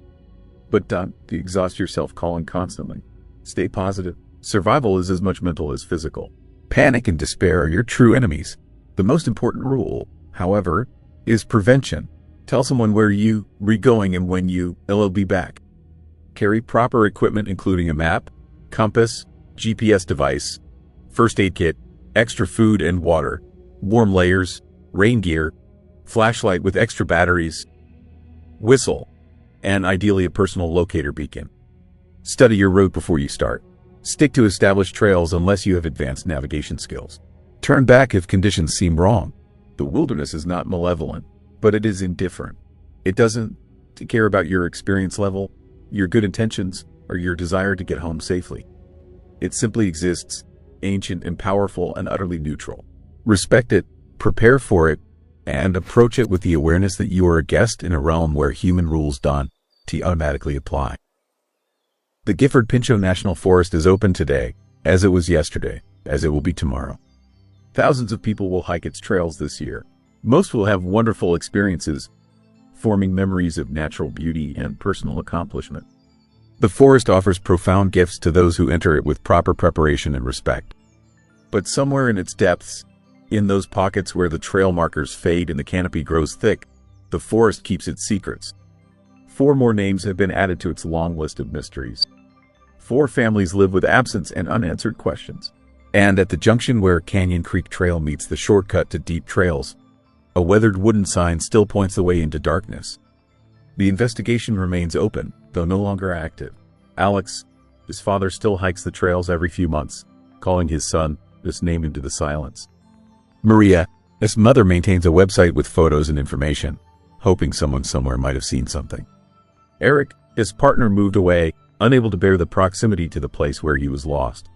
But don't exhaust yourself calling constantly. Stay positive. Survival is as much mental as physical. Panic and despair are your true enemies. The most important rule, however, is prevention. Tell someone where you are going and when you'll be back. Carry proper equipment including a map, compass, GPS device, first aid kit, extra food and water, warm layers, rain gear, flashlight with extra batteries, whistle, and ideally a personal locator beacon. Study your route before you start. Stick to established trails unless you have advanced navigation skills. Turn back if conditions seem wrong. The wilderness is not malevolent, but it is indifferent. It doesn't care about your experience level, your good intentions, or your desire to get home safely. It simply exists, ancient and powerful and utterly neutral. Respect it, prepare for it, and approach it with the awareness that you are a guest in a realm where human rules don't automatically apply. The Gifford Pinchot National Forest is open today, as it was yesterday, as it will be tomorrow. Thousands of people will hike its trails this year. Most will have wonderful experiences, forming memories of natural beauty and personal accomplishment. The forest offers profound gifts to those who enter it with proper preparation and respect. But somewhere in its depths, in those pockets where the trail markers fade and the canopy grows thick, the forest keeps its secrets. 4 more names have been added to its long list of mysteries. 4 families live with absence and unanswered questions. And at the junction where Canyon Creek Trail meets the shortcut to deep trails, a weathered wooden sign still points the way into darkness. The investigation remains open, though no longer active. Alex, his father, still hikes the trails every few months, calling his son this name into the silence. Maria, his mother, maintains a website with photos and information, hoping someone somewhere might have seen something. Eric, his partner, moved away, unable to bear the proximity to the place where he was lost.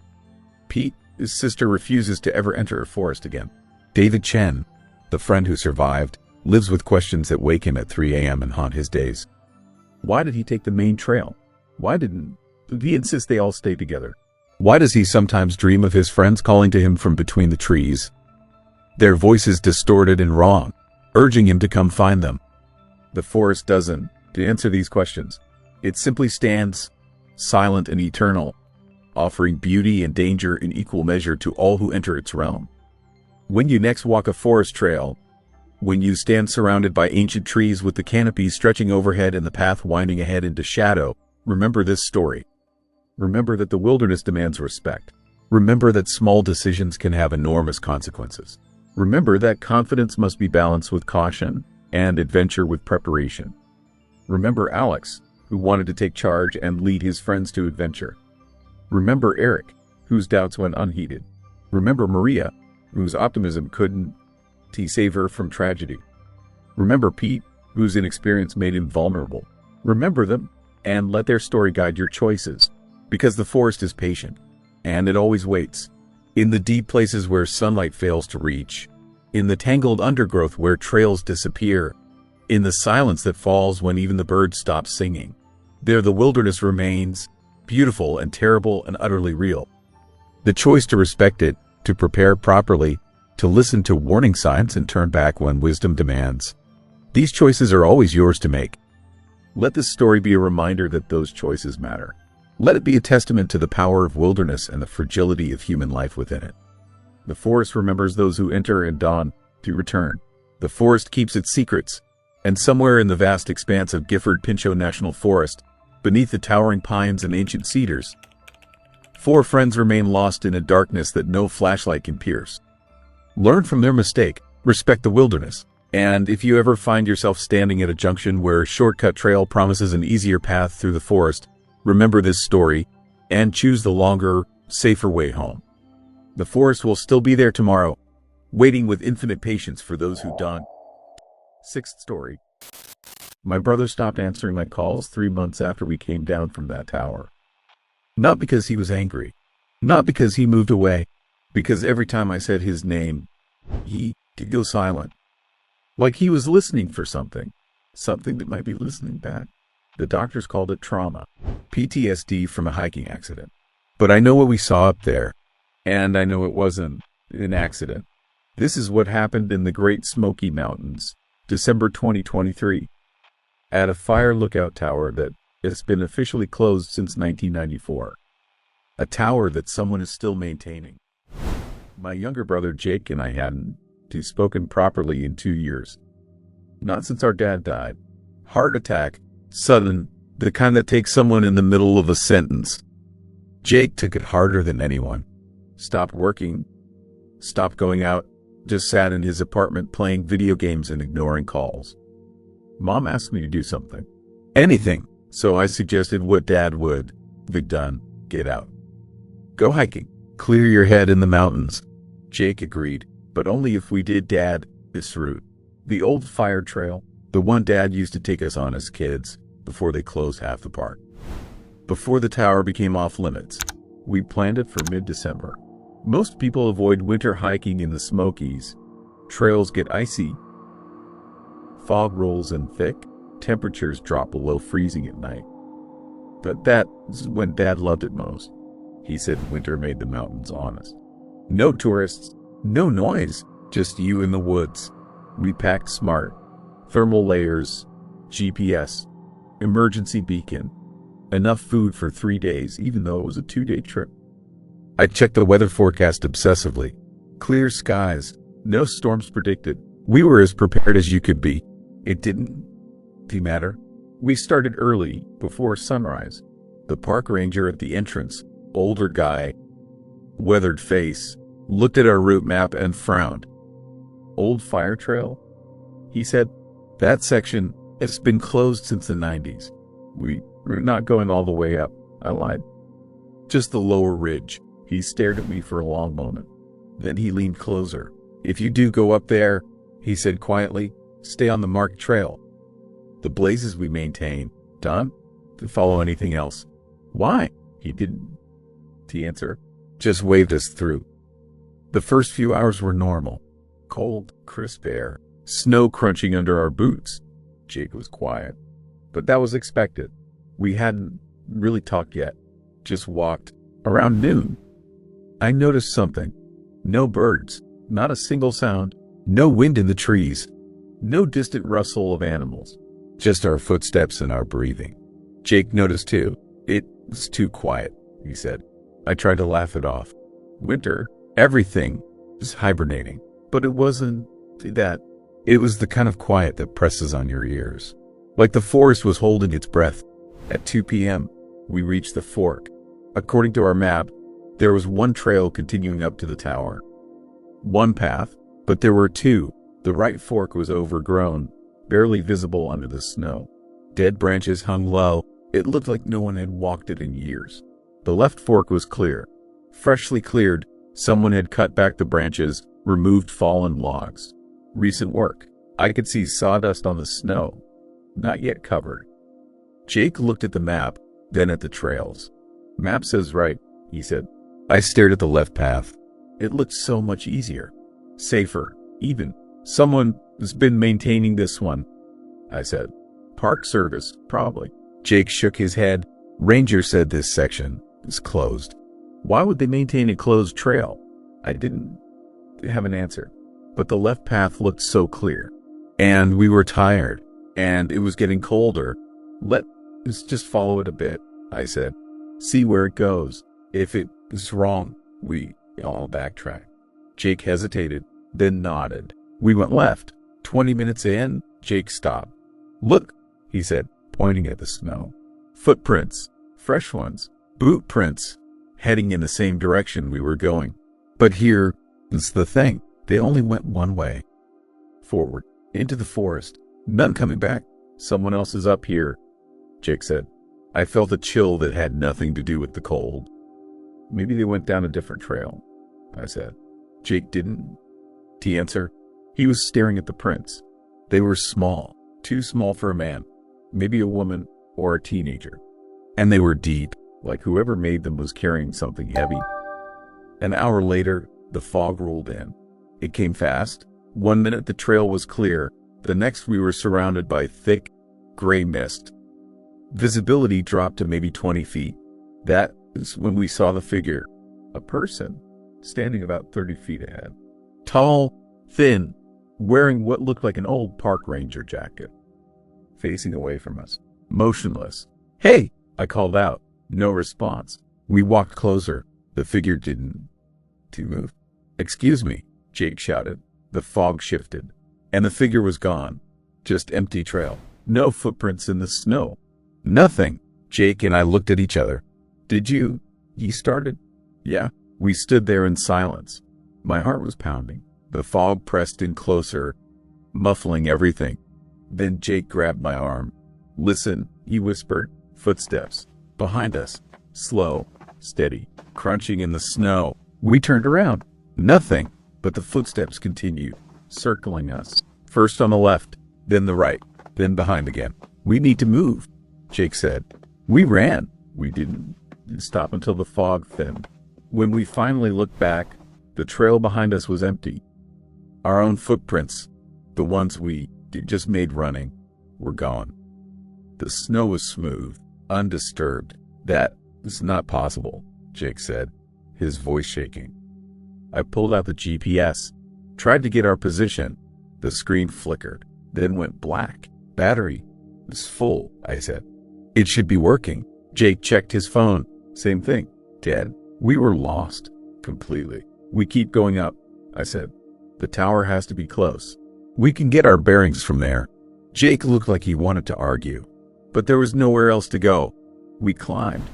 Pete, his sister, refuses to ever enter a forest again. David Chen, the friend who survived, lives with questions that wake him at 3 a.m. and haunt his days. Why did he take the main trail? Why didn't he insist they all stay together? Why does he sometimes dream of his friends calling to him from between the trees, their voices distorted and wrong, urging him to come find them? The forest doesn't answer these questions. It simply stands, silent and eternal, offering beauty and danger in equal measure to all who enter its realm. When you next walk a forest trail, when you stand surrounded by ancient trees with the canopies stretching overhead and the path winding ahead into shadow, remember this story. Remember that the wilderness demands respect. Remember that small decisions can have enormous consequences. Remember that confidence must be balanced with caution and adventure with preparation. Remember Alex, who wanted to take charge and lead his friends to adventure. Remember Eric, whose doubts went unheeded. Remember Maria, whose optimism couldn't save her from tragedy. Remember Pete, whose inexperience made him vulnerable. Remember them, and let their story guide your choices, because the forest is patient, and it always waits. In the deep places where sunlight fails to reach, in the tangled undergrowth where trails disappear, in the silence that falls when even the birds stop singing, there the wilderness remains, beautiful and terrible and utterly real. The choice to respect it, to prepare properly, to listen to warning signs and turn back when wisdom demands. These choices are always yours to make. Let this story be a reminder that those choices matter. Let it be a testament to the power of wilderness and the fragility of human life within it. The forest remembers those who enter and dawn to return. The forest keeps its secrets, and somewhere in the vast expanse of Gifford Pinchot National Forest, beneath the towering pines and ancient cedars, 4 friends remain lost in a darkness that no flashlight can pierce. Learn from their mistake, respect the wilderness, and if you ever find yourself standing at a junction where a shortcut trail promises an easier path through the forest, remember this story and choose the longer, safer way home. The forest will still be there tomorrow, waiting with infinite patience for those who don't. 6th story. My brother stopped answering my calls 3 months after we came down from that tower. Not because he was angry, not because he moved away, because every time I said his name, he did go silent. Like he was listening for something that might be listening back. The doctors called it trauma, PTSD from a hiking accident. But I know what we saw up there, and I know it wasn't an accident. This is what happened in the Great Smoky Mountains, December 2023, at a fire lookout tower that has been officially closed since 1994. A tower that someone is still maintaining. My younger brother Jake and I hadn't spoken properly in 2 years. Not since our dad died. Heart attack, sudden, the kind that takes someone in the middle of a sentence. Jake took it harder than anyone. Stopped working, stopped going out, just sat in his apartment playing video games and ignoring calls. Mom asked me to do something. Anything. So I suggested what Dad would have done. Get out. Go hiking. Clear your head in the mountains. Jake agreed, but only if we did this route. The old fire trail, the one Dad used to take us on as kids before they closed half the park. Before the tower became off limits, we planned it for mid-December. Most people avoid winter hiking in the Smokies. Trails get icy. Fog rolls in thick. Temperatures drop below freezing at night. But that's when Dad loved it most. He said winter made the mountains honest. No tourists, no noise, just you in the woods. We packed smart. Thermal layers, GPS, emergency beacon. Enough food for 3 days, even though it was a 2-day trip. I checked the weather forecast obsessively. Clear skies, no storms predicted. We were as prepared as you could be. It didn't matter. We started early, before sunrise. The park ranger at the entrance, older guy, weathered face, looked at our route map and frowned. Old fire trail? He said, that section has been closed since the 90s. We're not going all the way up. I lied. Just the lower ridge. He stared at me for a long moment. Then he leaned closer. If you do go up there, he said quietly, stay on the marked trail. The blazes we maintain, done? To follow anything else. Why? He didn't answer. Just waved us through. The first few hours were normal. Cold, crisp air. Snow crunching under our boots. Jake was quiet. But that was expected. We hadn't really talked yet. Just walked. Around noon, I noticed something. No birds. Not a single sound. No wind in the trees. No distant rustle of animals. Just our footsteps and our breathing. Jake noticed too. It was too quiet, he said. I tried to laugh it off. Winter, everything was hibernating. But it wasn't that. It was the kind of quiet that presses on your ears. Like the forest was holding its breath. At 2 p.m., we reached the fork. According to our map, there was one trail continuing up to the tower. One path, but there were two. The right fork was overgrown, barely visible under the snow. Dead branches hung low. It looked like no one had walked it in years. The left fork was clear. Freshly cleared, someone had cut back the branches, removed fallen logs. Recent work. I could see sawdust on the snow, not yet covered. Jake looked at the map, then at the trails. Map says right, he said. I stared at the left path. It looked so much easier. Safer, even. Someone has been maintaining this one, I said. Park Service, probably. Jake shook his head. Ranger said this section is closed. Why would they maintain a closed trail? I didn't have an answer. But the left path looked so clear. And we were tired. And it was getting colder. Let's just follow it a bit, I said. See where it goes. If it is wrong, we all backtrack. Jake hesitated, then nodded. We went left. 20 minutes in, Jake stopped. Look, he said, pointing at the snow. Footprints. Fresh ones. Boot prints. Heading in the same direction we were going. But here is the thing. They only went one way. Forward. Into the forest. None coming back. Someone else is up here, Jake said. I felt a chill that had nothing to do with the cold. Maybe they went down a different trail, I said. Jake didn't answer. He was staring at the prints. They were small, too small for a man, maybe a woman or a teenager. And they were deep, like whoever made them was carrying something heavy. An hour later, the fog rolled in. It came fast. 1 minute the trail was clear. The next we were surrounded by thick, gray mist. Visibility dropped to maybe 20 feet. That is when we saw the figure. A person, standing about 30 feet ahead. Tall, thin, wearing what looked like an old park ranger jacket. Facing away from us. Motionless. Hey! I called out. No response. We walked closer. The figure didn't move. Excuse me, Jake shouted. The fog shifted. And the figure was gone. Just empty trail. No footprints in the snow. Nothing. Jake and I looked at each other. Did you? He started. Yeah. We stood there in silence. My heart was pounding. The fog pressed in closer, muffling everything. Then Jake grabbed my arm. "Listen," he whispered. Footsteps. Behind us. Slow, steady, crunching in the snow. We turned around. Nothing. But the footsteps continued, circling us. First on the left, then the right, then behind again. "We need to move," Jake said. We ran. We didn't stop until the fog thinned. When we finally looked back, the trail behind us was empty. Our own footprints, the ones we just made running, were gone. The snow was smooth, undisturbed. "That is not possible," Jake said, his voice shaking. I pulled out the GPS, tried to get our position. The screen flickered, then went black. "Battery is full," I said. "It should be working." Jake checked his phone. Same thing. Dead. We were lost. Completely. "We keep going up," I said. "The tower has to be close. We can get our bearings from there." Jake looked like he wanted to argue, but there was nowhere else to go. We climbed.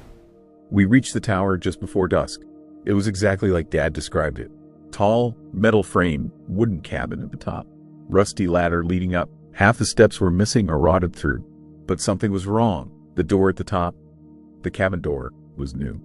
We reached the tower just before dusk. It was exactly like Dad described it. Tall, metal frame, wooden cabin at the top. Rusty ladder leading up. Half the steps were missing or rotted through. But something was wrong. The door at the top, the cabin door, was new.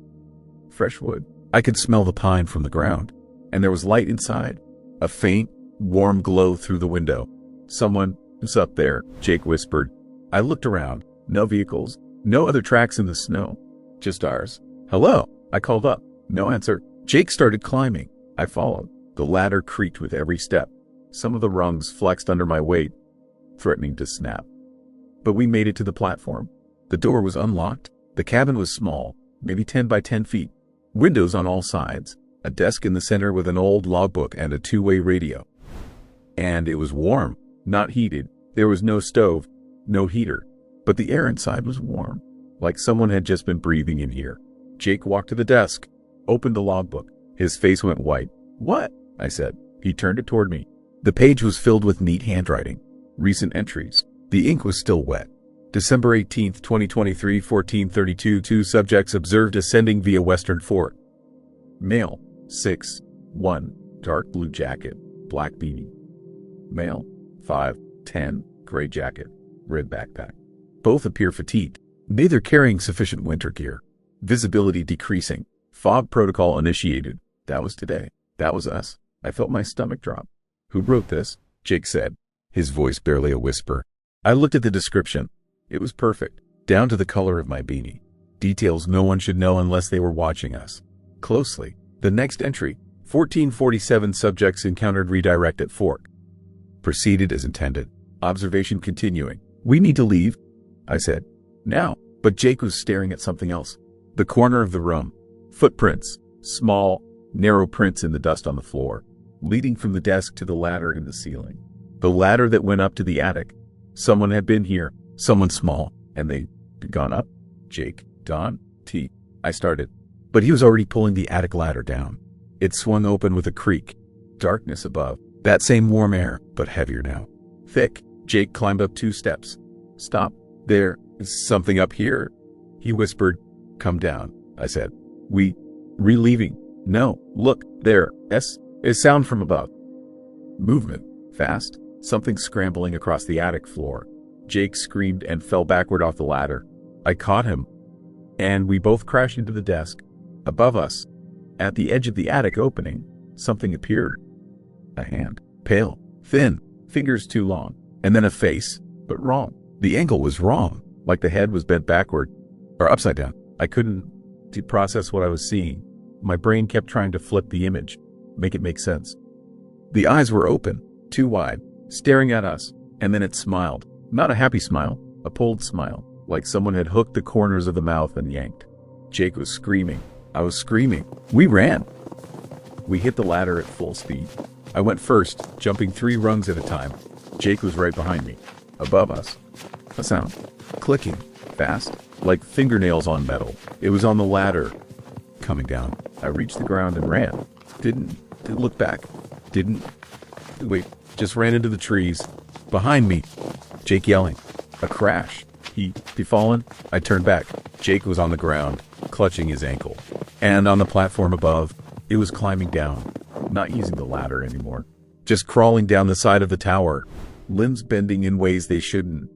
Fresh wood. I could smell the pine from the ground. And there was light inside. A faint, warm glow through the window. "Someone is up there," Jake whispered. I looked around. No vehicles. No other tracks in the snow. Just ours. "Hello," I called up. No answer. Jake started climbing. I followed. The ladder creaked with every step. Some of the rungs flexed under my weight, threatening to snap. But we made it to the platform. The door was unlocked. The cabin was small, maybe 10 by 10 feet. Windows on all sides. A desk in the center with an old logbook and a two-way radio. And it was warm, not heated. There was no stove, no heater. But the air inside was warm, like someone had just been breathing in here. Jake walked to the desk, opened the logbook. His face went white. "What?" I said. He turned it toward me. The page was filled with neat handwriting. Recent entries. The ink was still wet. December 18th, 2023, 14:32. 2 subjects observed ascending via Western Fort. Male, 6, 1, dark blue jacket, black beanie. Male, 5, 10, gray jacket, red backpack. Both appear fatigued, neither carrying sufficient winter gear. Visibility decreasing. Fog protocol initiated. That was today. That was us. I felt my stomach drop. "Who wrote this?" Jake said, his voice barely a whisper. I looked at the description. It was perfect, down to the color of my beanie. Details no one should know unless they were watching us closely. The next entry, 1447 subjects encountered redirect at Fork. Proceeded as intended. Observation continuing. "We need to leave," I said. "Now." But Jake was staring at something else. The corner of the room. Footprints. Small, narrow prints in the dust on the floor, leading from the desk to the ladder in the ceiling. The ladder that went up to the attic. Someone had been here. Someone small. And they'd gone up. Jake. Don. T. I started. But he was already pulling the attic ladder down. It swung open with a creak. Darkness above. That same warm air, but heavier now. Thick. Jake climbed up 2 steps. "Stop. There is something up here," he whispered. "Come down," I said. "We leaving?" "No. Look. There. A sound from above." Movement. Fast. Something scrambling across the attic floor. Jake screamed and fell backward off the ladder. I caught him, and we both crashed into the desk. Above us, at the edge of the attic opening, something appeared. A hand. Pale. Thin. Fingers too long. And then a face. But wrong. The angle was wrong. Like the head was bent backward. Or upside down. I couldn't process what I was seeing. My brain kept trying to flip the image. Make it make sense. The eyes were open. Too wide. Staring at us. And then it smiled. Not a happy smile. A pulled smile. Like someone had hooked the corners of the mouth and yanked. Jake was screaming. I was screaming. We ran. We hit the ladder at full speed. I went first, jumping 3 rungs at a time. Jake was right behind me. Above us. A sound. Clicking. Fast. Like fingernails on metal. It was on the ladder. Coming down. I reached the ground and ran. Didn't look back. Wait. Just ran into the trees. Behind me. Jake yelling. A crash. He fallen? I turned back. Jake was on the ground, clutching his ankle. And on the platform above, it was climbing down. Not using the ladder anymore. just crawling down the side of the tower, limbs bending in ways they shouldn't.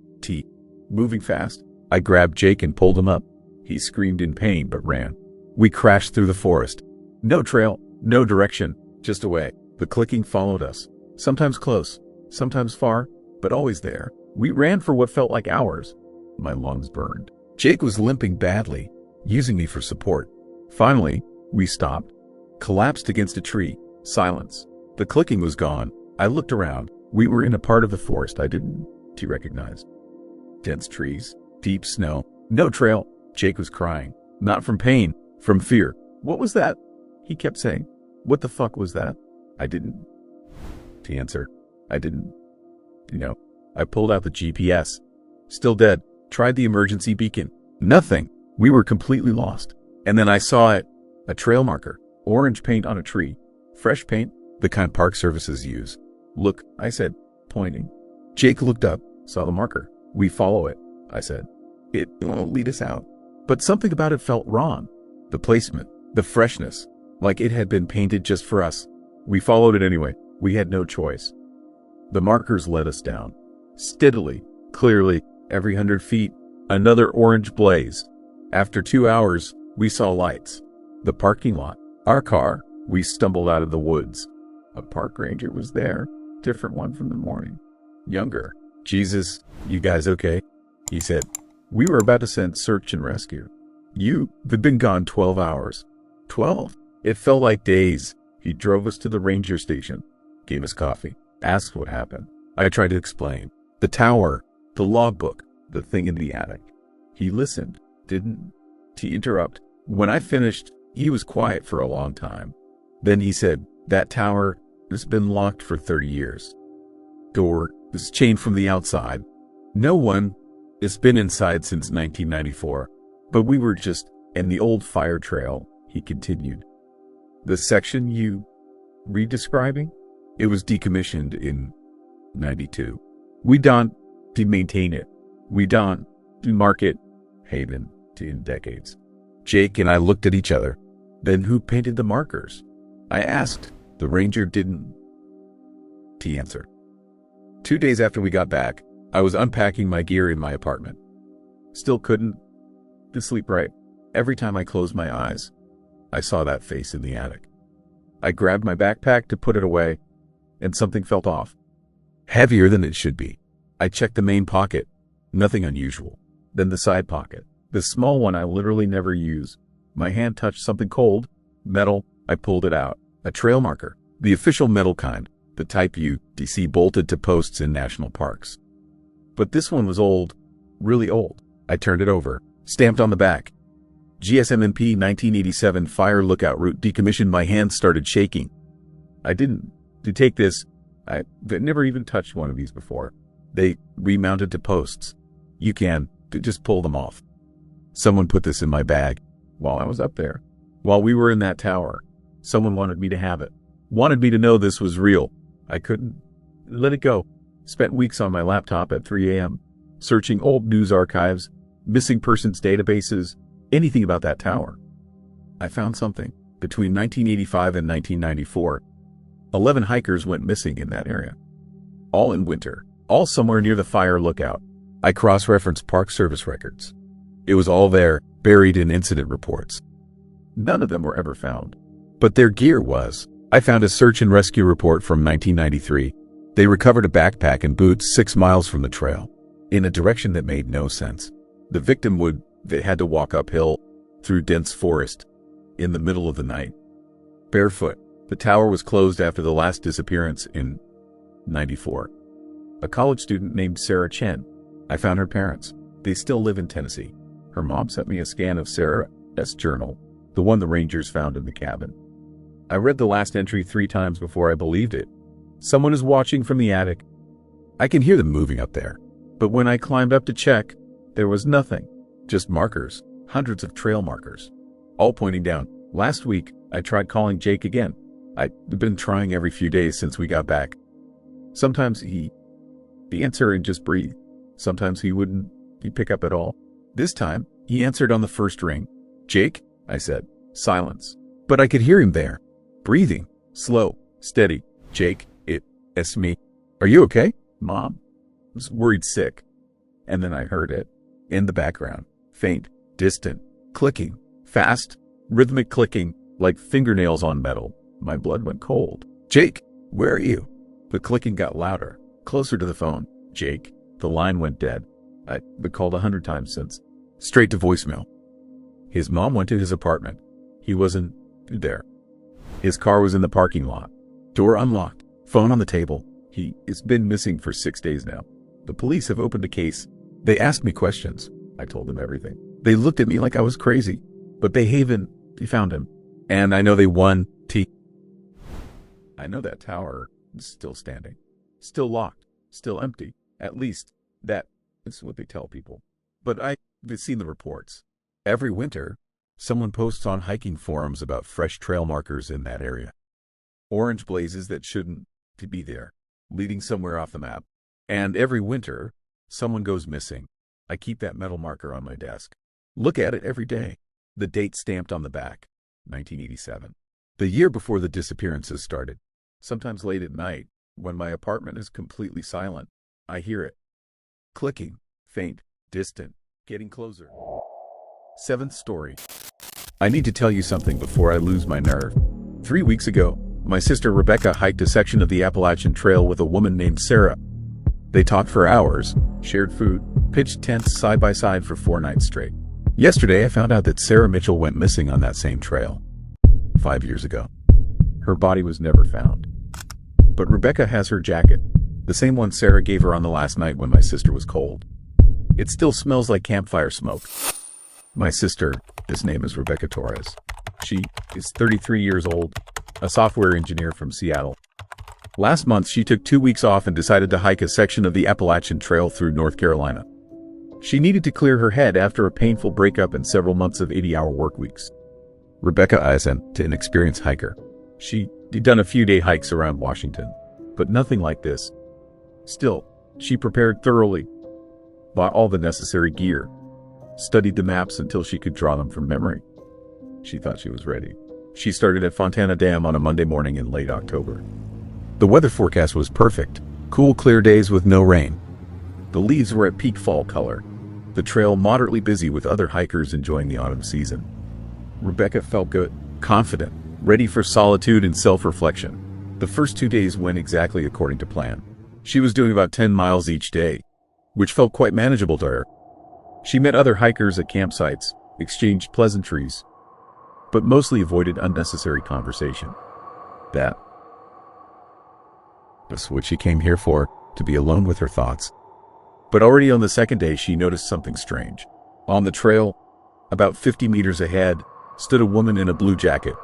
Moving fast. I grabbed Jake and pulled him up. He screamed in pain but ran. We crashed through the forest. No trail, no direction, just away. The clicking followed us, sometimes close, sometimes far, but always there. We ran for what felt like hours. My lungs burned. Jake was limping badly, using me for support. Finally, we stopped, collapsed against a tree. Silence. The clicking was gone. I looked around. We were in a part of the forest I didn't recognize. Dense trees, deep snow, no trail. Jake was crying. Not from pain, from fear. What was that? He kept saying. What the fuck was that? I didn't answer. I didn't. I pulled out the GPS. Still dead. Tried the emergency beacon. Nothing. We were completely lost. And then I saw it. A trail marker. Orange paint on a tree. Fresh paint, the kind Park Services use. Look, I said, pointing. Jake looked up, saw the marker. We follow it, I said. It won't lead us out. But something about it felt wrong. The placement, the freshness, like it had been painted just for us. We followed it anyway. We had no choice. The markers led us down. Steadily, clearly, every 100 feet, another orange blaze. After 2 hours, we saw lights. The parking lot. Our car. We stumbled out of the woods. A park ranger was there. Different one from the morning. Younger. Jesus, you guys okay? He said. We were about to send search and rescue. You've been gone 12 hours. 12? It felt like days. He drove us to the ranger station. Gave us coffee. Asked what happened. I tried to explain. The tower. The logbook. The thing in the attic. He listened. Didn't interrupt. When I finished, he was quiet for a long time. Then he said, that tower has been locked for 30 years. Door is chained from the outside. No one has been inside since 1994. But we were just in the old fire trail, he continued. The section you re-describing? It was decommissioned in 92. We don't maintain it. We don't mark it. Haven in decades. Jake and I looked at each other. Then who painted the markers? I asked. The ranger didn't answer. 2 days after we got back, I was unpacking my gear in my apartment. Still couldn't sleep right. Every time I closed my eyes, I saw that face in the attic. I grabbed my backpack to put it away, and something felt off. Heavier than it should be. I checked the main pocket. Nothing unusual. Then the side pocket. The small one I literally never use. My hand touched something cold. Metal. I pulled it out. A trail marker. The official metal kind. The type you see bolted to posts in national parks. But this one was old. Really old. I turned it over. Stamped on the back. GSMMP 1987 Fire Lookout Route decommissioned. My hands started shaking. I didn't take this. I've never even touched one of these before. They remounted to posts. You can just pull them off. Someone put this in my bag while I was up there. While we were in that tower, someone wanted me to have it. Wanted me to know this was real. I couldn't let it go. Spent weeks on my laptop at 3 a.m. searching old news archives, missing persons databases, anything about that tower. I found something. Between 1985 and 1994, 11 hikers went missing in that area. All in winter. All somewhere near the fire lookout. I cross-referenced Park Service records. It was all there, buried in incident reports. None of them were ever found. But their gear was. I found a search and rescue report from 1993. They recovered a backpack and boots 6 miles from the trail, in a direction that made no sense. The victim they had to walk uphill, through dense forest, in the middle of the night. Barefoot. The tower was closed after the last disappearance in 94. A college student named Sarah Chen. I found her parents. They still live in Tennessee. Her mom sent me a scan of Sarah's journal, the one the rangers found in the cabin. I read the last entry 3 times before I believed it. Someone is watching from the attic. I can hear them moving up there. But when I climbed up to check, there was nothing. Just markers. Hundreds of trail markers. All pointing down. Last week, I tried calling Jake again. I'd been trying every few days since we got back. Sometimes he'd answer and just breathe. Sometimes he'd pick up at all. This time, he answered on the first ring. Jake, I said. Silence. But I could hear him there. Breathing. Slow. Steady. Jake, It's me. Are you okay? Mom was worried sick. And then I heard it in the background. Faint, distant, clicking, fast, rhythmic clicking like fingernails on metal. My blood went cold. Jake, where are you? The clicking got louder, closer to the phone. Jake. The line went dead. I'd been called 100 times since. Straight to voicemail. His mom went to his apartment. He wasn't there. His car was in the parking lot. Door unlocked. Phone on the table. He has been missing for 6 days now. The police have opened a case. They asked me questions. I told them everything. They looked at me like I was crazy. But they found him. And I know they won. I know that tower is still standing. Still locked. Still empty. At least that is what they tell people. But I've seen the reports. Every winter, someone posts on hiking forums about fresh trail markers in that area. Orange blazes that shouldn't be there, leading somewhere off the map. And every winter, someone goes missing. I keep that metal marker on my desk. Look at it every day. The date stamped on the back, 1987. The year before the disappearances started. Sometimes late at night, when my apartment is completely silent, I hear it. Clicking, faint, distant, getting closer. 7th story. I need to tell you something before I lose my nerve. 3 weeks ago, my sister Rebecca hiked a section of the Appalachian Trail with a woman named Sarah. They talked for hours, shared food, pitched tents side by side for 4 nights straight. Yesterday, I found out that Sarah Mitchell went missing on that same trail 5 years ago. Her body was never found. But Rebecca has her jacket, the same one Sarah gave her on the last night when my sister was cold. It still smells like campfire smoke. My sister, his name is Rebecca Torres. She is 33 years old, a software engineer from Seattle. Last month, she took 2 weeks off and decided to hike a section of the Appalachian Trail through North Carolina. She needed to clear her head after a painful breakup and several months of 80-hour work weeks. Rebecca isn't an experienced hiker. She'd done a few day hikes around Washington, but nothing like this. Still, she prepared thoroughly, bought all the necessary gear, studied the maps until she could draw them from memory. She thought she was ready. She started at Fontana Dam on a Monday morning in late October. The weather forecast was perfect. Cool, clear days with no rain. The leaves were at peak fall color. The trail moderately busy with other hikers enjoying the autumn season. Rebecca felt good, confident, ready for solitude and self-reflection. The first 2 days went exactly according to plan. She was doing about 10 miles each day, which felt quite manageable to her. She met other hikers at campsites, exchanged pleasantries, but mostly avoided unnecessary conversation. That's what she came here for, to be alone with her thoughts. But already on the second day, she noticed something strange. On the trail, about 50 meters ahead, stood a woman in a blue jacket,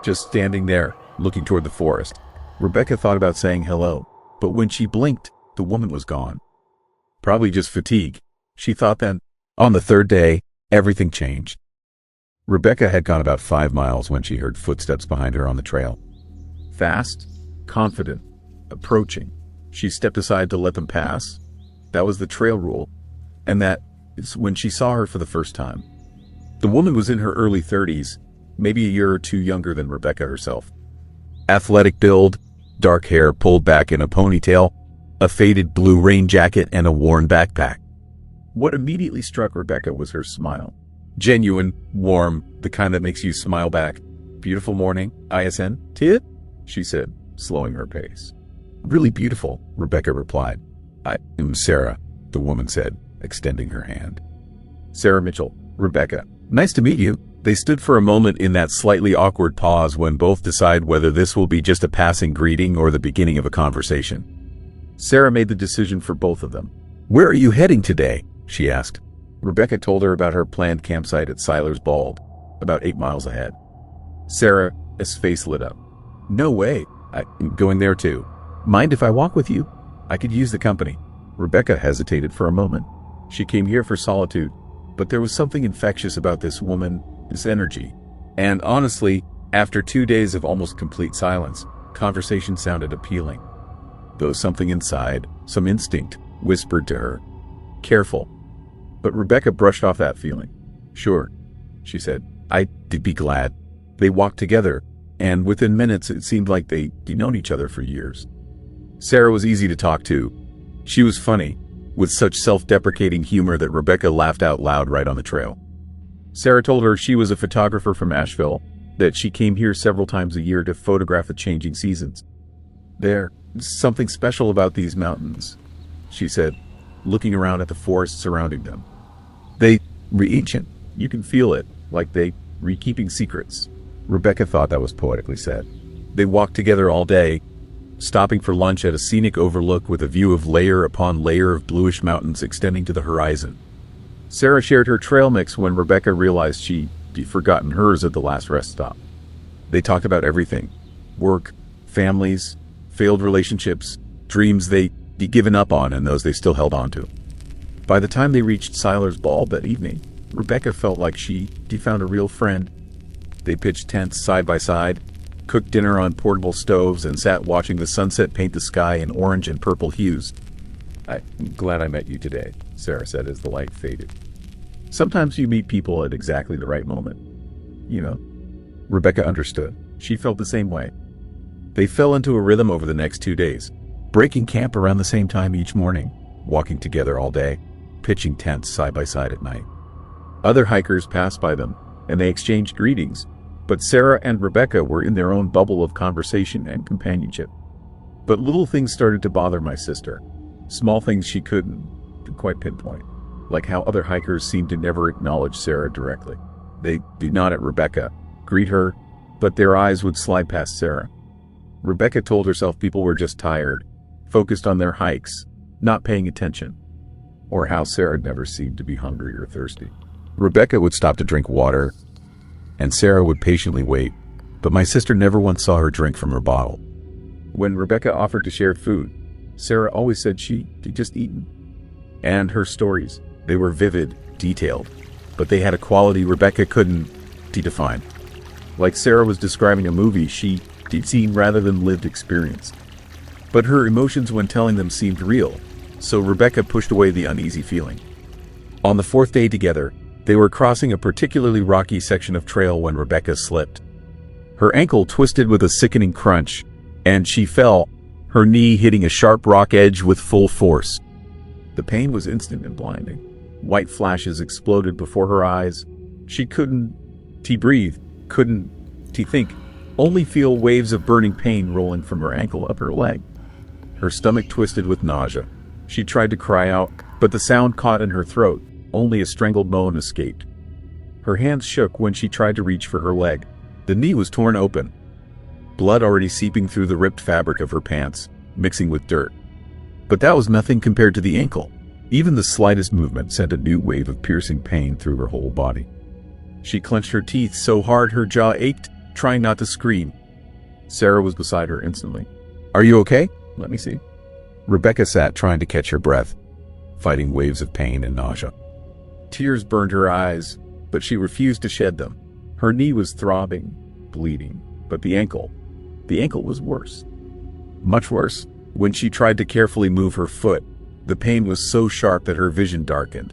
just standing there, looking toward the forest. Rebecca thought about saying hello, but when she blinked, the woman was gone. Probably just fatigue. She thought then. On the third day, everything changed. Rebecca had gone about 5 miles when she heard footsteps behind her on the trail. Fast, confident, approaching. She stepped aside to let them pass. That was the trail rule. And that is when she saw her for the first time. The woman was in her early 30s, maybe a year or two younger than Rebecca herself. Athletic build, dark hair pulled back in a ponytail, a faded blue rain jacket, and a worn backpack. What immediately struck Rebecca was her smile. Genuine, warm, the kind that makes you smile back. Beautiful morning, ISN, Tit? She said, slowing her pace. Really beautiful, Rebecca replied. I am Sarah, the woman said, extending her hand. Sarah Mitchell, Rebecca. Nice to meet you. They stood for a moment in that slightly awkward pause when both decide whether this will be just a passing greeting or the beginning of a conversation. Sarah made the decision for both of them. Where are you heading today? She asked. Rebecca told her about her planned campsite at Siler's Bald, about 8 miles ahead. Sarah's face lit up. No way. I'm going there too. Mind if I walk with you? I could use the company. Rebecca hesitated for a moment. She came here for solitude, but there was something infectious about this woman, this energy. And honestly, after 2 days of almost complete silence, conversation sounded appealing. Though something inside, some instinct, whispered to her, careful. But Rebecca brushed off that feeling. Sure, she said. I'd be glad. They walked together, and within minutes it seemed like they'd known each other for years. Sarah was easy to talk to. She was funny, with such self-deprecating humor that Rebecca laughed out loud right on the trail. Sarah told her she was a photographer from Asheville, that she came here several times a year to photograph the changing seasons. "There's something special about these mountains," she said, looking around at the forest surrounding them. "They re-ancient. You can feel it, like they re-keeping secrets." Rebecca thought that was poetically said. They walked together all day, stopping for lunch at a scenic overlook with a view of layer upon layer of bluish mountains extending to the horizon. Sarah shared her trail mix when Rebecca realized she'd forgotten hers at the last rest stop. They talked about everything: work, families, failed relationships, dreams they'd given up on and those they still held on to. By the time they reached Seiler's Ball that evening, Rebecca felt like she'd found a real friend. They pitched tents side by side, cooked dinner on portable stoves, and sat watching the sunset paint the sky in orange and purple hues. "I'm glad I met you today," Sarah said as the light faded. "Sometimes you meet people at exactly the right moment. You know." Rebecca understood. She felt the same way. They fell into a rhythm over the next 2 days, breaking camp around the same time each morning, walking together all day, pitching tents side by side at night. Other hikers passed by them, and they exchanged greetings, but Sarah and Rebecca were in their own bubble of conversation and companionship. But little things started to bother my sister. Small things she couldn't quite pinpoint, like how other hikers seemed to never acknowledge Sarah directly. They'd nod at Rebecca, greet her, but their eyes would slide past Sarah. Rebecca told herself people were just tired, focused on their hikes, not paying attention, or how Sarah never seemed to be hungry or thirsty. Rebecca would stop to drink water, and Sarah would patiently wait, but my sister never once saw her drink from her bottle. When Rebecca offered to share food, Sarah always said she'd just eaten. And her stories, they were vivid, detailed, but they had a quality Rebecca couldn't define. Like Sarah was describing a movie she'd seen rather than lived experience. But her emotions when telling them seemed real, so Rebecca pushed away the uneasy feeling. On the 4th day together, they were crossing a particularly rocky section of trail when Rebecca slipped. Her ankle twisted with a sickening crunch, and she fell, her knee hitting a sharp rock edge with full force. The pain was instant and blinding. White flashes exploded before her eyes. She couldn't breathe, couldn't think, only feel waves of burning pain rolling from her ankle up her leg. Her stomach twisted with nausea. She tried to cry out, but the sound caught in her throat. Only a strangled moan escaped. Her hands shook when she tried to reach for her leg. The knee was torn open, blood already seeping through the ripped fabric of her pants, mixing with dirt. But that was nothing compared to the ankle. Even the slightest movement sent a new wave of piercing pain through her whole body. She clenched her teeth so hard her jaw ached, trying not to scream. Sarah was beside her instantly. "Are you okay? Let me see." Rebecca sat trying to catch her breath, fighting waves of pain and nausea. Tears burned her eyes, but she refused to shed them. Her knee was throbbing, bleeding, but the ankle was worse. Much worse. When she tried to carefully move her foot, the pain was so sharp that her vision darkened.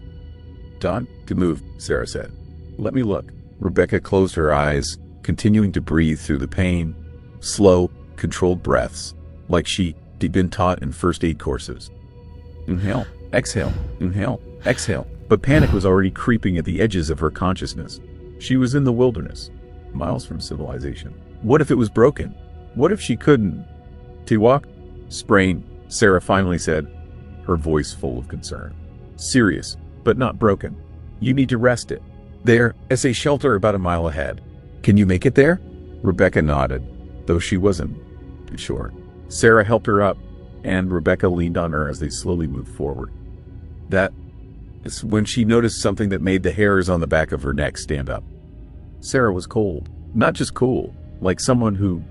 "Don, to move," Sarah said. "Let me look." Rebecca closed her eyes, continuing to breathe through the pain, slow, controlled breaths, like she'd been taught in first aid courses. Inhale, exhale, inhale, exhale. But panic was already creeping at the edges of her consciousness. She was in the wilderness, miles from civilization. What if it was broken? What if she couldn't walk? "Sprain," Sarah finally said, her voice full of concern. "Serious, but not broken. You need to rest it. There's a shelter about a mile ahead. Can you make it there?" Rebecca nodded, though she wasn't sure. Sarah helped her up, and Rebecca leaned on her as they slowly moved forward. That is when she noticed something that made the hairs on the back of her neck stand up. Sarah was cold. Not just cool, like someone who'd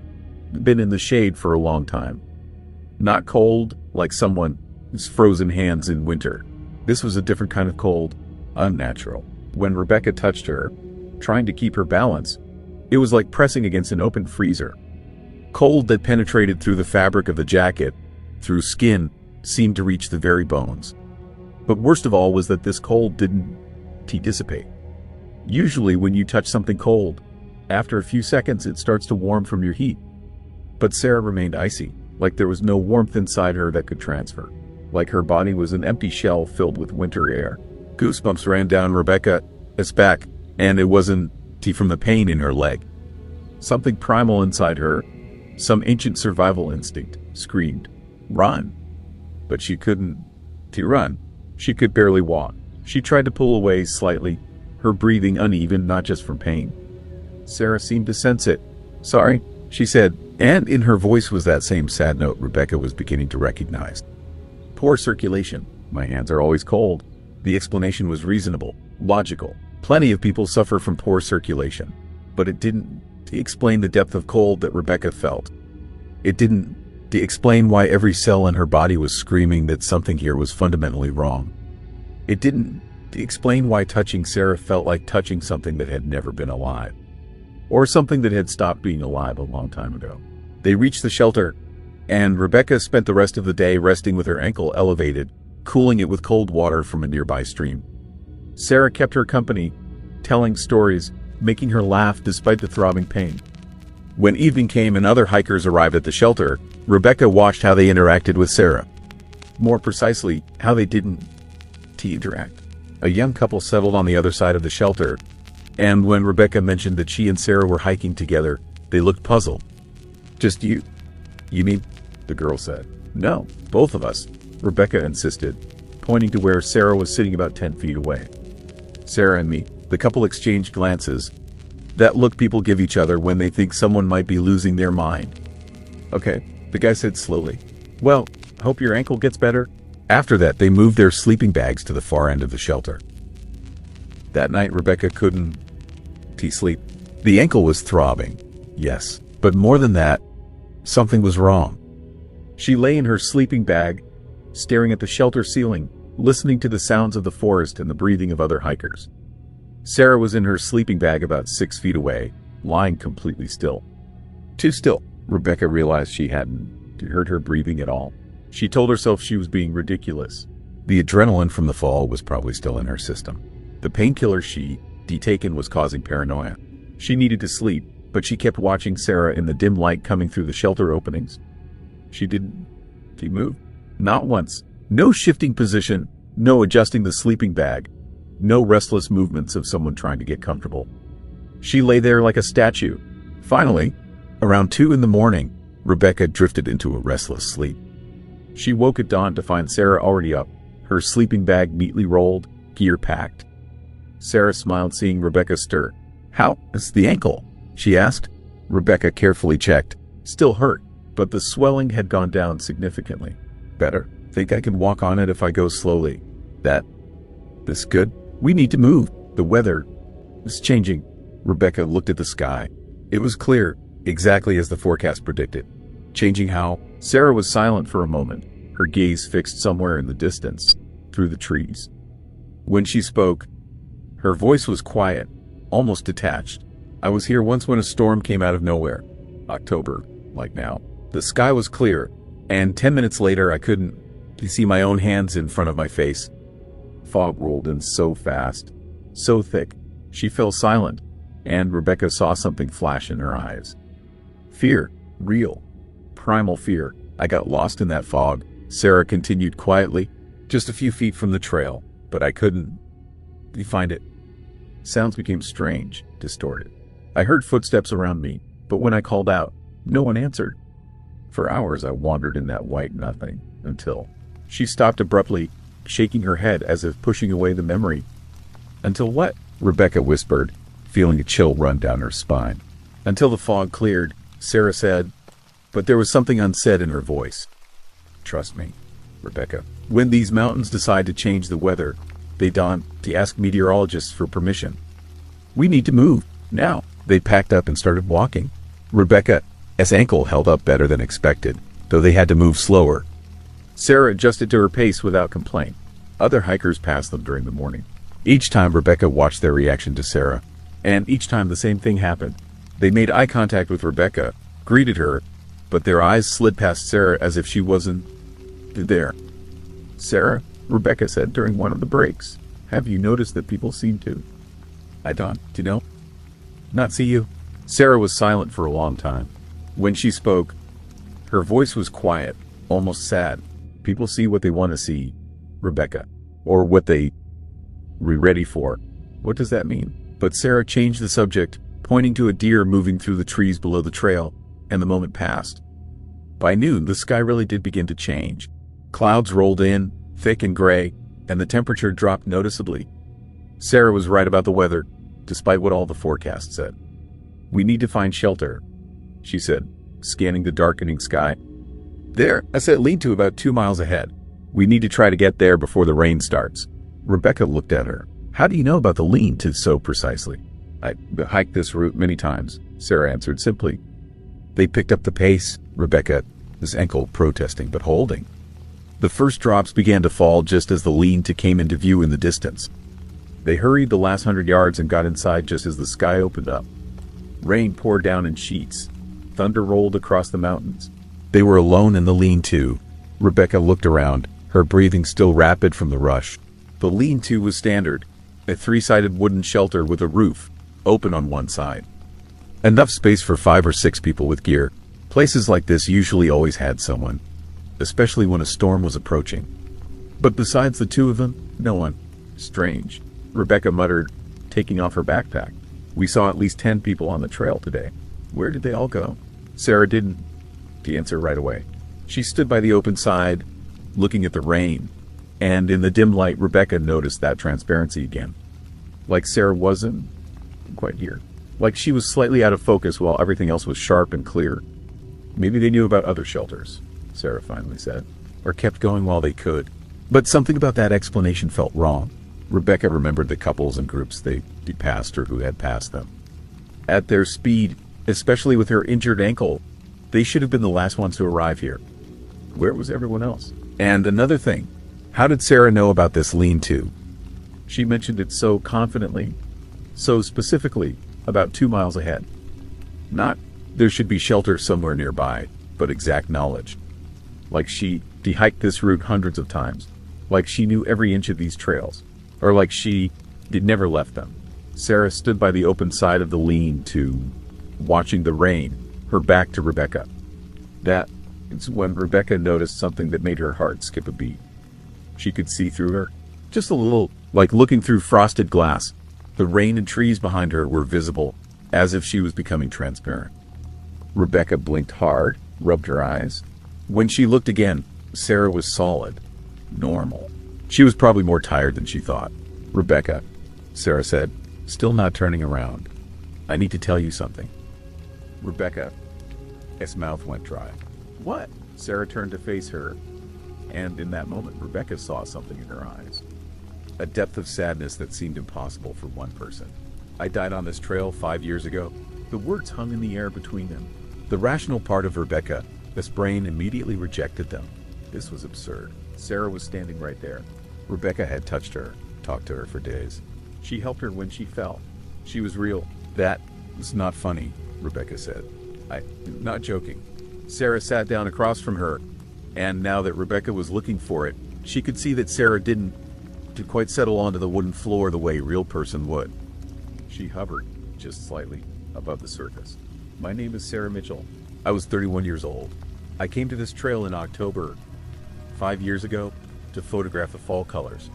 been in the shade for a long time. Not cold, like someone's frozen hands in winter. This was a different kind of cold, unnatural. When Rebecca touched her, trying to keep her balance, it was like pressing against an open freezer. Cold that penetrated through the fabric of the jacket, through skin, seemed to reach the very bones. But worst of all was that this cold didn't dissipate. Usually when you touch something cold, after a few seconds it starts to warm from your heat. But Sarah remained icy. like there was no warmth inside her that could transfer, like her body was an empty shell filled with winter air. Goosebumps ran down Rebecca's back, and it wasn't from the pain in her leg. Something primal inside her, some ancient survival instinct, screamed, "Run!" But she couldn't run. She could barely walk. She tried to pull away slightly, her breathing uneven, not just from pain. Sarah seemed to sense it. "Sorry," she said, and in her voice was that same sad note Rebecca was beginning to recognize. "Poor circulation. My hands are always cold." The explanation was reasonable, logical. Plenty of people suffer from poor circulation. But it didn't explain the depth of cold that Rebecca felt. It didn't explain why every cell in her body was screaming that something here was fundamentally wrong. It didn't explain why touching Sarah felt like touching something that had never been alive, or something that had stopped being alive a long time ago. They reached the shelter, and Rebecca spent the rest of the day resting with her ankle elevated, cooling it with cold water from a nearby stream. Sarah kept her company, telling stories, making her laugh despite the throbbing pain. When evening came and other hikers arrived at the shelter, Rebecca watched how they interacted with Sarah. More precisely, how they didn't interact. A young couple settled on the other side of the shelter, and when Rebecca mentioned that she and Sarah were hiking together, they looked puzzled. "Just you? You mean?" the girl said. "No, both of us," Rebecca insisted, pointing to where Sarah was sitting about 10 feet away. "Sarah and me." The couple exchanged glances. That look people give each other when they think someone might be losing their mind. "Okay," the guy said slowly. "Well, hope your ankle gets better." After that, they moved their sleeping bags to the far end of the shelter. That night, Rebecca couldn't sleep. The ankle was throbbing, yes, but more than that, something was wrong. She lay in her sleeping bag, staring at the shelter ceiling, listening to the sounds of the forest and the breathing of other hikers. Sarah was in her sleeping bag about 6 feet away, lying completely still. Too still. Rebecca realized she hadn't heard her breathing at all. She told herself she was being ridiculous. The adrenaline from the fall was probably still in her system. The painkiller she'd taken was causing paranoia. She needed to sleep, but she kept watching Sarah in the dim light coming through the shelter openings. She moved. Not once. No shifting position, no adjusting the sleeping bag, no restless movements of someone trying to get comfortable. She lay there like a statue. Finally, around 2 a.m, Rebecca drifted into a restless sleep. She woke at dawn to find Sarah already up, her sleeping bag neatly rolled, gear packed. Sarah smiled seeing Rebecca stir. "How is the ankle?" she asked. Rebecca carefully checked. Still hurt, but the swelling had gone down significantly. "Better. Think I can walk on it if I go slowly." This good? We need to move. The weather is changing." Rebecca looked at the sky. It was clear, exactly as the forecast predicted. Changing how? Sarah was silent for a moment, her gaze fixed somewhere in the distance, through the trees. When she spoke, her voice was quiet, almost detached. "I was here once when a storm came out of nowhere. October, like now. The sky was clear, and 10 minutes later I couldn't see my own hands in front of my face. Fog rolled in so fast, so thick." She fell silent, and Rebecca saw something flash in her eyes. Fear. Real. Primal fear. "I got lost in that fog," Sarah continued quietly, "just a few feet from the trail, but I couldn't find it." Sounds became strange, distorted. "I heard footsteps around me, but when I called out, no one answered. For hours I wandered in that white nothing, until..." She stopped abruptly, shaking her head as if pushing away the memory. "Until what?" Rebecca whispered, feeling a chill run down her spine. "Until the fog cleared," Sarah said, but there was something unsaid in her voice. "Trust me, Rebecca. When these mountains decide to change the weather, they don't ask meteorologists for permission. We need to move, now." They packed up and started walking. Rebecca's ankle held up better than expected, though they had to move slower. Sarah adjusted to her pace without complaint. Other hikers passed them during the morning. Each time Rebecca watched their reaction to Sarah, and each time the same thing happened. They made eye contact with Rebecca, greeted her, but their eyes slid past Sarah as if she wasn't there. "Sarah," Rebecca said during one of the breaks, "have you noticed that people seem to..." "I don't, not see you." Sarah was silent for a long time. When she spoke, Her voice was quiet, almost sad. People see what they want to see, Rebecca. Or what they ready for. What does that mean? But Sarah changed the subject, pointing to a deer moving through the trees below the trail, and the moment passed. By noon, the sky really did begin to change. Clouds rolled in, thick and gray, and the temperature dropped noticeably. Sarah was right about the weather, despite what all the forecasts said. "We need to find shelter," she said, scanning the darkening sky. "There, I said lead-to about 2 miles ahead. We need to try to get there before the rain starts." Rebecca looked at her. "How do you know about the lean-to so precisely?" "I hiked this route many times," Sarah answered simply. They picked up the pace, Rebecca, his ankle protesting but holding. The first drops began to fall just as the lean-to came into view in the distance. They hurried the last 100 yards and got inside just as the sky opened up. Rain poured down in sheets. Thunder rolled across the mountains. They were alone in the lean-to. Rebecca looked around, her breathing still rapid from the rush. The lean-to was standard, a 3-sided wooden shelter with a roof, open on one side. Enough space for 5 or 6 people with gear. Places like this usually always had someone, especially when a storm was approaching. But besides the two of them, no one. Strange, Rebecca muttered, taking off her backpack. "We saw at least 10 people on the trail today. Where did they all go?" Sarah didn't answer right away. She stood by the open side, looking at the rain, and in the dim light, Rebecca noticed that transparency again. Like Sarah wasn't quite here. Like she was slightly out of focus while everything else was sharp and clear. "Maybe they knew about other shelters," Sarah finally said, "or kept going while they could." But something about that explanation felt wrong. Rebecca remembered the couples and groups they'd passed or who had passed them. At their speed, especially with her injured ankle, they should have been the last ones to arrive here. Where was everyone else? And another thing, how did Sarah know about this lean-to? She mentioned it so confidently, so specifically, about 2 miles ahead. Not, there should be shelter somewhere nearby, but exact knowledge. Like she hiked this route hundreds of times. Like she knew every inch of these trails. Or like she had never left them. Sarah stood by the open side of the lean-to, watching the rain, her back to Rebecca. That is when Rebecca noticed something that made her heart skip a beat. She could see through her, just a little, like looking through frosted glass. The rain and trees behind her were visible, as if she was becoming transparent. Rebecca blinked hard, rubbed her eyes. When she looked again, Sarah was solid, normal. She was probably more tired than she thought. "Rebecca," Sarah said, still not turning around, "I need to tell you something." Rebecca's mouth went dry. "What?" Sarah turned to face her, and in that moment, Rebecca saw something in her eyes. A depth of sadness that seemed impossible for one person. "I died on this trail 5 years ago." The words hung in the air between them. The rational part of Rebecca, this brain, immediately rejected them. This was absurd. Sarah was standing right there. Rebecca had touched her, talked to her for days. She helped her when she fell. She was real. "That was not funny," Rebecca said. "I'm not joking." Sarah sat down across from her, and now that Rebecca was looking for it, she could see that Sarah didn't quite settle onto the wooden floor the way a real person would. She hovered just slightly above the surface. "My name is Sarah Mitchell. I was 31 years old. I came to this trail in October 5 years ago to photograph the fall colors,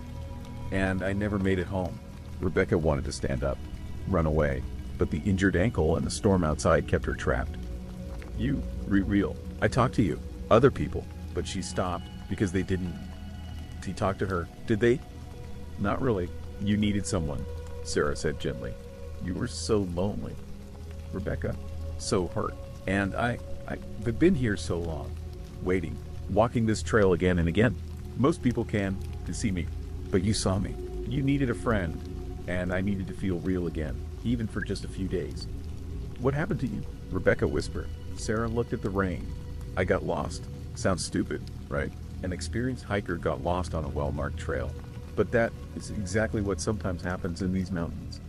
and I never made it home." Rebecca wanted to stand up, run away, but the injured ankle and the storm outside kept her trapped. "You, real. I talked to you, other people," but she stopped because they didn't. He talked to her. "Did they?" "Not really. You needed someone," Sarah said gently. "You were so lonely." Rebecca, so hurt. "And I've been here so long, waiting, walking this trail again and again. Most people can, to see me, but you saw me. You needed a friend, and I needed to feel real again, even for just a few days." "What happened to you?" Rebecca whispered. Sarah looked at the rain. "I got lost." Sounds stupid, right? An experienced hiker got lost on a well-marked trail. But that is exactly what sometimes happens in these mountains.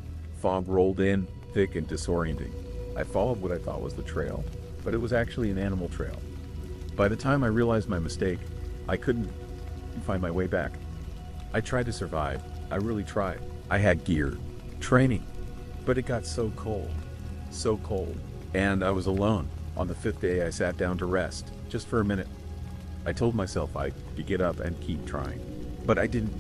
Fog rolled in, thick and disorienting. I followed what I thought was the trail, but it was actually an animal trail. By the time I realized my mistake, I couldn't find my way back. I tried to survive. I really tried. I had gear, training, but it got so cold, and I was alone. On the 5th day, I sat down to rest, just for a minute. I told myself I'd get up and keep trying. But I didn't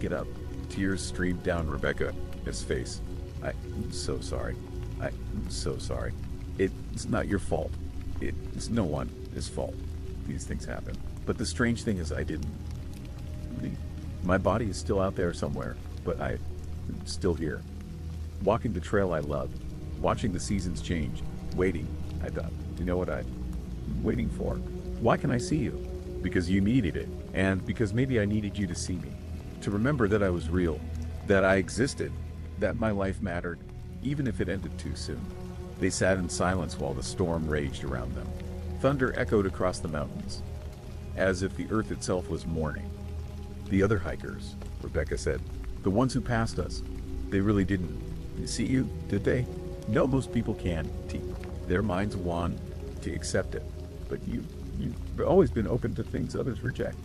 get up. Tears streamed down Rebecca's face. I'm so sorry. I'm so sorry. It's not your fault. It's no one's fault. These things happen. But the strange thing is I didn't leave. My body is still out there somewhere, but I'm still here. Walking the trail I loved, watching the seasons change, waiting. I thought, you know what I'm waiting for? Why can I see you? Because you needed it, and because maybe I needed you to see me. To remember that I was real, that I existed, that my life mattered, even if it ended too soon. They sat in silence while the storm raged around them. Thunder echoed across the mountains, as if the earth itself was mourning. The other hikers, Rebecca said, the ones who passed us, they really didn't see you, did they? No, most people can't. Their minds want to accept it, but you've always been open to things others reject.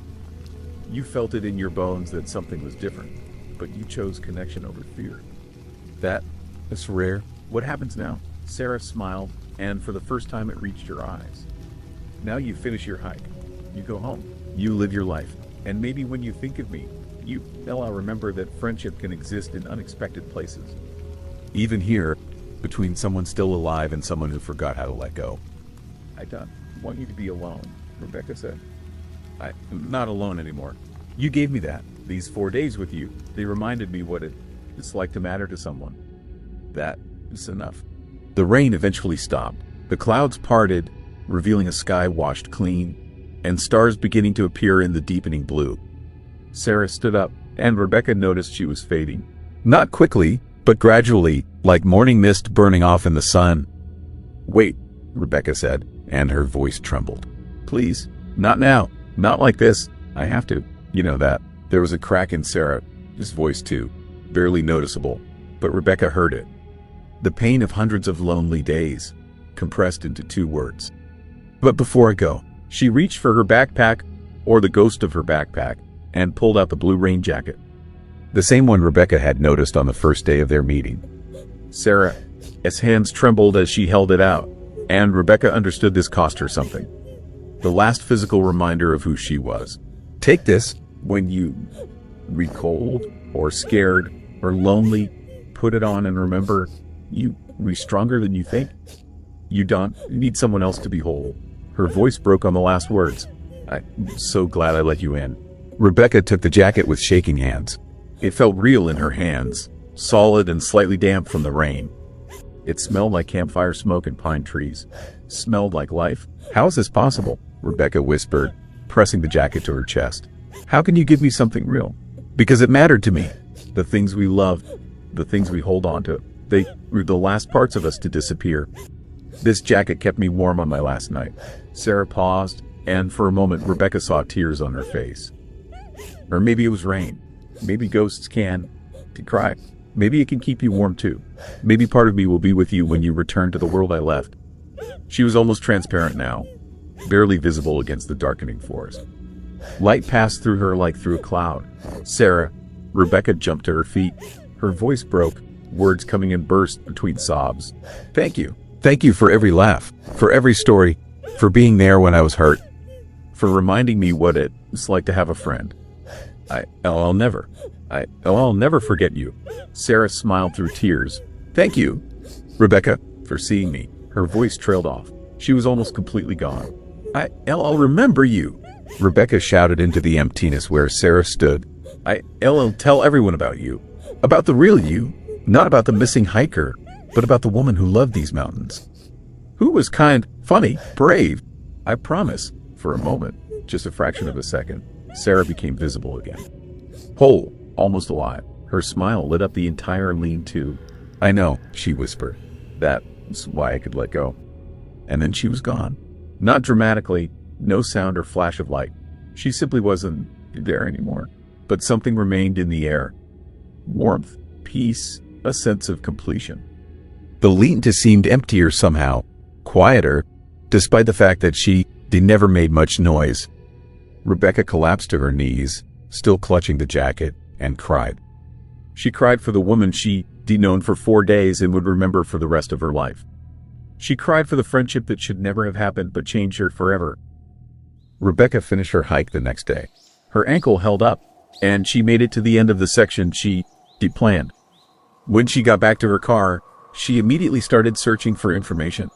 You felt it in your bones that something was different, but you chose connection over fear. That's rare. What happens now? Sarah smiled, and for the first time it reached her eyes. Now you finish your hike. You go home. You live your life. And maybe when you think of me, I'll remember that friendship can exist in unexpected places. Even here, between someone still alive and someone who forgot how to let go. I don't want you to be alone, Rebecca said. I'm not alone anymore. You gave me that. These 4 days with you, they reminded me what it's like to matter to someone. That is enough. The rain eventually stopped. The clouds parted, revealing a sky washed clean, and stars beginning to appear in the deepening blue. Sarah stood up, and Rebecca noticed she was fading. Not quickly, but gradually, like morning mist burning off in the sun. Wait, Rebecca said, and her voice trembled. Please, not now. Not like this. I have to. You know that. There was a crack in Sarah's voice too, barely noticeable, but Rebecca heard it. The pain of hundreds of lonely days, compressed into 2 words. But before I go, she reached for her backpack, or the ghost of her backpack, and pulled out the blue rain jacket. The same one Rebecca had noticed on the first day of their meeting. Sarah's hands trembled as she held it out, and Rebecca understood this cost her something. The last physical reminder of who she was. Take this when you read cold, or scared, or lonely. Put it on and remember, you're stronger than you think. You don't need someone else to be whole. Her voice broke on the last words. I'm so glad I let you in. Rebecca took the jacket with shaking hands. It felt real in her hands, solid and slightly damp from the rain. It smelled like campfire smoke and pine trees. Smelled like life. How is this possible? Rebecca whispered, pressing the jacket to her chest. How can you give me something real? Because it mattered to me. The things we loved, the things we hold on to, they were the last parts of us to disappear. This jacket kept me warm on my last night. Sarah paused, and for a moment Rebecca saw tears on her face. Or maybe it was rain. Maybe ghosts can cry. Maybe it can keep you warm too. Maybe part of me will be with you when you return to the world I left. She was almost transparent now, barely visible against the darkening forest. Light passed through her like through a cloud. Sarah, Rebecca jumped to her feet. Her voice broke, words coming in bursts between sobs. Thank you. Thank you for every laugh, for every story, for being there when I was hurt, for reminding me what it's like to have a friend. I'll never forget you. Sarah smiled through tears. Thank you, Rebecca, for seeing me. Her voice trailed off. She was almost completely gone. I'll remember you, Rebecca shouted into the emptiness where Sarah stood. I'll tell everyone about you. About the real you. Not about the missing hiker, but about the woman who loved these mountains. Who was kind, funny, brave. I promise. For a moment, just a fraction of a second, Sarah became visible again. Whole, almost alive. Her smile lit up the entire lean-to. I know, she whispered. That's why I could let go. And then she was gone. Not dramatically, no sound or flash of light. She simply wasn't there anymore. But something remained in the air. Warmth, peace, a sense of completion. The lean-to seemed emptier somehow, quieter, despite the fact that she never made much noise. Rebecca collapsed to her knees, still clutching the jacket, and cried. She cried for the woman she'd known for 4 days and would remember for the rest of her life. She cried for the friendship that should never have happened but changed her forever. Rebecca finished her hike the next day. Her ankle held up, and she made it to the end of the section she planned. When she got back to her car, she immediately started searching for information.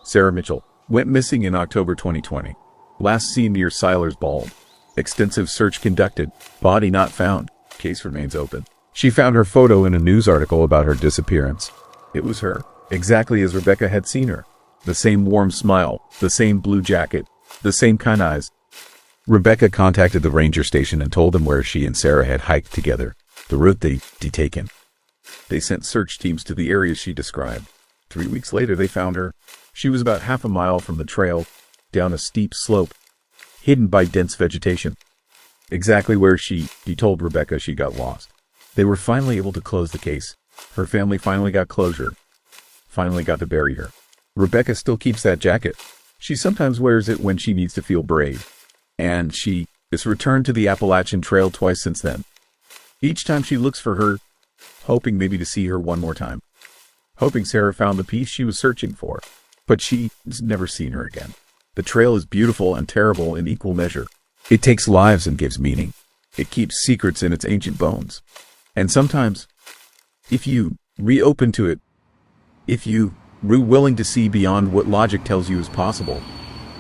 Sarah Mitchell went missing in October 2020. Last seen near Siler's Bald. Extensive search conducted. Body not found. Case remains open. She found her photo in a news article about her disappearance. It was her, exactly as Rebecca had seen her. The same warm smile, the same blue jacket, the same kind eyes. Rebecca contacted the ranger station and told them where she and Sarah had hiked together, the route they'd taken. They sent search teams to the areas she described. 3 weeks later, they found her. She was about half a mile from the trail, down a steep slope, hidden by dense vegetation. Exactly where she told Rebecca she got lost. They were finally able to close the case. Her family finally got closure. Finally got to bury her. Rebecca still keeps that jacket. She sometimes wears it when she needs to feel brave. And she has returned to the Appalachian Trail twice since then. Each time she looks for her, hoping maybe to see her one more time. Hoping Sarah found the piece she was searching for. But she's never seen her again. The trail is beautiful and terrible in equal measure. It takes lives and gives meaning. It keeps secrets in its ancient bones. And sometimes, if you reopen to it, if you are willing to see beyond what logic tells you is possible,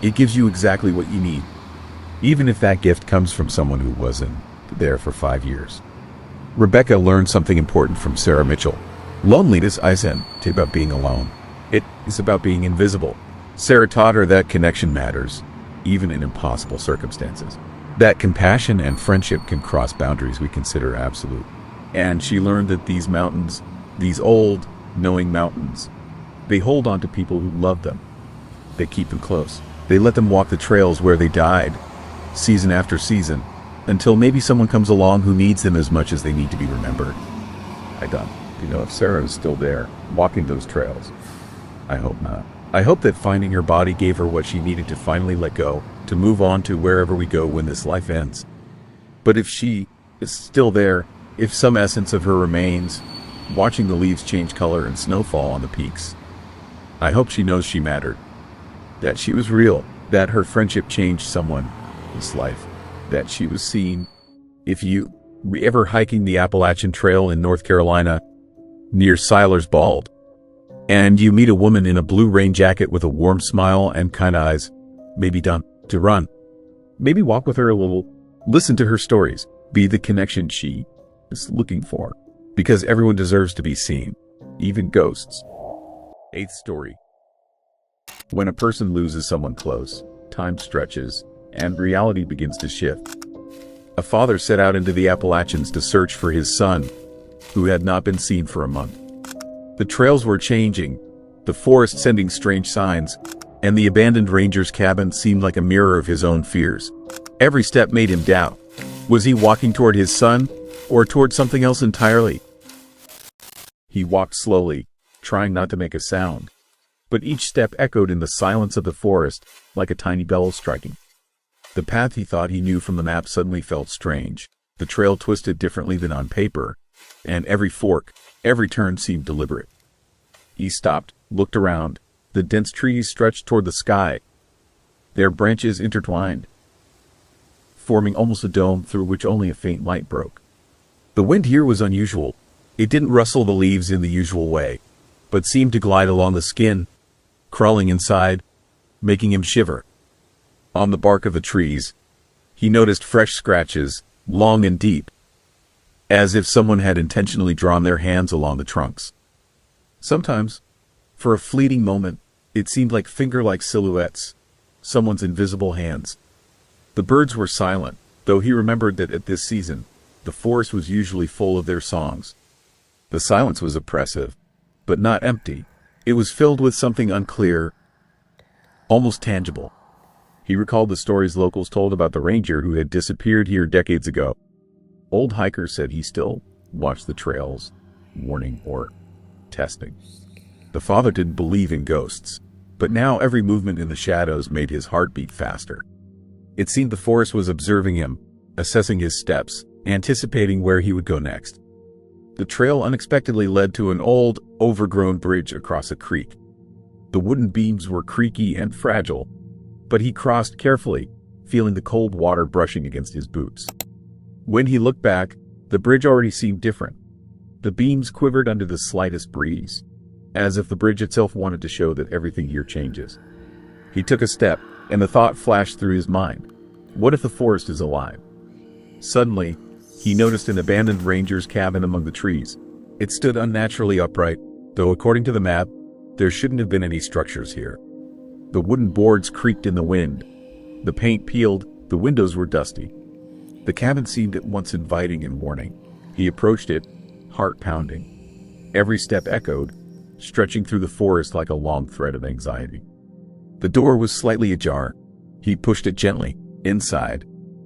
it gives you exactly what you need. Even if that gift comes from someone who wasn't there for 5 years. Rebecca learned something important from Sarah Mitchell. Loneliness isn't about being alone. It is about being invisible. Sarah taught her that connection matters, even in impossible circumstances. That compassion and friendship can cross boundaries we consider absolute. And she learned that these mountains, these old, knowing mountains, they hold on to people who love them. They keep them close. They let them walk the trails where they died, season after season, until maybe someone comes along who needs them as much as they need to be remembered. I don't know if Sarah is still there, walking those trails. I hope not. I hope that finding her body gave her what she needed to finally let go, to move on to wherever we go when this life ends. But if she is still there, if some essence of her remains, watching the leaves change color and snowfall on the peaks, I hope she knows she mattered, that she was real, that her friendship changed someone's life, that she was seen. If you were ever hiking the Appalachian Trail in North Carolina, near Siler's Bald, and you meet a woman in a blue rain jacket with a warm smile and kind eyes, maybe done to run. Maybe walk with her a little, listen to her stories, be the connection she is looking for. Because everyone deserves to be seen, even ghosts. 8th story. When a person loses someone close, time stretches, and reality begins to shift. A father set out into the Appalachians to search for his son, who had not been seen for a month. The trails were changing, the forest sending strange signs, and the abandoned ranger's cabin seemed like a mirror of his own fears. Every step made him doubt. Was he walking toward his son, or toward something else entirely? He walked slowly, trying not to make a sound, but each step echoed in the silence of the forest, like a tiny bell striking. The path he thought he knew from the map suddenly felt strange. The trail twisted differently than on paper, and every fork, every turn seemed deliberate. He stopped, looked around. The dense trees stretched toward the sky, their branches intertwined, forming almost a dome through which only a faint light broke. The wind here was unusual. It didn't rustle the leaves in the usual way, but seemed to glide along the skin, crawling inside, making him shiver. On the bark of the trees, he noticed fresh scratches, long and deep, as if someone had intentionally drawn their hands along the trunks. Sometimes, for a fleeting moment, it seemed like finger-like silhouettes, someone's invisible hands. The birds were silent, though he remembered that at this season, the forest was usually full of their songs. The silence was oppressive, but not empty. It was filled with something unclear, almost tangible. He recalled the stories locals told about the ranger who had disappeared here decades ago. Old hikers said he still watched the trails, warning or testing. The father didn't believe in ghosts, but now every movement in the shadows made his heart beat faster. It seemed the forest was observing him, assessing his steps, anticipating where he would go next. The trail unexpectedly led to an old, overgrown bridge across a creek. The wooden beams were creaky and fragile, but he crossed carefully, feeling the cold water brushing against his boots. When he looked back, the bridge already seemed different. The beams quivered under the slightest breeze, as if the bridge itself wanted to show that everything here changes. He took a step, and the thought flashed through his mind. What if the forest is alive? Suddenly, he noticed an abandoned ranger's cabin among the trees. It stood unnaturally upright, though according to the map, there shouldn't have been any structures here. The wooden boards creaked in the wind. The paint peeled, the windows were dusty. The cabin seemed at once inviting and warning. He approached it, heart pounding. Every step echoed, stretching through the forest like a long thread of anxiety. The door was slightly ajar. He pushed it gently. Inside,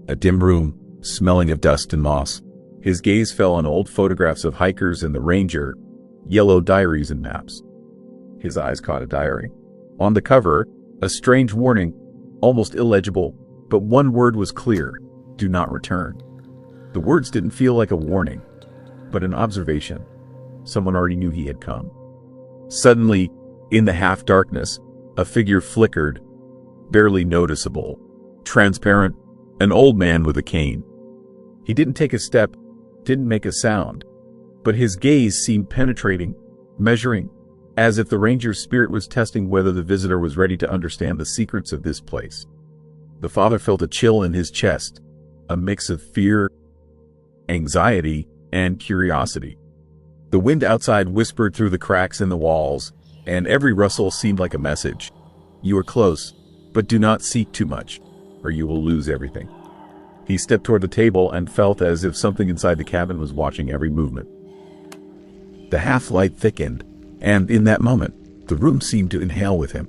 a dim room, smelling of dust and moss. His gaze fell on old photographs of hikers and the ranger, yellow diaries and maps. His eyes caught a diary. On the cover, a strange warning, almost illegible, but one word was clear: do not return. The words didn't feel like a warning, but an observation. Someone already knew he had come. Suddenly, in the half-darkness, a figure flickered, barely noticeable, transparent, an old man with a cane. He didn't take a step, didn't make a sound, but his gaze seemed penetrating, measuring, as if the ranger's spirit was testing whether the visitor was ready to understand the secrets of this place. The father felt a chill in his chest, a mix of fear, anxiety, and curiosity. The wind outside whispered through the cracks in the walls, and every rustle seemed like a message. You are close, but do not seek too much, or you will lose everything. He stepped toward the table and felt as if something inside the cabin was watching every movement. The half-light thickened, and in that moment, the room seemed to inhale with him.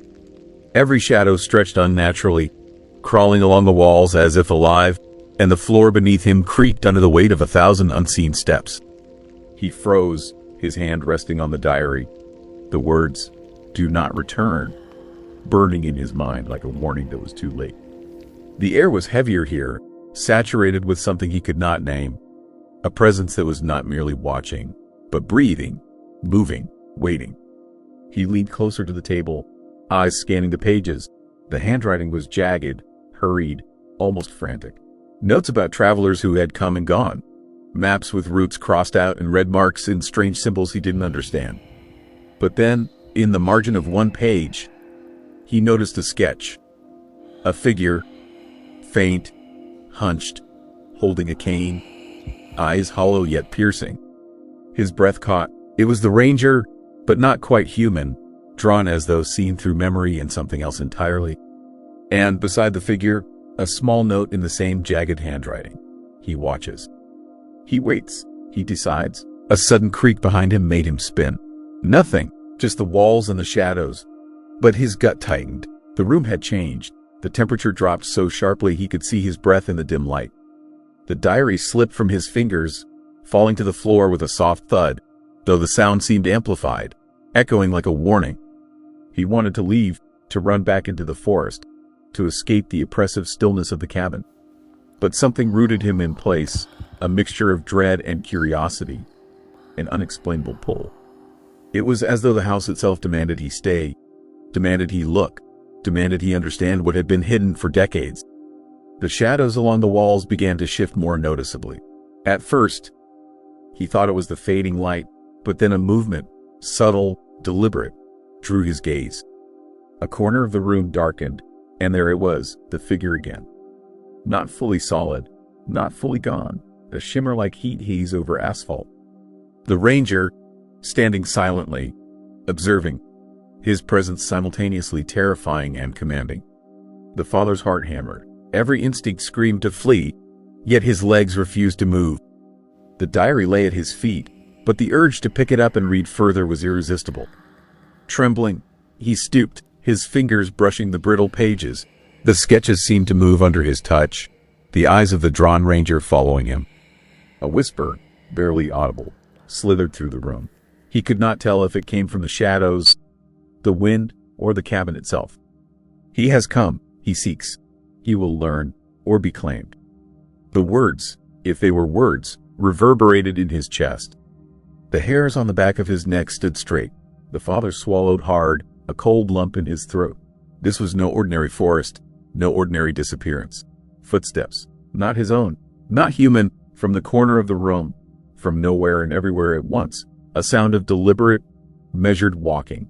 Every shadow stretched unnaturally, crawling along the walls as if alive, and the floor beneath him creaked under the weight of 1,000 unseen steps. He froze, his hand resting on the diary. The words, "Do not return," burning in his mind like a warning that was too late. The air was heavier here, saturated with something he could not name, a presence that was not merely watching, but breathing, moving, waiting. He leaned closer to the table, eyes scanning the pages. The handwriting was jagged, hurried, almost frantic. Notes about travelers who had come and gone. Maps with routes crossed out and red marks in strange symbols he didn't understand. But then, in the margin of one page, he noticed a sketch. A figure, faint, hunched, holding a cane, eyes hollow yet piercing. His breath caught. It was the ranger, but not quite human, drawn as though seen through memory and something else entirely. And beside the figure, a small note in the same jagged handwriting. He watches. He waits. He decides. A sudden creak behind him made him spin. Nothing, just the walls and the shadows. But his gut tightened. The room had changed. The temperature dropped so sharply he could see his breath in the dim light. The diary slipped from his fingers, falling to the floor with a soft thud, though the sound seemed amplified, echoing like a warning. He wanted to leave, to run back into the forest, to escape the oppressive stillness of the cabin. But something rooted him in place, a mixture of dread and curiosity, an unexplainable pull. It was as though the house itself demanded he stay, demanded he look, demanded he understand what had been hidden for decades. The shadows along the walls began to shift more noticeably. At first, he thought it was the fading light, but then a movement, subtle, deliberate, drew his gaze. A corner of the room darkened, and there it was, the figure again. Not fully solid, not fully gone, a shimmer like heat haze over asphalt. The ranger, standing silently, observing, his presence simultaneously terrifying and commanding. The father's heart hammered. Every instinct screamed to flee, yet his legs refused to move. The diary lay at his feet, but the urge to pick it up and read further was irresistible. Trembling, he stooped, his fingers brushing the brittle pages. The sketches seemed to move under his touch, the eyes of the drawn ranger following him. A whisper, barely audible, slithered through the room. He could not tell if it came from the shadows, the wind, or the cabin itself. He has come, he seeks. He will learn, or be claimed. The words, if they were words, reverberated in his chest. The hairs on the back of his neck stood straight. The father swallowed hard, a cold lump in his throat. This was no ordinary forest, no ordinary disappearance. Footsteps, not his own, not human, from the corner of the room, from nowhere and everywhere at once, a sound of deliberate, measured walking.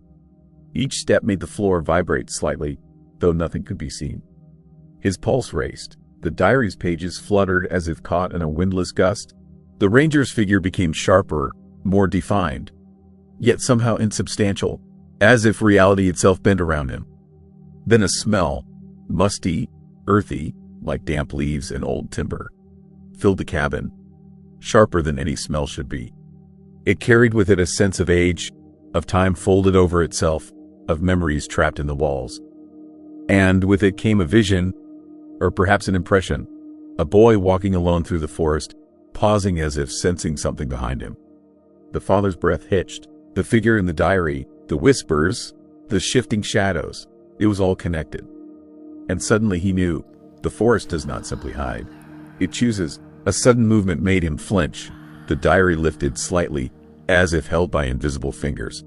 Each step made the floor vibrate slightly, though nothing could be seen. His pulse raced. The diary's pages fluttered as if caught in a windless gust. The ranger's figure became sharper, more defined, yet somehow insubstantial, as if reality itself bent around him. Then a smell, musty, earthy, like damp leaves and old timber, filled the cabin, sharper than any smell should be. It carried with it a sense of age, of time folded over itself, of memories trapped in the walls. And with it came a vision, or perhaps an impression, a boy walking alone through the forest, pausing as if sensing something behind him. The father's breath hitched. The figure in the diary, the whispers, the shifting shadows, it was all connected. And suddenly he knew, the forest does not simply hide. It chooses. A sudden movement made him flinch. The diary lifted slightly, as if held by invisible fingers.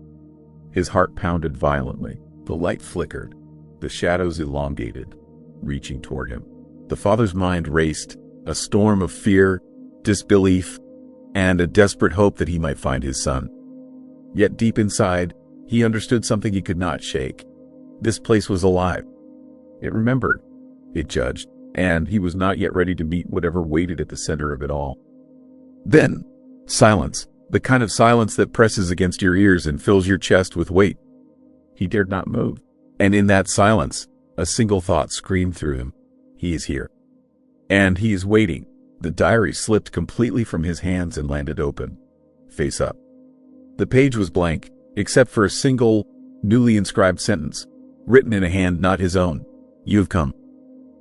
His heart pounded violently. The light flickered. The shadows elongated, reaching toward him. The father's mind raced, a storm of fear, disbelief, and a desperate hope that he might find his son. Yet deep inside, he understood something he could not shake. This place was alive. It remembered, it judged, and he was not yet ready to meet whatever waited at the center of it all. Then, silence, the kind of silence that presses against your ears and fills your chest with weight. He dared not move, and in that silence, a single thought screamed through him. He is here. And he is waiting. The diary slipped completely from his hands and landed open, face up. The page was blank, except for a single, newly inscribed sentence, written in a hand not his own. You have come.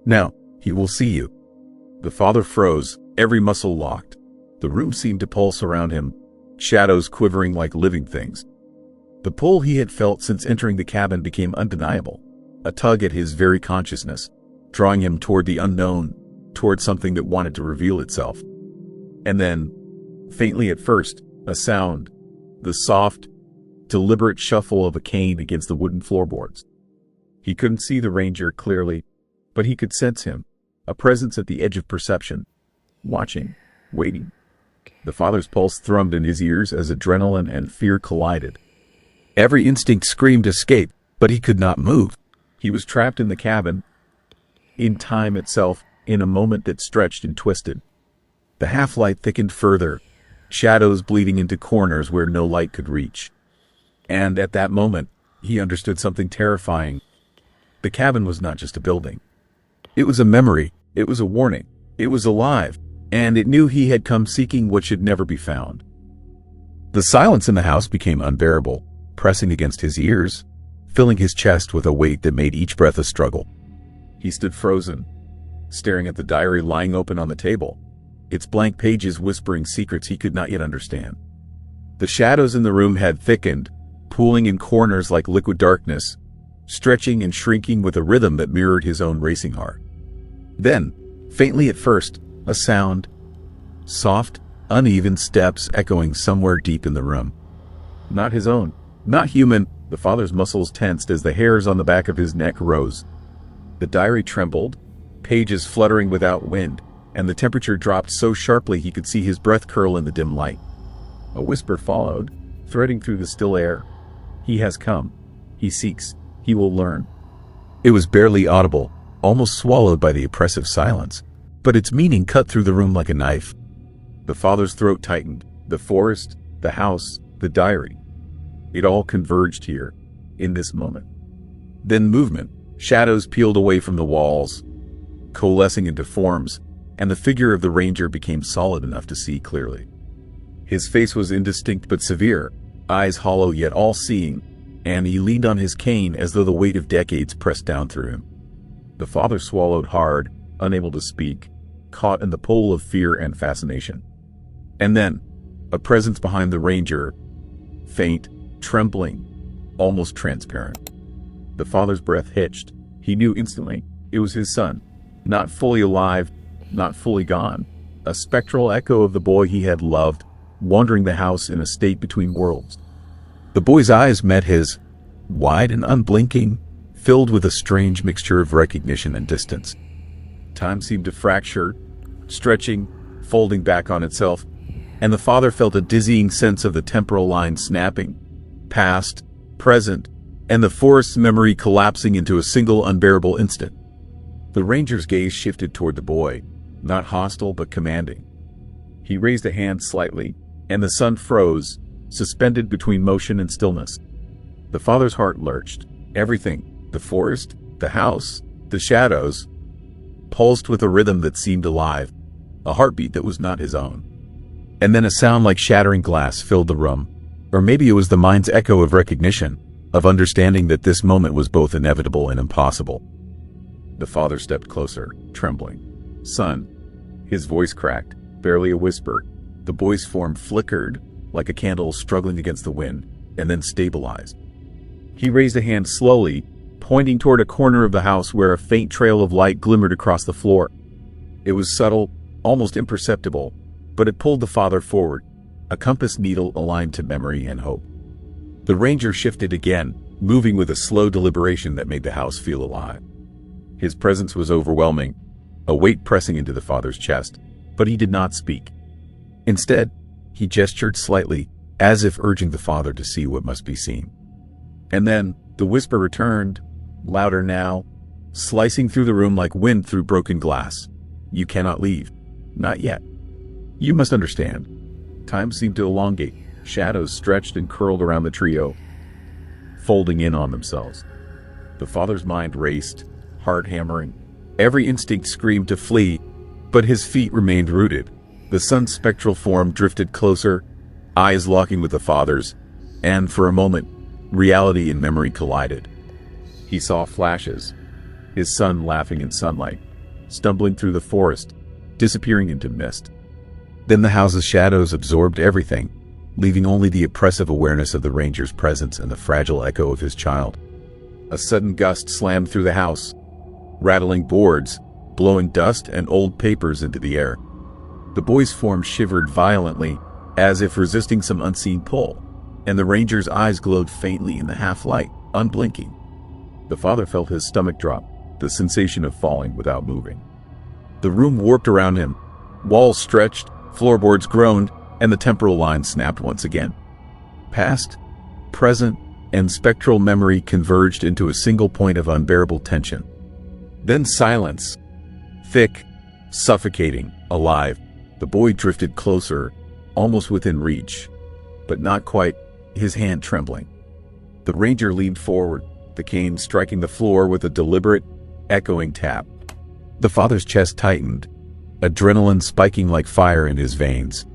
Now, he will see you. The father froze, every muscle locked. The room seemed to pulse around him, shadows quivering like living things. The pull he had felt since entering the cabin became undeniable, a tug at his very consciousness, drawing him toward the unknown, toward something that wanted to reveal itself. And then, faintly at first, a sound, the soft, deliberate shuffle of a cane against the wooden floorboards. He couldn't see the ranger clearly, but he could sense him, a presence at the edge of perception, watching, waiting. The father's pulse thrummed in his ears as adrenaline and fear collided. Every instinct screamed escape, but he could not move. He was trapped in the cabin, in time itself, in a moment that stretched and twisted. The half-light thickened further, shadows bleeding into corners where no light could reach. And at that moment, he understood something terrifying. The cabin was not just a building. It was a memory, it was a warning, it was alive, and it knew he had come seeking what should never be found. The silence in the house became unbearable, pressing against his ears, filling his chest with a weight that made each breath a struggle. He stood frozen, staring at the diary lying open on the table, its blank pages whispering secrets he could not yet understand. The shadows in the room had thickened, pooling in corners like liquid darkness, stretching and shrinking with a rhythm that mirrored his own racing heart. Then, faintly at first, a sound, soft, uneven steps echoing somewhere deep in the room. Not his own, not human. The father's muscles tensed as the hairs on the back of his neck rose. The diary trembled, pages fluttering without wind, and the temperature dropped so sharply he could see his breath curl in the dim light. A whisper followed, threading through the still air. He has come. He seeks. He will learn. It was barely audible, almost swallowed by the oppressive silence, but its meaning cut through the room like a knife. The father's throat tightened. The forest, the house, the diary. It all converged here, in this moment. Then movement. Shadows peeled away from the walls, coalescing into forms, and the figure of the ranger became solid enough to see clearly. His face was indistinct but severe, eyes hollow yet all-seeing, and he leaned on his cane as though the weight of decades pressed down through him. The father swallowed hard, unable to speak, caught in the pull of fear and fascination. And then, a presence behind the ranger, faint, trembling, almost transparent. The father's breath hitched. He knew instantly it was his son, not fully alive, not fully gone, a spectral echo of the boy he had loved, wandering the house in a state between worlds. The boy's eyes met his, wide and unblinking, filled with a strange mixture of recognition and distance. Time seemed to fracture, stretching, folding back on itself, and the father felt a dizzying sense of the temporal line snapping, past, present, and the forest's memory collapsing into a single unbearable instant. The ranger's gaze shifted toward the boy, not hostile but commanding. He raised a hand slightly, and the sun froze, suspended between motion and stillness. The father's heart lurched. Everything, the forest, the house, the shadows, pulsed with a rhythm that seemed alive, a heartbeat that was not his own. And then a sound like shattering glass filled the room. Or maybe it was the mind's echo of recognition, of understanding that this moment was both inevitable and impossible. The father stepped closer, trembling. "Son." His voice cracked, barely a whisper. The boy's form flickered, like a candle struggling against the wind, and then stabilized. He raised a hand slowly, pointing toward a corner of the house where a faint trail of light glimmered across the floor. It was subtle, almost imperceptible, but it pulled the father forward, a compass needle aligned to memory and hope. The ranger shifted again, moving with a slow deliberation that made the house feel alive. His presence was overwhelming, a weight pressing into the father's chest, but he did not speak. Instead, he gestured slightly, as if urging the father to see what must be seen. And then, the whisper returned, louder now, slicing through the room like wind through broken glass. "You cannot leave. Not yet. You must understand." Time seemed to elongate. Shadows stretched and curled around the trio, folding in on themselves. The father's mind raced, heart hammering. Every instinct screamed to flee, but his feet remained rooted. The son's spectral form drifted closer, eyes locking with the father's, and for a moment, reality and memory collided. He saw flashes, his son laughing in sunlight, stumbling through the forest, disappearing into mist. Then the house's shadows absorbed everything, leaving only the oppressive awareness of the ranger's presence and the fragile echo of his child. A sudden gust slammed through the house, rattling boards, blowing dust and old papers into the air. The boy's form shivered violently, as if resisting some unseen pull, and the ranger's eyes glowed faintly in the half-light, unblinking. The father felt his stomach drop, the sensation of falling without moving. The room warped around him. Walls stretched, floorboards groaned, and the temporal line snapped once again. Past, present, and spectral memory converged into a single point of unbearable tension. Then silence. Thick, suffocating, alive. The boy drifted closer, almost within reach, but not quite, his hand trembling. The ranger leaned forward, the cane striking the floor with a deliberate, echoing tap. The father's chest tightened, adrenaline spiking like fire in his veins.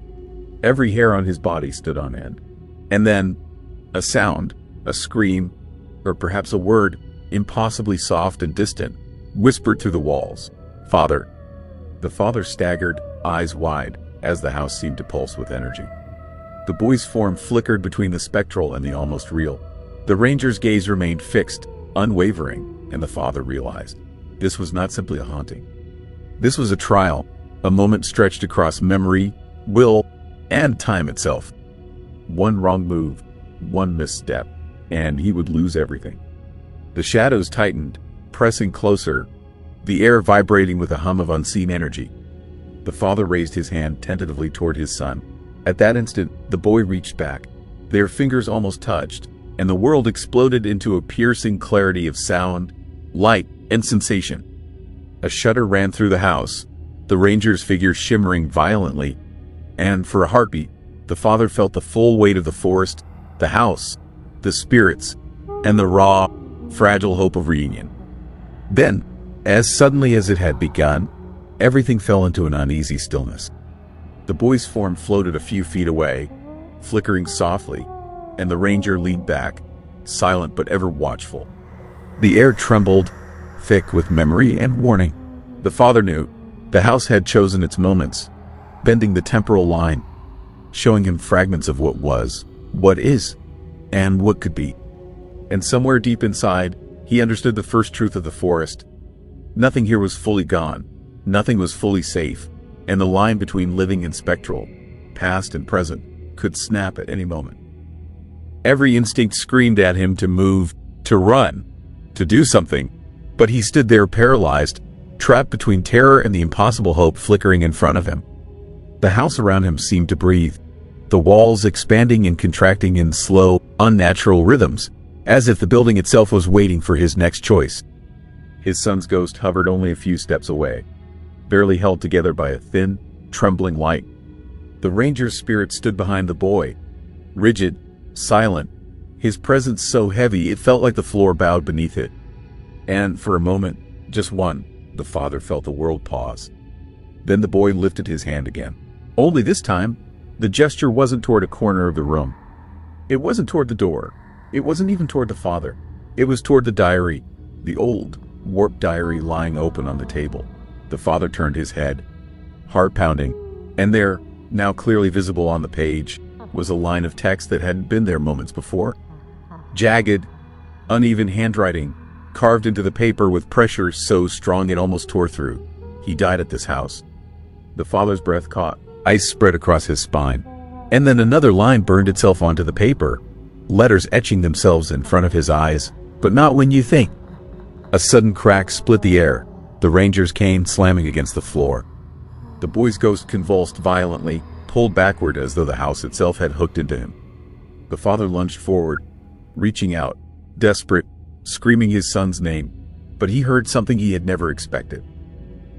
Every hair on his body stood on end. And then, a sound, a scream, or perhaps a word, impossibly soft and distant, whispered through the walls. "Father." The father staggered, eyes wide, as the house seemed to pulse with energy. The boy's form flickered between the spectral and the almost real. The ranger's gaze remained fixed, unwavering, and the father realized this was not simply a haunting. This was a trial, a moment stretched across memory, will, and time itself. One wrong move, one misstep, and he would lose everything. The shadows tightened, pressing closer, the air vibrating with a hum of unseen energy. The father raised his hand tentatively toward his son. At that instant, the boy reached back. Their fingers almost touched, and the world exploded into a piercing clarity of sound, light, and sensation. A shudder ran through the house, the ranger's figure shimmering violently, and for a heartbeat, the father felt the full weight of the forest, the house, the spirits, and the raw, fragile hope of reunion. Then, as suddenly as it had begun, everything fell into an uneasy stillness. The boy's form floated a few feet away, flickering softly, and the ranger leaned back, silent but ever watchful. The air trembled, thick with memory and warning. The father knew the house had chosen its moments, bending the temporal line, showing him fragments of what was, what is, and what could be. And somewhere deep inside, he understood the first truth of the forest. Nothing here was fully gone, nothing was fully safe, and the line between living and spectral, past and present, could snap at any moment. Every instinct screamed at him to move, to run, to do something, but he stood there paralyzed, trapped between terror and the impossible hope flickering in front of him. The house around him seemed to breathe, the walls expanding and contracting in slow, unnatural rhythms, as if the building itself was waiting for his next choice. His son's ghost hovered only a few steps away, barely held together by a thin, trembling light. The ranger's spirit stood behind the boy, rigid, silent, his presence so heavy it felt like the floor bowed beneath it. And for a moment, just one, the father felt the world pause. Then the boy lifted his hand again. Only this time, the gesture wasn't toward a corner of the room. It wasn't toward the door. It wasn't even toward the father. It was toward the diary, the old, warped diary lying open on the table. The father turned his head, heart pounding, and there, now clearly visible on the page, was a line of text that hadn't been there moments before. Jagged, uneven handwriting, carved into the paper with pressure so strong it almost tore through. He died at this house. The father's breath caught. Ice spread across his spine. And then another line burned itself onto the paper, letters etching themselves in front of his eyes. But not when you think. A sudden crack split the air, the ranger's cane slamming against the floor. The boy's ghost convulsed violently, pulled backward as though the house itself had hooked into him. The father lunged forward, reaching out, desperate, screaming his son's name. But he heard something he had never expected.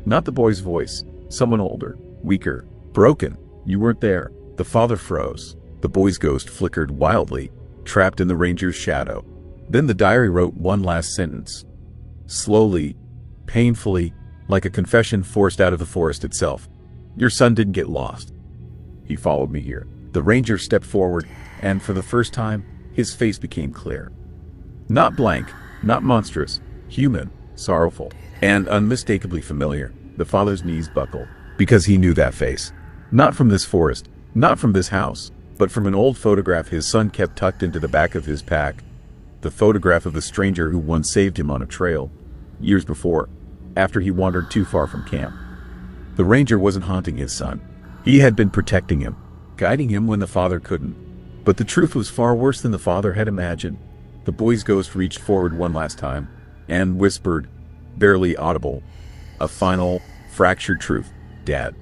Not the boy's voice, someone older, weaker, broken. You weren't there. The father froze. The boy's ghost flickered wildly, trapped in the ranger's shadow. Then the diary wrote one last sentence. Slowly, painfully, like a confession forced out of the forest itself. Your son didn't get lost. He followed me here. The ranger stepped forward, and for the first time, his face became clear. Not blank, not monstrous, human, sorrowful, and unmistakably familiar. The father's knees buckled, because he knew that face. Not from this forest, not from this house, but from an old photograph his son kept tucked into the back of his pack. The photograph of the stranger who once saved him on a trail, years before, after he wandered too far from camp. The ranger wasn't haunting his son. He had been protecting him, guiding him when the father couldn't. But the truth was far worse than the father had imagined. The boy's ghost reached forward one last time, and whispered, barely audible, a final, fractured truth. Dad,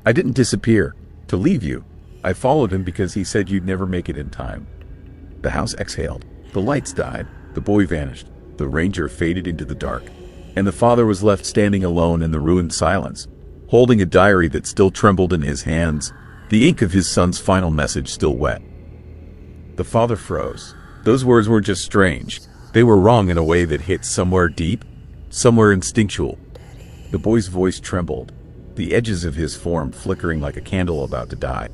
I didn't disappear to leave you. I followed him because he said you'd never make it in time. The house exhaled. The lights died. The boy vanished. The ranger faded into the dark. And the father was left standing alone in the ruined silence, holding a diary that still trembled in his hands, the ink of his son's final message still wet. The father froze. Those words weren't just strange. They were wrong in a way that hit somewhere deep, somewhere instinctual. The boy's voice trembled, the edges of his form flickering like a candle about to die.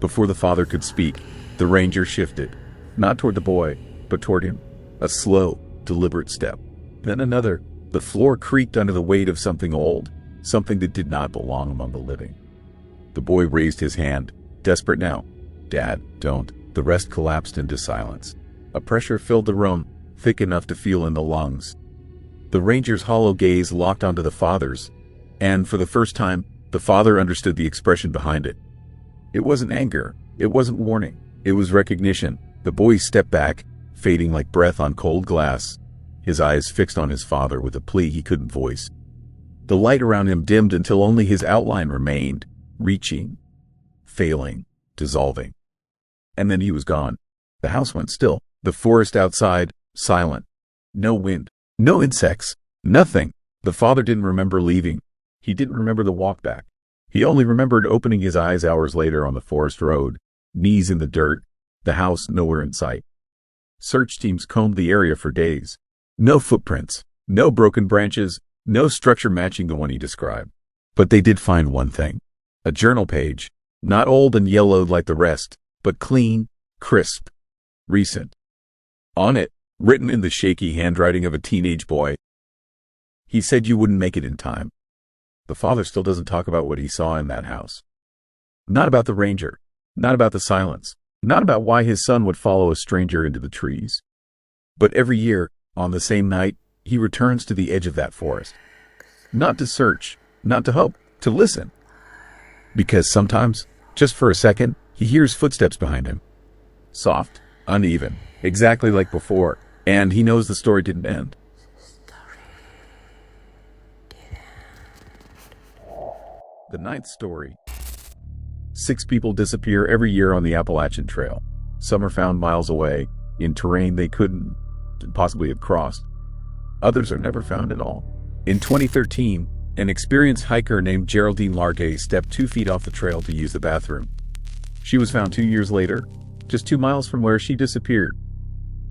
Before the father could speak, the ranger shifted, not toward the boy, but toward him. A slow, deliberate step. Then another. The floor creaked under the weight of something old, something that did not belong among the living. The boy raised his hand, desperate now. Dad, don't. The rest collapsed into silence. A pressure filled the room, thick enough to feel in the lungs. The ranger's hollow gaze locked onto the father's, and for the first time, the father understood the expression behind it. It wasn't anger. It wasn't warning. It was recognition. The boy stepped back, fading like breath on cold glass, his eyes fixed on his father with a plea he couldn't voice. The light around him dimmed until only his outline remained, reaching, failing, dissolving. And then he was gone. The house went still. The forest outside, silent. No wind. No insects. Nothing. The father didn't remember leaving. He didn't remember the walk back. He only remembered opening his eyes hours later on the forest road, knees in the dirt, the house nowhere in sight. Search teams combed the area for days. No footprints, no broken branches, no structure matching the one he described. But they did find one thing. A journal page, not old and yellowed like the rest, but clean, crisp, recent. On it, written in the shaky handwriting of a teenage boy, he said you wouldn't make it in time. The father still doesn't talk about what he saw in that house. Not about the ranger, not about the silence, not about why his son would follow a stranger into the trees. But every year, on the same night, he returns to the edge of that forest. Not to search, not to hope, to listen. Because sometimes, just for a second, he hears footsteps behind him. Soft, uneven, exactly like before, And he knows the story didn't end. The ninth story. 6 people disappear every year on the Appalachian Trail. Some are found miles away, in terrain they couldn't possibly have crossed. Others are never found at all. In 2013, an experienced hiker named Geraldine Largay stepped 2 feet off the trail to use the bathroom. She was found 2 years later, just 2 miles from where she disappeared.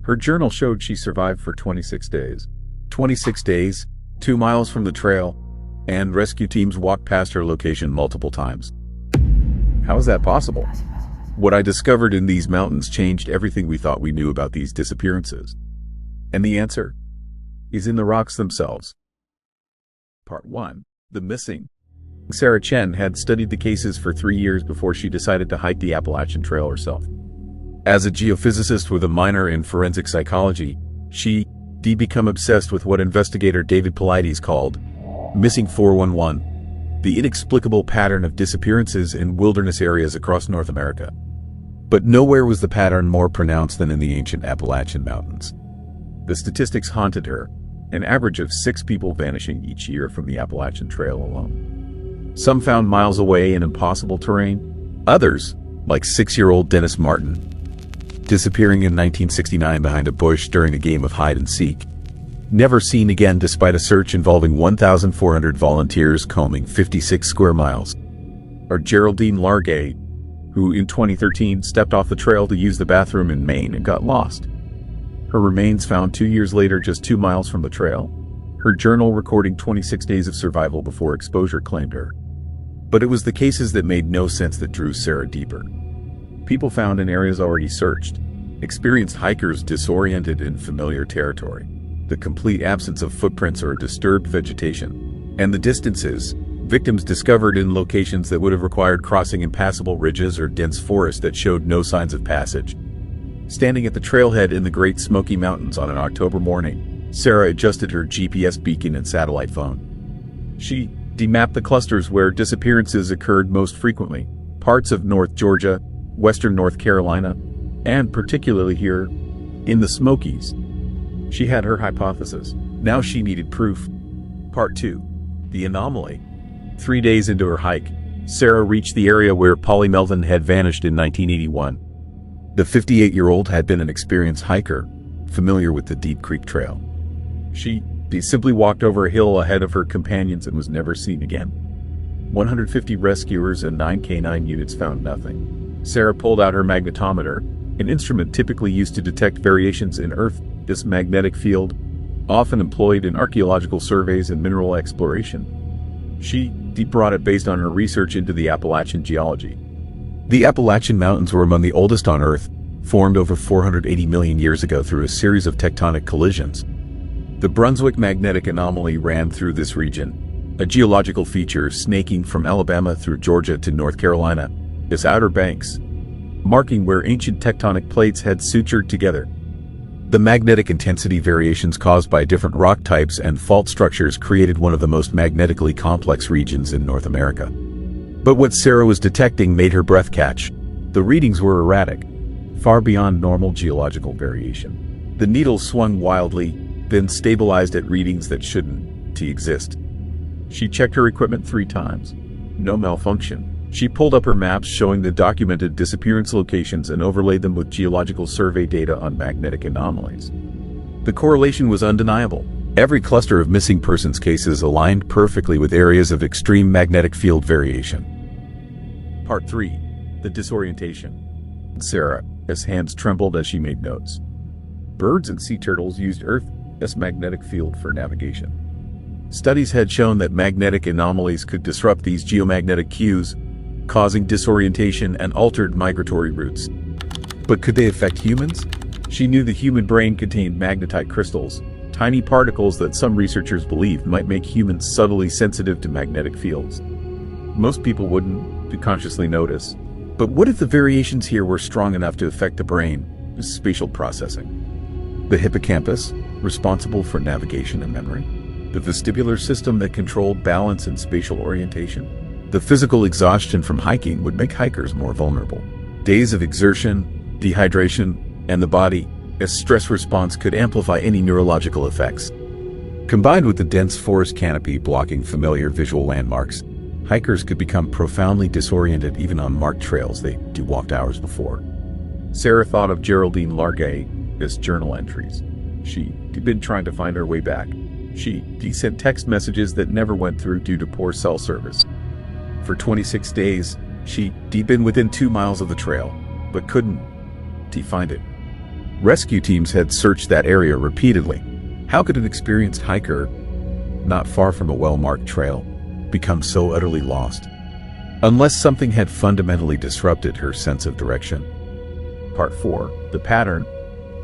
Her journal showed she survived for 26 days. 26 days, 2 miles from the trail, and rescue teams walked past her location multiple times. How is that possible? What I discovered in these mountains changed everything we thought we knew about these disappearances. And the answer is in the rocks themselves. Part 1. The Missing. Sarah Chen had studied the cases for 3 years before she decided to hike the Appalachian Trail herself. As a geophysicist with a minor in forensic psychology, she became obsessed with what investigator David Paulides called Missing 411, the inexplicable pattern of disappearances in wilderness areas across North America. But nowhere was the pattern more pronounced than in the ancient Appalachian Mountains. The statistics haunted her, an average of 6 people vanishing each year from the Appalachian Trail alone. Some found miles away in impossible terrain. Others, like 6-year-old Dennis Martin, disappearing in 1969 behind a bush during a game of hide-and-seek. Never seen again despite a search involving 1,400 volunteers combing 56 square miles. Or Geraldine Largay, who in 2013 stepped off the trail to use the bathroom in Maine and got lost. Her remains found 2 years later just 2 miles from the trail, her journal recording 26 days of survival before exposure claimed her. But it was the cases that made no sense that drew Sarah deeper. People found in areas already searched, experienced hikers disoriented in familiar territory, the complete absence of footprints or disturbed vegetation, and the distances, victims discovered in locations that would have required crossing impassable ridges or dense forest that showed no signs of passage. Standing at the trailhead in the Great Smoky Mountains on an October morning, Sarah adjusted her GPS beacon and satellite phone. She demapped the clusters where disappearances occurred most frequently, parts of North Georgia, western North Carolina, and particularly here in the Smokies. She had her hypothesis. Now she needed proof. Part 2. The Anomaly. 3 days into her hike, Sarah reached the area where Polly Melvin had vanished in 1981. The 58-year-old had been an experienced hiker, familiar with the Deep Creek Trail. She simply walked over a hill ahead of her companions and was never seen again. 150 rescuers and 9 K9 units found nothing. Sarah pulled out her magnetometer, an instrument typically used to detect variations in Earth's magnetic field, often employed in archaeological surveys and mineral exploration. She brought it based on her research into the Appalachian geology. The Appalachian Mountains were among the oldest on Earth, formed over 480 million years ago through a series of tectonic collisions. The Brunswick Magnetic Anomaly ran through this region, a geological feature snaking from Alabama through Georgia to North Carolina, its outer banks, marking where ancient tectonic plates had sutured together. The magnetic intensity variations caused by different rock types and fault structures created one of the most magnetically complex regions in North America. But what Sarah was detecting made her breath catch. The readings were erratic, far beyond normal geological variation. The needle swung wildly, then stabilized at readings that shouldn't exist. She checked her equipment 3 times. No malfunction. She pulled up her maps showing the documented disappearance locations and overlaid them with geological survey data on magnetic anomalies. The correlation was undeniable. Every cluster of missing persons cases aligned perfectly with areas of extreme magnetic field variation. Part 3. The Disorientation. Sarah's hands trembled as she made notes. Birds and sea turtles used Earth's magnetic field for navigation. Studies had shown that magnetic anomalies could disrupt these geomagnetic cues, causing disorientation and altered migratory routes. But could they affect humans? She knew the human brain contained magnetite crystals, tiny particles that some researchers believed might make humans subtly sensitive to magnetic fields. Most people wouldn't consciously notice. But what if the variations here were strong enough to affect the brain, spatial processing? The hippocampus, responsible for navigation and memory. The vestibular system that controlled balance and spatial orientation. The physical exhaustion from hiking would make hikers more vulnerable. Days of exertion, dehydration, and the body a stress response could amplify any neurological effects. Combined with the dense forest canopy blocking familiar visual landmarks, hikers could become profoundly disoriented even on marked trails they walked hours before. Sarah thought of Geraldine Largay's journal entries. She'd been trying to find her way back. She sent text messages that never went through due to poor cell service. For 26 days, she'd been within 2 miles of the trail, but couldn't find it. Rescue teams had searched that area repeatedly. How could an experienced hiker, not far from a well-marked trail, become so utterly lost? Unless something had fundamentally disrupted her sense of direction. Part 4. The pattern.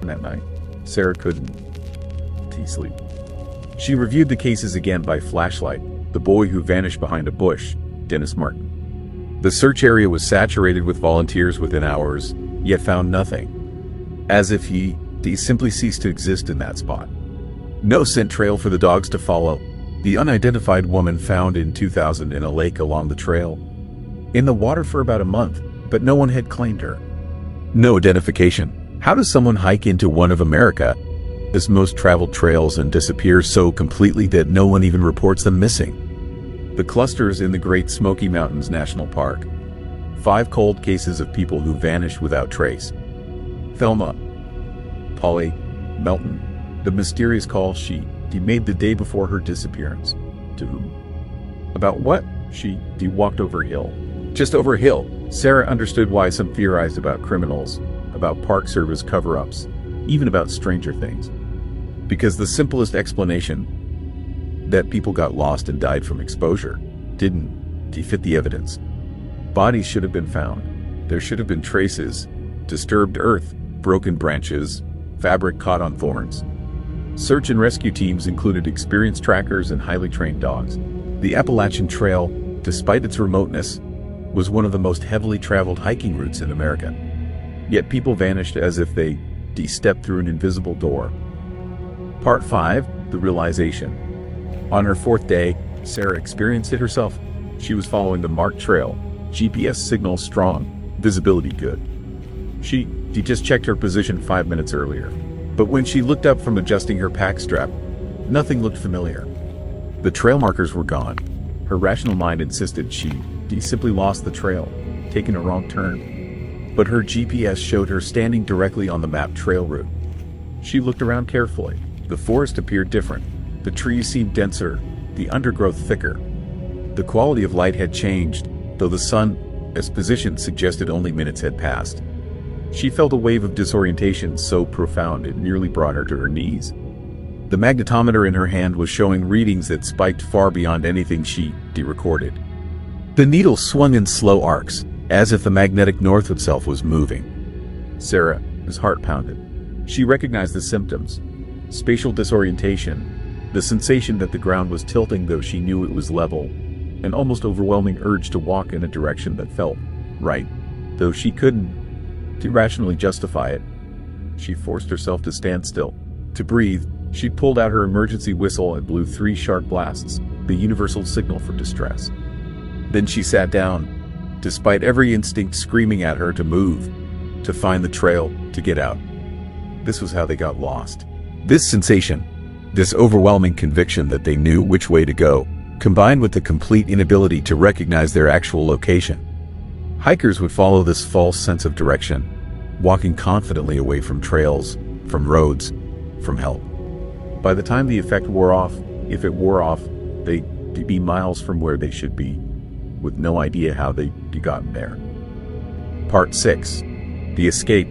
That night, Sarah couldn't sleep. She reviewed the cases again by flashlight. The boy who vanished behind a bush, Dennis Martin. The search area was saturated with volunteers within hours, yet found nothing. As if he simply ceased to exist in that spot. No scent trail for the dogs to follow. The unidentified woman found in 2000 in a lake along the trail. In the water for about a month, but no one had claimed her. No identification. How does someone hike into one of America's most traveled trails and disappear so completely that no one even reports them missing? The clusters in the Great Smoky Mountains National Park. 5 cold cases of people who vanished without trace. Thelma, Polly, Melton. The mysterious call she made the day before her disappearance. To whom? About what? She walked over a hill. Just over a hill. Sarah understood why some theorized about criminals, about Park Service cover-ups, even about stranger things. Because the simplest explanation, that people got lost and died from exposure, didn't fit the evidence. Bodies should have been found. There should have been traces, disturbed earth, broken branches, fabric caught on thorns. Search and rescue teams included experienced trackers and highly trained dogs. The Appalachian Trail, despite its remoteness, was one of the most heavily traveled hiking routes in America. Yet people vanished as if they stepped through an invisible door. Part 5. The Realization. On her 4th day, Sarah experienced it herself. She was following the marked trail, GPS signal strong, visibility good. She just checked her position 5 minutes earlier. But when she looked up from adjusting her pack strap, nothing looked familiar. The trail markers were gone. Her rational mind insisted she simply lost the trail, taken a wrong turn. But her GPS showed her standing directly on the mapped trail route. She looked around carefully. The forest appeared different. The trees seemed denser, the undergrowth thicker. The quality of light had changed, though the sun's position suggested only minutes had passed. She felt a wave of disorientation so profound it nearly brought her to her knees. The magnetometer in her hand was showing readings that spiked far beyond anything she recorded. The needle swung in slow arcs, as if the magnetic north itself was moving. Sarah's heart pounded. She recognized the symptoms. Spatial disorientation, the sensation that the ground was tilting though she knew it was level, an almost overwhelming urge to walk in a direction that felt right, though she couldn't rationally justify it. She forced herself to stand still, to breathe. She pulled out her emergency whistle and blew 3 sharp blasts, the universal signal for distress. Then she sat down, despite every instinct screaming at her to move, to find the trail, to get out. This was how they got lost. This sensation, this overwhelming conviction that they knew which way to go, combined with the complete inability to recognize their actual location. Hikers would follow this false sense of direction, walking confidently away from trails, from roads, from help. By the time the effect wore off, if it wore off, they'd be miles from where they should be, with no idea how they'd gotten there. Part 6. The Escape.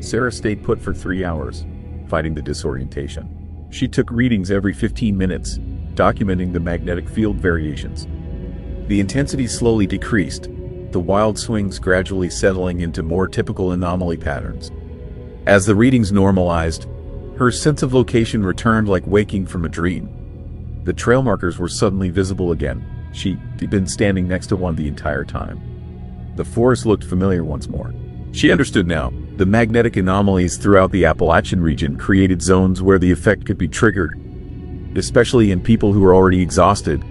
Sarah stayed put for 3 hours, fighting the disorientation. She took readings every 15 minutes, documenting the magnetic field variations. The intensity slowly decreased, the wild swings gradually settling into more typical anomaly patterns. As the readings normalized, her sense of location returned like waking from a dream. The trail markers were suddenly visible again. She'd been standing next to one the entire time. The forest looked familiar once more. She understood now. The magnetic anomalies throughout the Appalachian region created zones where the effect could be triggered, especially in people who were already exhausted,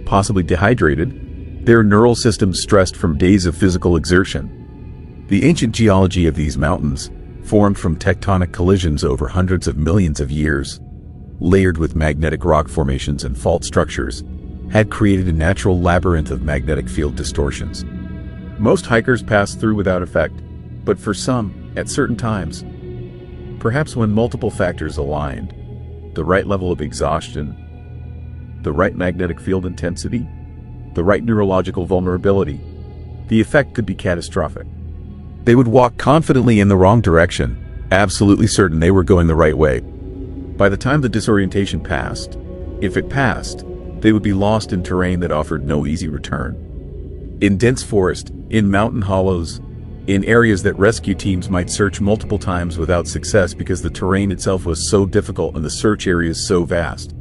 possibly dehydrated, their neural systems stressed from days of physical exertion. The ancient geology of these mountains, formed from tectonic collisions over hundreds of millions of years, layered with magnetic rock formations and fault structures, had created a natural labyrinth of magnetic field distortions. Most hikers passed through without effect, but for some, at certain times, perhaps when multiple factors aligned, the right level of exhaustion, the right magnetic field intensity, the right neurological vulnerability, the effect could be catastrophic. They would walk confidently in the wrong direction, absolutely certain they were going the right way. By the time the disorientation passed, if it passed, they would be lost in terrain that offered no easy return. In dense forest, in mountain hollows, in areas that rescue teams might search multiple times without success because the terrain itself was so difficult and the search areas so vast.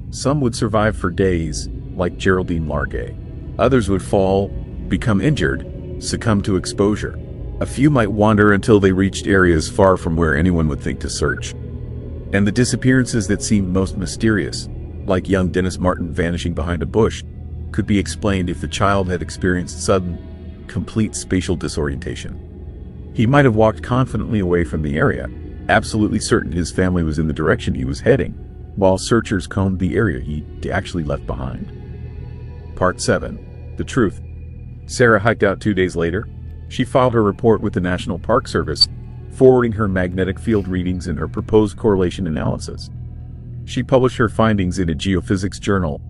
Some would survive for days, like Geraldine Largay. Others would fall, become injured, succumb to exposure. A few might wander until they reached areas far from where anyone would think to search. And the disappearances that seemed most mysterious, like young Dennis Martin vanishing behind a bush, could be explained if the child had experienced sudden, complete spatial disorientation. He might have walked confidently away from the area, absolutely certain his family was in the direction he was heading, while searchers combed the area he actually left behind. Part 7. The Truth. Sarah hiked out 2 days later. She filed her report with the National Park Service, forwarding her magnetic field readings and her proposed correlation analysis. She published her findings in a geophysics journal,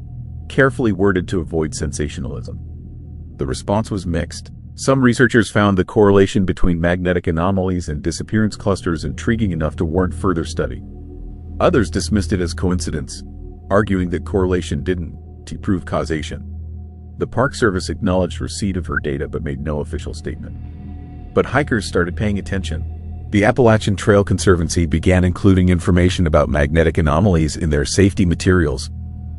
carefully worded to avoid sensationalism. The response was mixed. Some researchers found the correlation between magnetic anomalies and disappearance clusters intriguing enough to warrant further study. Others dismissed it as coincidence, arguing that correlation didn't prove causation. The Park Service acknowledged receipt of her data but made no official statement. But hikers started paying attention. The Appalachian Trail Conservancy began including information about magnetic anomalies in their safety materials,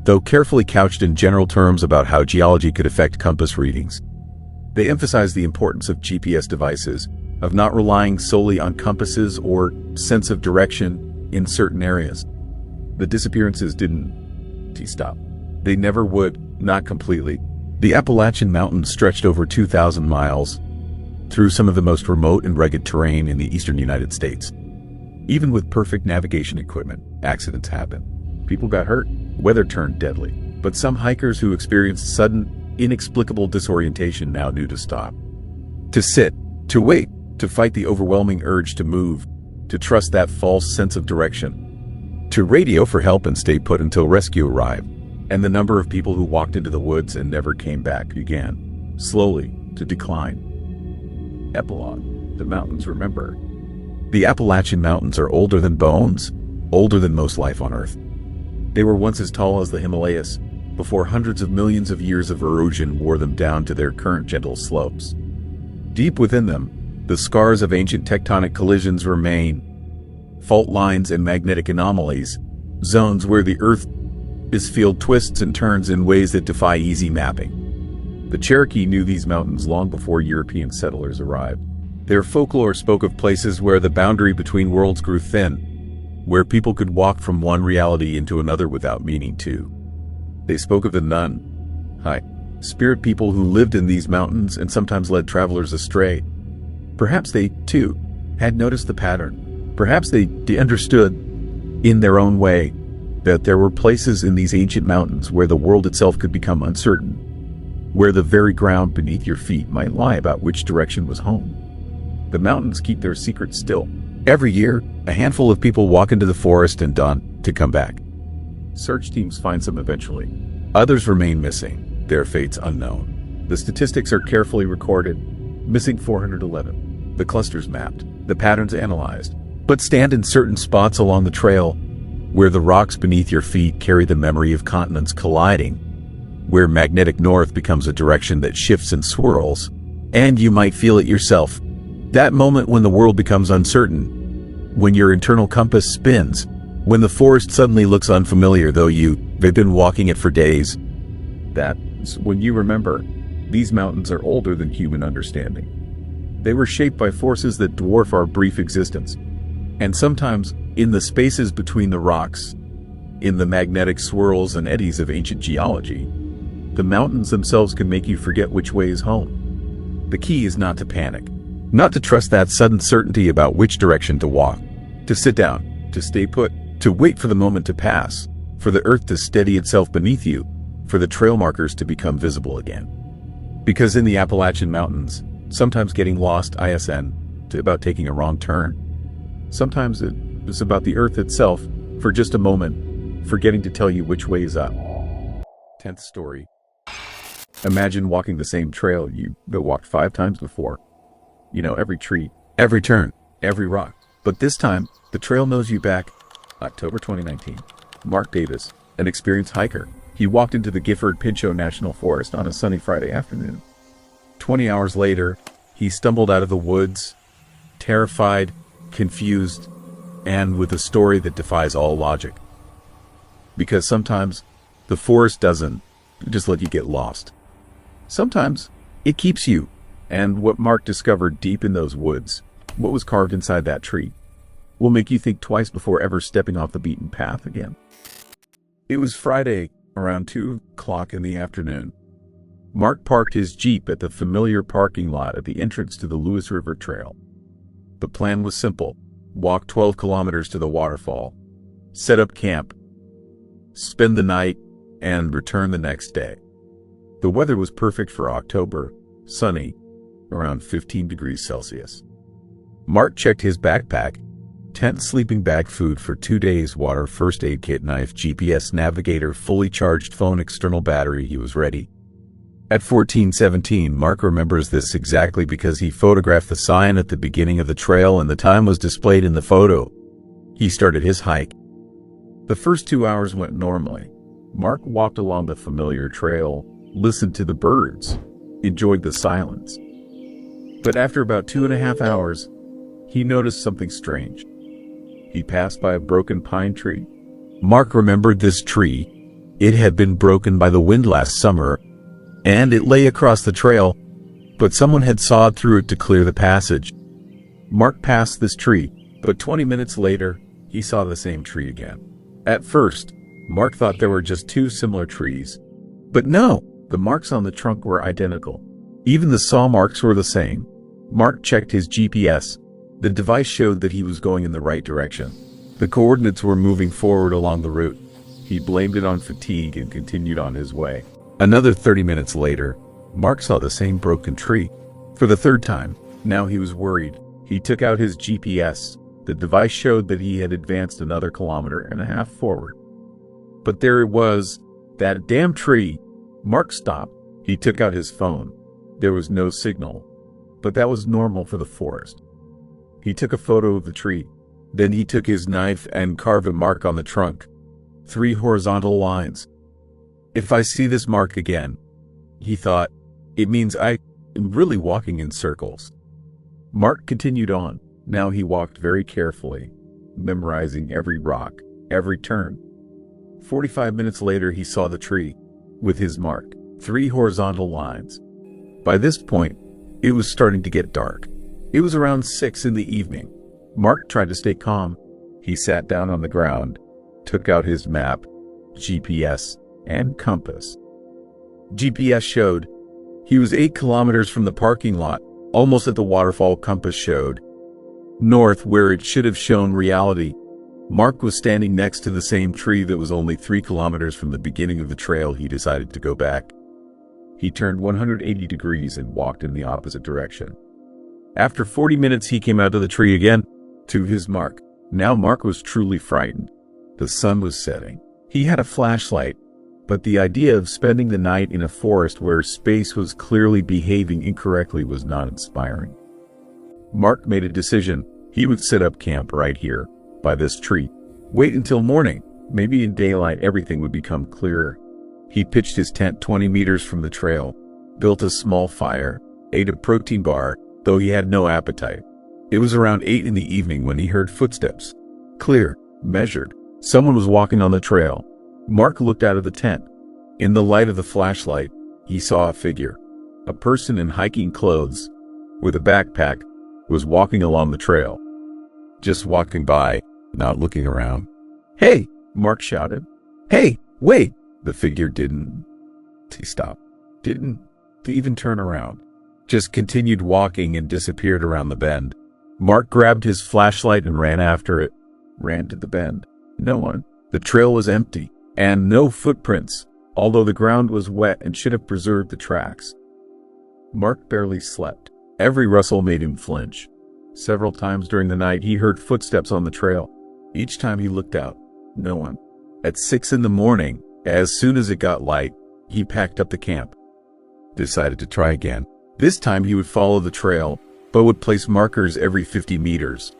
though carefully couched in general terms about how geology could affect compass readings. They emphasized the importance of GPS devices, of not relying solely on compasses or sense of direction in certain areas. The disappearances didn't stop. They never would, not completely. The Appalachian Mountains stretched over 2,000 miles through some of the most remote and rugged terrain in the eastern United States. Even with perfect navigation equipment, accidents happen. People got hurt, weather turned deadly. But some hikers who experienced sudden, inexplicable disorientation now knew to stop. To sit, to wait, to fight the overwhelming urge to move, to trust that false sense of direction, to radio for help and stay put until rescue arrived. And the number of people who walked into the woods and never came back began, slowly, to decline. Epilogue. The mountains remember. The Appalachian Mountains are older than bones, older than most life on Earth. They were once as tall as the Himalayas, before hundreds of millions of years of erosion wore them down to their current gentle slopes. Deep within them, the scars of ancient tectonic collisions remain, fault lines and magnetic anomalies, zones where the Earth's field twists and turns in ways that defy easy mapping. The Cherokee knew these mountains long before European settlers arrived. Their folklore spoke of places where the boundary between worlds grew thin, where people could walk from one reality into another without meaning to. They spoke of the spirit people who lived in these mountains and sometimes led travelers astray. Perhaps they, too, had noticed the pattern. Perhaps they understood, in their own way, that there were places in these ancient mountains where the world itself could become uncertain, where the very ground beneath your feet might lie about which direction was home. The mountains keep their secrets still. Every year, a handful of people walk into the forest and dawn to come back. Search teams find some eventually. Others remain missing, their fates unknown. The statistics are carefully recorded. Missing 411. The clusters mapped, the patterns analyzed, but stand in certain spots along the trail, where the rocks beneath your feet carry the memory of continents colliding, where magnetic north becomes a direction that shifts and swirls, and you might feel it yourself. That moment when the world becomes uncertain, when your internal compass spins, when the forest suddenly looks unfamiliar though you've been walking it for days. That's when you remember, these mountains are older than human understanding. They were shaped by forces that dwarf our brief existence. And sometimes, in the spaces between the rocks, in the magnetic swirls and eddies of ancient geology, the mountains themselves can make you forget which way is home. The key is not to panic. Not to trust that sudden certainty about which direction to walk, to sit down, to stay put, to wait for the moment to pass, for the earth to steady itself beneath you, for the trail markers to become visible again. Because in the Appalachian Mountains, sometimes getting lost ISN to about taking a wrong turn. Sometimes it is about the earth itself, for just a moment, forgetting to tell you which way is up. 10th story. Imagine walking the same trail you walked 5 times before. You know, every tree, every turn, every rock. But this time, the trail knows you back. October 2019. Mark Davis, an experienced hiker. He walked into the Gifford Pinchot National Forest on a sunny Friday afternoon. 20 hours later, he stumbled out of the woods, terrified, confused, and with a story that defies all logic. Because sometimes, the forest doesn't just let you get lost. Sometimes, it keeps you. And what Mark discovered deep in those woods, what was carved inside that tree, will make you think twice before ever stepping off the beaten path again. It was Friday, around 2 o'clock in the afternoon. Mark parked his Jeep at the familiar parking lot at the entrance to the Lewis River Trail. The plan was simple: walk 12 kilometers to the waterfall, set up camp, spend the night, and return the next day. The weather was perfect for October, sunny, around 15 degrees Celsius. Mark checked his backpack: tent, sleeping bag, food for 2 days, water, first aid kit, knife, GPS navigator, fully charged phone, external battery. He was ready. At 14:17, Mark remembers this exactly because he photographed the sign at the beginning of the trail and the time was displayed in the photo. He started his hike. The first 2 hours went normally. Mark walked along the familiar trail, listened to the birds, enjoyed the silence. But after about 2.5 hours, he noticed something strange. He passed by a broken pine tree. Mark remembered this tree. It had been broken by the wind last summer, and it lay across the trail, but someone had sawed through it to clear the passage. Mark passed this tree, but 20 minutes later, he saw the same tree again. At first, Mark thought there were just 2 similar trees. But no, the marks on the trunk were identical. Even the saw marks were the same. Mark checked his GPS. The device showed that he was going in the right direction. The coordinates were moving forward along the route. He blamed it on fatigue and continued on his way. Another 30 minutes later, Mark saw the same broken tree. For the 3rd time, now he was worried. He took out his GPS. The device showed that he had advanced another 1.5 kilometers forward. But there it was, that damn tree. Mark stopped. He took out his phone. There was no signal, but that was normal for the forest. He took a photo of the tree. Then he took his knife and carved a mark on the trunk. 3 horizontal lines. If I see this mark again, he thought, it means I am really walking in circles. Mark continued on. Now he walked very carefully, memorizing every rock, every turn. 45 minutes later, he saw the tree with his mark, 3 horizontal lines. By this point, it was starting to get dark. It was around 6 in the evening. Mark tried to stay calm. He sat down on the ground, took out his map, GPS, and compass. GPS showed he was 8 kilometers from the parking lot, almost at the waterfall. Compass showed north, where it should have shown reality. Mark was standing next to the same tree that was only 3 kilometers from the beginning of the trail. He decided to go back. He turned 180 degrees and walked in the opposite direction. After 40 minutes, he came out to the tree again, to his mark. Now Mark was truly frightened. The sun was setting. He had a flashlight, but the idea of spending the night in a forest where space was clearly behaving incorrectly was not inspiring. Mark made a decision. He would set up camp right here, by this tree. Wait until morning. Maybe in daylight everything would become clearer. He pitched his tent 20 meters from the trail, built a small fire, ate a protein bar, though he had no appetite. It was around 8 in the evening when he heard footsteps. Clear, measured. Someone was walking on the trail. Mark looked out of the tent. In the light of the flashlight, he saw a figure. A person in hiking clothes, with a backpack, was walking along the trail. Just walking by, not looking around. "Hey!" Mark shouted. "Hey, wait!" The figure didn't. He stopped. Didn't even turn around. just continued walking and disappeared around the bend. Mark grabbed his flashlight and ran after it. Ran to the bend. No one. The trail was empty, and no footprints, although the ground was wet and should have preserved the tracks. Mark barely slept. Every rustle made him flinch. Several times during the night he heard footsteps on the trail. Each time he looked out, no one. At 6 a.m, as soon as it got light, he packed up the camp. Decided to try again. This time he would follow the trail, but would place markers every 50 meters.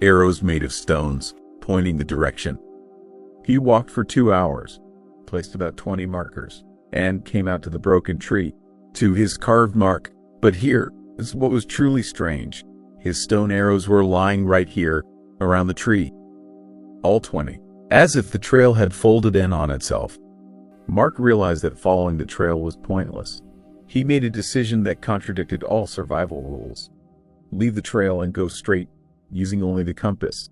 Arrows made of stones, pointing the direction. He walked for 2 hours, placed about 20 markers, and came out to the broken tree, to his carved mark. But here is what was truly strange. His stone arrows were lying right here, around the tree. All 20, as if the trail had folded in on itself. Mark realized that following the trail was pointless. He made a decision that contradicted all survival rules. Leave the trail and go straight, using only the compass.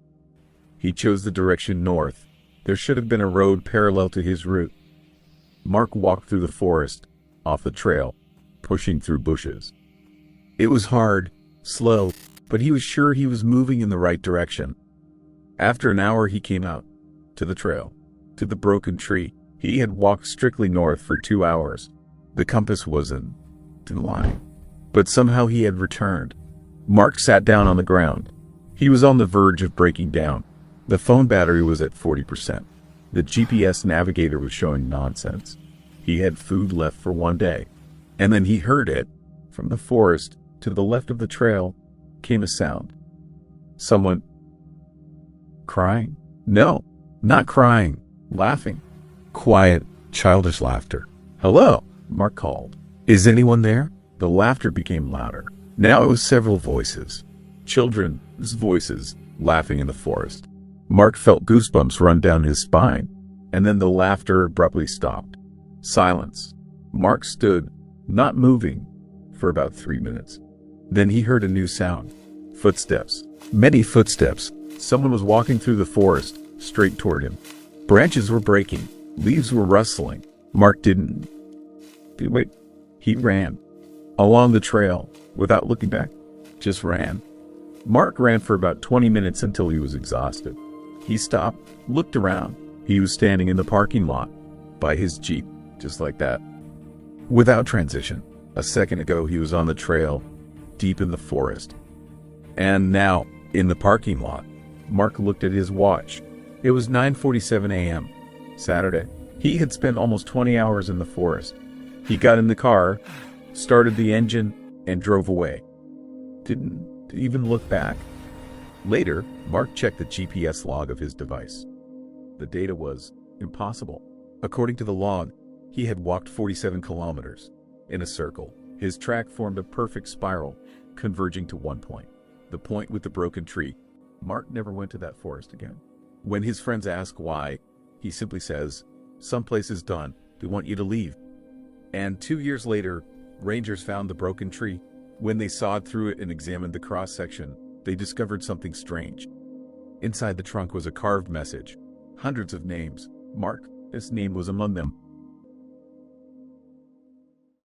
He chose the direction north. There should have been a road parallel to his route. Mark walked through the forest, off the trail, pushing through bushes. It was hard, slow, but he was sure he was moving in the right direction. After an hour he came out, to the trail, to the broken tree. He had walked strictly north for 2 hours. The compass wasn't in line, but somehow he had returned. Mark sat down on the ground. He was on the verge of breaking down. The phone battery was at 40%. The GPS navigator was showing nonsense. He had food left for 1 day. And then he heard it. From the forest, to the left of the trail, came a sound. Someone crying? No, not crying. Laughing. Quiet, childish laughter. Hello, Mark called. Is anyone there? The laughter became louder. Now it was several voices. Children's voices, laughing in the forest. Mark felt goosebumps run down his spine, and then the laughter abruptly stopped. Silence. Mark stood, not moving, for about 3 minutes. Then he heard a new sound. Footsteps. Many footsteps. Someone was walking through the forest, straight toward him. Branches were breaking. Leaves were rustling. Mark didn't. Wait. He ran. Along the trail, without looking back. Just ran. Mark ran for about 20 minutes until he was exhausted. He stopped, looked around. He was standing in the parking lot, by his Jeep, just like that. Without transition. A second ago he was on the trail, deep in the forest. And now, in the parking lot. Mark looked at his watch. It was 9:47 a.m. Saturday. He had spent almost 20 hours in the forest. He got in the car, started the engine, and drove away. Didn't even look back. Later, Mark checked the GPS log of his device. The data was impossible. According to the log, he had walked 47 kilometers in a circle. His track formed a perfect spiral, converging to one point. The point with the broken tree. Mark never went to that forest again. When his friends ask why, he simply says, "Some place is done. They want you to leave." And 2 years later, rangers found the broken tree. When they sawed through it and examined the cross-section, they discovered something strange. Inside the trunk was a carved message. Hundreds of names. Mark's name was among them.